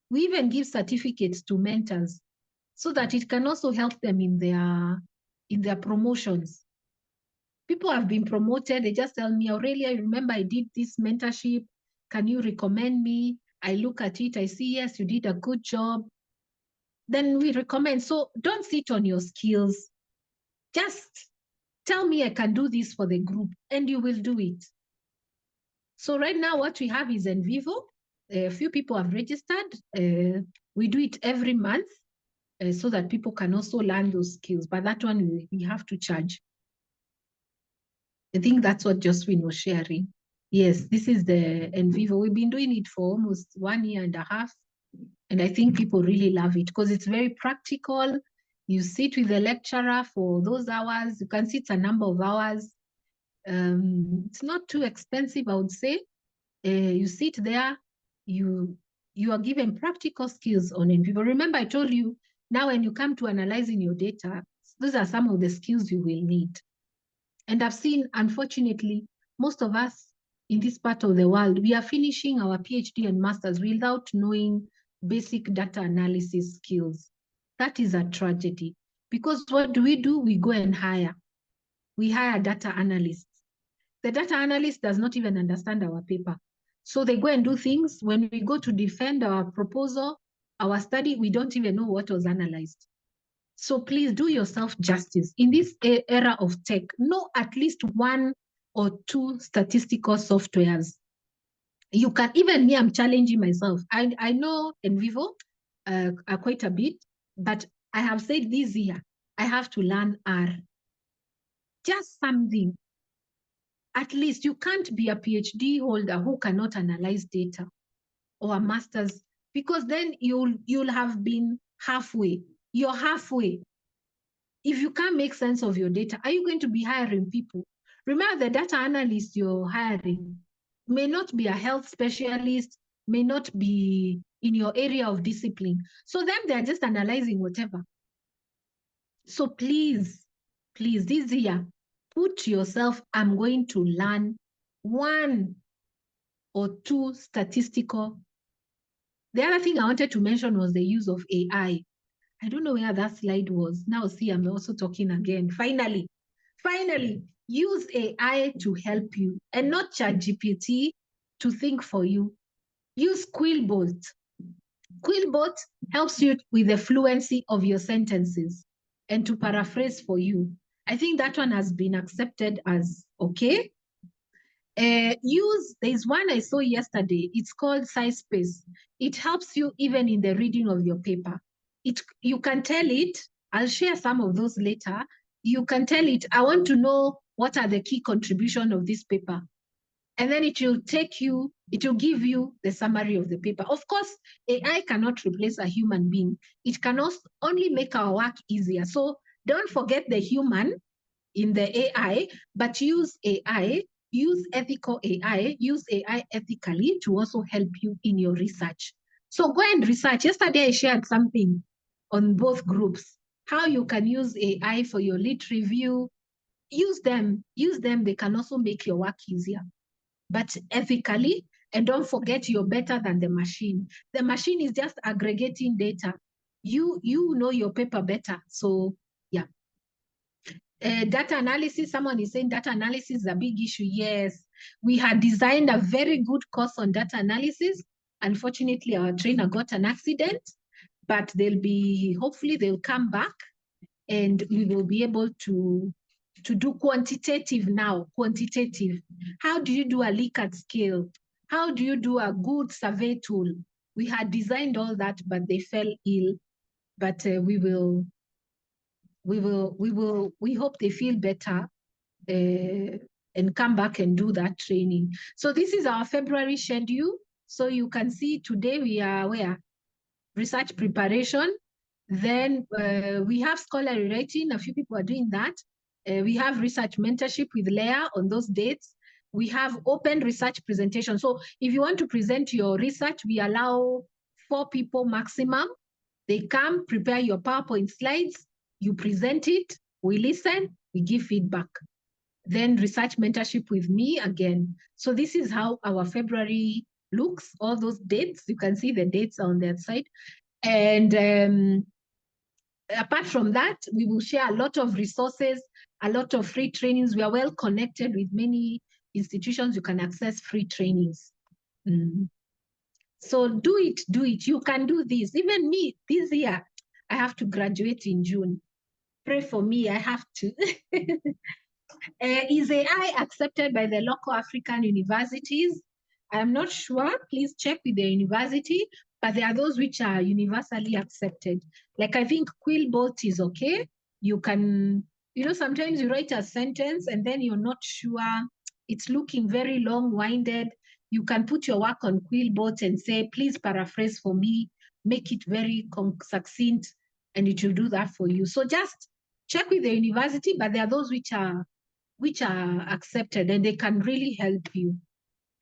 We even give certificates to mentors so that it can also help them in their in their promotions. People have been promoted. They just tell me, Aurelia, you remember I did this mentorship. Can you recommend me? I look at it. I see, yes, you did a good job. Then we recommend. So don't sit on your skills. Just tell me I can do this for the group and you will do it. So right now what we have is NVivo. A few people have registered. We do it every month so that people can also learn those skills. But that one we have to charge. I think that's what Josephine was sharing. Yes, this is the NVivo. We've been doing it for almost 1 year and a half. And I think people really love it because it's very practical. You sit with the lecturer for those hours. You can sit a number of hours. It's not too expensive, I would say. You sit there, you are given practical skills on NVivo. Remember, I told you, now when you come to analyzing your data, those are some of the skills you will need. And I've seen, unfortunately, most of us in this part of the world, we are finishing our PhD and masters without knowing basic data analysis skills. That is a tragedy. Because what do? We go and hire. We hire data analysts. The data analyst does not even understand our paper. So they go and do things. When we go to defend our proposal, our study, we don't even know what was analyzed. So please do yourself justice. In this era of tech, know at least 1 or 2 statistical softwares. You can, even me, I'm challenging myself. I know NVivo quite a bit, but I have said this year, I have to learn R. Just something. At least you can't be a PhD holder who cannot analyze data or a master's, because then you'll have been halfway. You're halfway. If you can't make sense of your data, are you going to be hiring people? Remember, the data analyst you're hiring may not be a health specialist, may not be in your area of discipline. So then they're just analyzing whatever. So please, this year, put yourself, I'm going to learn 1 or 2 statistical. The other thing I wanted to mention was the use of AI. I don't know where that slide was. Now see, I'm also talking again. Finally, use AI to help you and not ChatGPT to think for you. Use Quillbot. Quillbot helps you with the fluency of your sentences and to paraphrase for you. I think that one has been accepted as okay. There's one I saw yesterday. It's called SciSpace. It helps you even in the reading of your paper. You can tell it, I'll share some of those later. You can tell it, I want to know what are the key contributions of this paper. And then it will give you the summary of the paper. Of course, AI cannot replace a human being. It can only make our work easier. So don't forget the human in the AI, but use AI, use ethical AI, use AI ethically to also help you in your research. So go and research. Yesterday, I shared something on both groups, how you can use AI for your lit review. Use them. They can also make your work easier, but ethically. And don't forget, you're better than the machine. The machine is just aggregating data. You know your paper better. So yeah. Data analysis, someone is saying data analysis is a big issue. Yes, we had designed a very good course on data analysis. Unfortunately, our trainer got an accident, but hopefully they'll come back and we will be able to do quantitative now. Quantitative. How do you do a Likert scale? How do you do a good survey tool? We had designed all that, but they fell ill. But we hope they feel better and come back and do that training. So this is our February schedule. So you can see today we are where? Research preparation. Then we have scholarly writing. A few people are doing that. We have research mentorship with Leah on those dates. We have open research presentation. So if you want to present your research, we allow 4 people maximum. They come, prepare your PowerPoint slides, you present it, we listen, we give feedback. Then research mentorship with me again. So this is how our February looks, all those dates. You can see the dates on that side. And apart from that, we will share a lot of resources, a lot of free trainings. We are well connected with many institutions. You can access free trainings. So do it. You can do this. Even me, this year, I have to graduate in June. Pray for me, I have to. Is AI accepted by the local African universities? I'm not sure. Please check with the university, but there are those which are universally accepted. Like I think Quillbot is okay. You can, sometimes you write a sentence and then you're not sure. It's looking very long-winded. You can put your work on Quillbot and say, please paraphrase for me, make it very succinct, and it will do that for you. So just check with the university, but there are those which are accepted and they can really help you.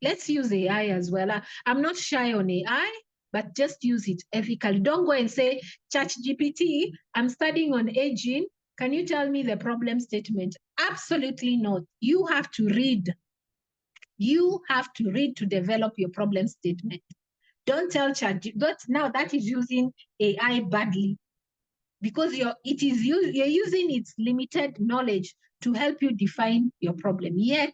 Let's use AI as well. I'm not shy on AI, but just use it ethically. Don't go and say, ChatGPT, I'm studying on aging. Can you tell me the problem statement? Absolutely not. You have to read. You have to read to develop your problem statement. Don't tell ChatGPT. Now that is using AI badly, because you're using its limited knowledge to help you define your problem. Yet,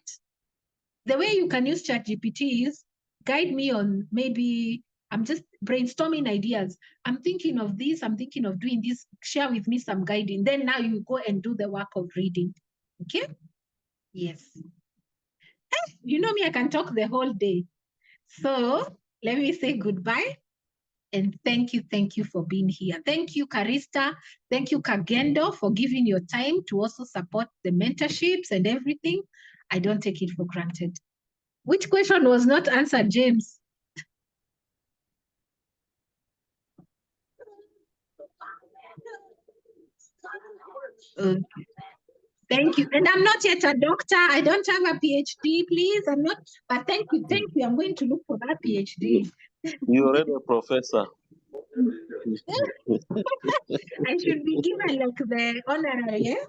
the way you can use ChatGPT is guide me on, maybe I'm just brainstorming ideas. I'm thinking of this, I'm thinking of doing this, share with me some guiding. Then now you go and do the work of reading. Okay? Yes. You know me, I can talk the whole day. So let me say goodbye. And thank you for being here. Thank you, Karista. Thank you, Kagendo, for giving your time to also support the mentorships and everything. I don't take it for granted. Which question was not answered, James? Okay. Thank you. And I'm not yet a doctor. I don't have a PhD, please. I'm not, but thank you. I'm going to look for that PhD. You're already a professor. I should be given like the honorary, yeah?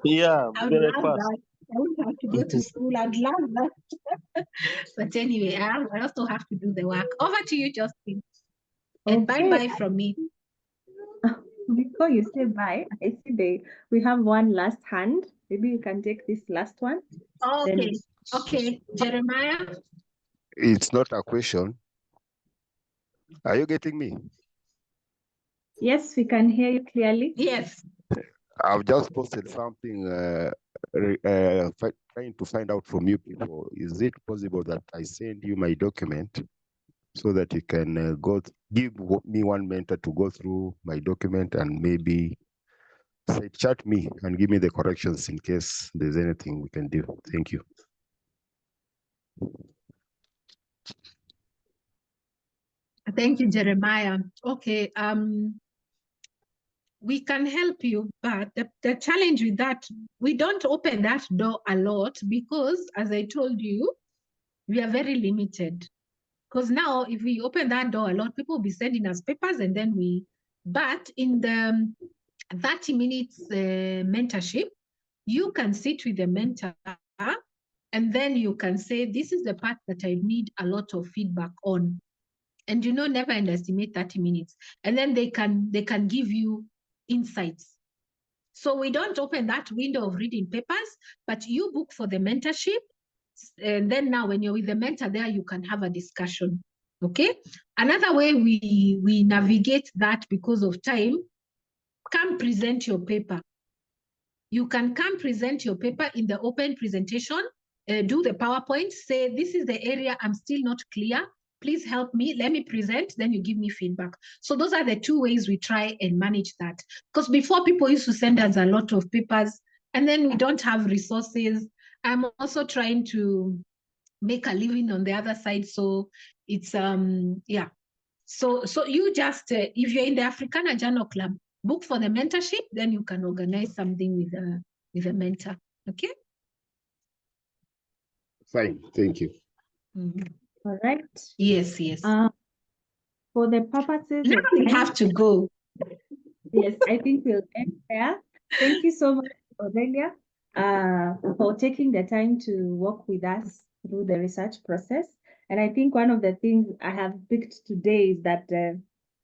Yeah, I would very love fast. that. I would have to go to school. I'd love that. But anyway, I also have to do the work. Over to you, Justin. And bye-bye from me. Before you say bye, I see we have one last hand. Maybe you can take this last one. Okay. Okay, Jeremiah. It's not a question. Are you getting me? Yes, we can hear you clearly. Yes. I've just posted something trying to find out from you people. Is it possible that I send you my document so that you can give me one mentor to go through my document and maybe say chat me and give me the corrections in case there's anything we can do. Thank you. Thank you, Jeremiah. Okay, we can help you, but the challenge with that, we don't open that door a lot because, as I told you, we are very limited. Because now, if we open that door a lot, people will be sending us papers and then but in the 30 minutes mentorship, you can sit with the mentor and then you can say, this is the part that I need a lot of feedback on. And never underestimate 30 minutes. And then they can give you insights. So we don't open that window of reading papers, but you book for the mentorship. And then now when you're with the mentor there, you can have a discussion. Okay. Another way we navigate that because of time, come present your paper. You can come present your paper in the open presentation, do the PowerPoint, say, this is the area I'm still not clear. Please help me, let me present, then you give me feedback. So those are the two ways we try and manage that. Because before, people used to send us a lot of papers and then we don't have resources. I'm also trying to make a living on the other side. So it's, yeah. So you just, if you're in the Africana Journal Club, book for the mentorship, then you can organize something with a mentor. Okay? Fine, thank you. All right. Yes. For the purposes now of we time, have to go. Yes, I think we'll end there. Thank you so much, Aurelia, for taking the time to walk with us through the research process. And I think one of the things I have picked today is that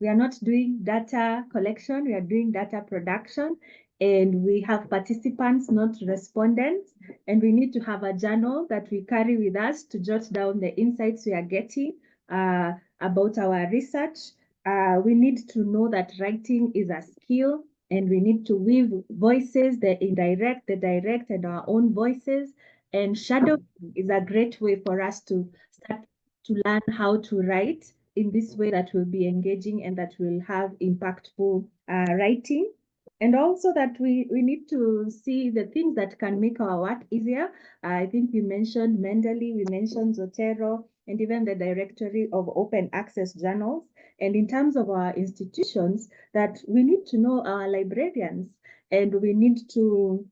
We are not doing data collection, we are doing data production, and we have participants, not respondents, and we need to have a journal that we carry with us to jot down the insights we are getting about our research. We need to know that writing is a skill, and we need to weave voices, the indirect, the direct, and our own voices. And shadowing is a great way for us to start to learn how to write in this way that will be engaging and that will have impactful writing. And also that we need to see the things that can make our work easier. I think we mentioned Mendeley, we mentioned Zotero, and even the directory of open access journals. And in terms of our institutions, that we need to know our librarians, and we need to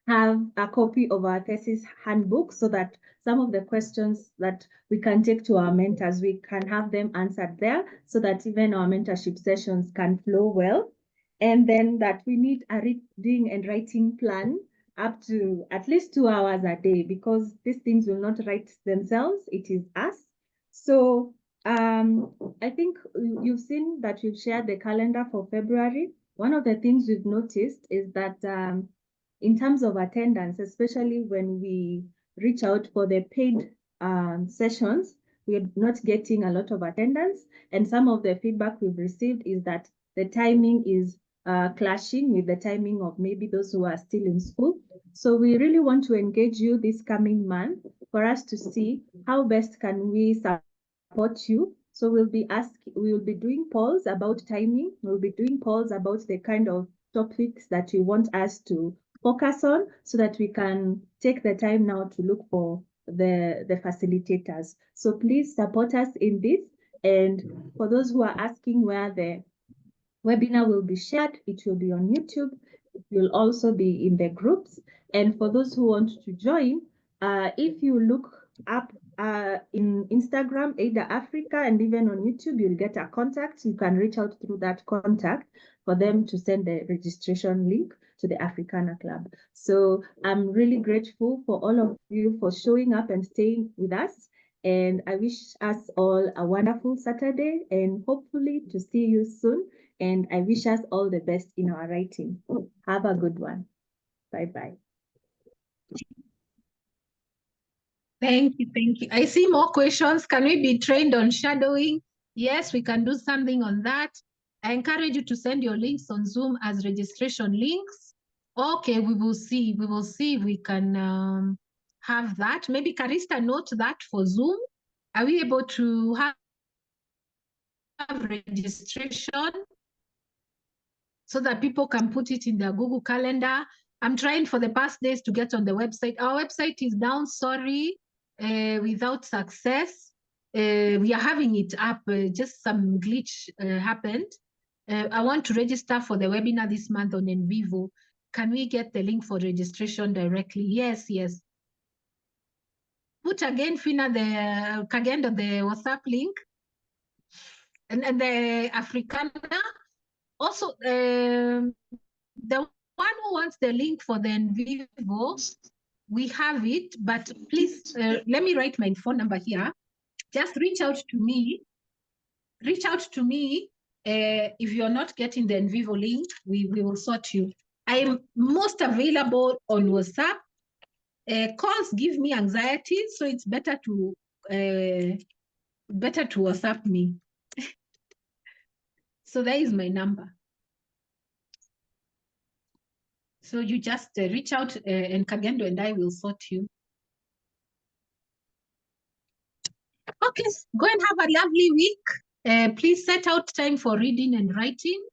have a copy of our thesis handbook so that some of the questions that we can take to our mentors, we can have them answered there so that even our mentorship sessions can flow well. And then that we need a reading and writing plan up to at least 2 hours a day, because these things will not write themselves, it is us. So I think you've seen that we've shared the calendar for February. One of the things we've noticed is that in terms of attendance, especially when we reach out for the paid sessions, we're not getting a lot of attendance. And some of the feedback we've received is that the timing is clashing with the timing of maybe those who are still in school. So we really want to engage you this coming month for us to see how best can we support you. So we will be doing polls about timing. We'll be doing polls about the kind of topics that you want us to focus on, so that we can take the time now to look for the facilitators. So please support us in this. And for those who are asking where the webinar will be shared, it will be on YouTube. It will also be in the groups. And for those who want to join, if you look up in Instagram, Ada Africa, and even on YouTube, you'll get a contact. You can reach out through that contact for them to send the registration link to the Africana Club. So I'm really grateful for all of you for showing up and staying with us. And I wish us all a wonderful Saturday and hopefully to see you soon. And I wish us all the best in our writing. Have a good one. Bye-bye. Thank you, thank you. I see more questions. Can we be trained on shadowing? Yes, we can do something on that. I encourage you to send your links on Zoom as registration links. Okay, we will see. We will see if we can have that. Maybe Karista note that for Zoom. Are we able to have registration so that people can put it in their Google Calendar? I'm trying for the past days to get on the website. Our website is down, sorry, without success. We are having it up, just some glitch happened. I want to register for the webinar this month on NVivo. Can we get the link for registration directly? Yes, yes. Put again, Fina, the Kagendo, the WhatsApp link, and the Africana. Also, the one who wants the link for the NVivo, we have it, but please, let me write my phone number here. Just reach out to me. Reach out to me. If you're not getting the NVivo link, we will sort you. I am most available on WhatsApp. Calls give me anxiety, so it's better to WhatsApp me. So that is my number. So you just reach out and Kagendo and I will sort you. Okay, go and have a lovely week. Please set out time for reading and writing.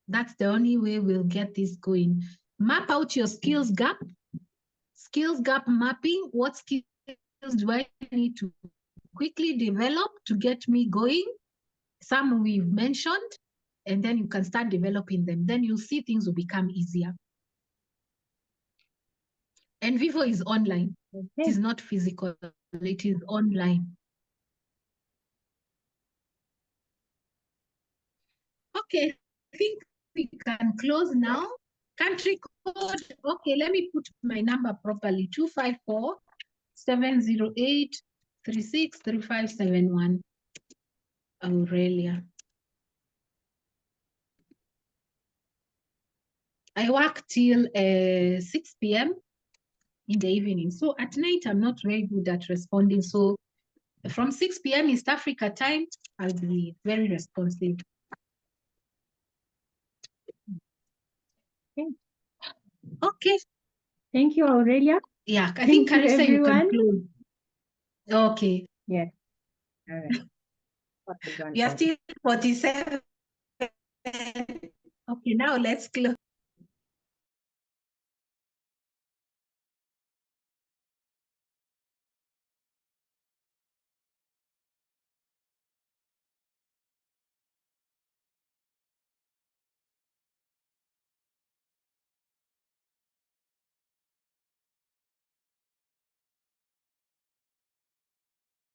That's the only way we'll get this going. Map out your skills gap. Skills gap mapping. What skills do I need to quickly develop to get me going? Some we've mentioned, and then you can start developing them. Then you'll see things will become easier. NVivo is online. Okay. It is not physical. It is online. Okay, I think we can close now. Country code. Okay, let me put my number properly. 254-708-363571. Aurelia. I work till 6 p.m. in the evening. So at night, I'm not very good at responding. So from 6 p.m. East Africa time, I'll be very responsive. Okay. Thank you, Aurelia. Yeah, I think Thank you, Carissa, you can everyone. close. Okay. Yes. All right. What is We are still 47. Okay, now let's close.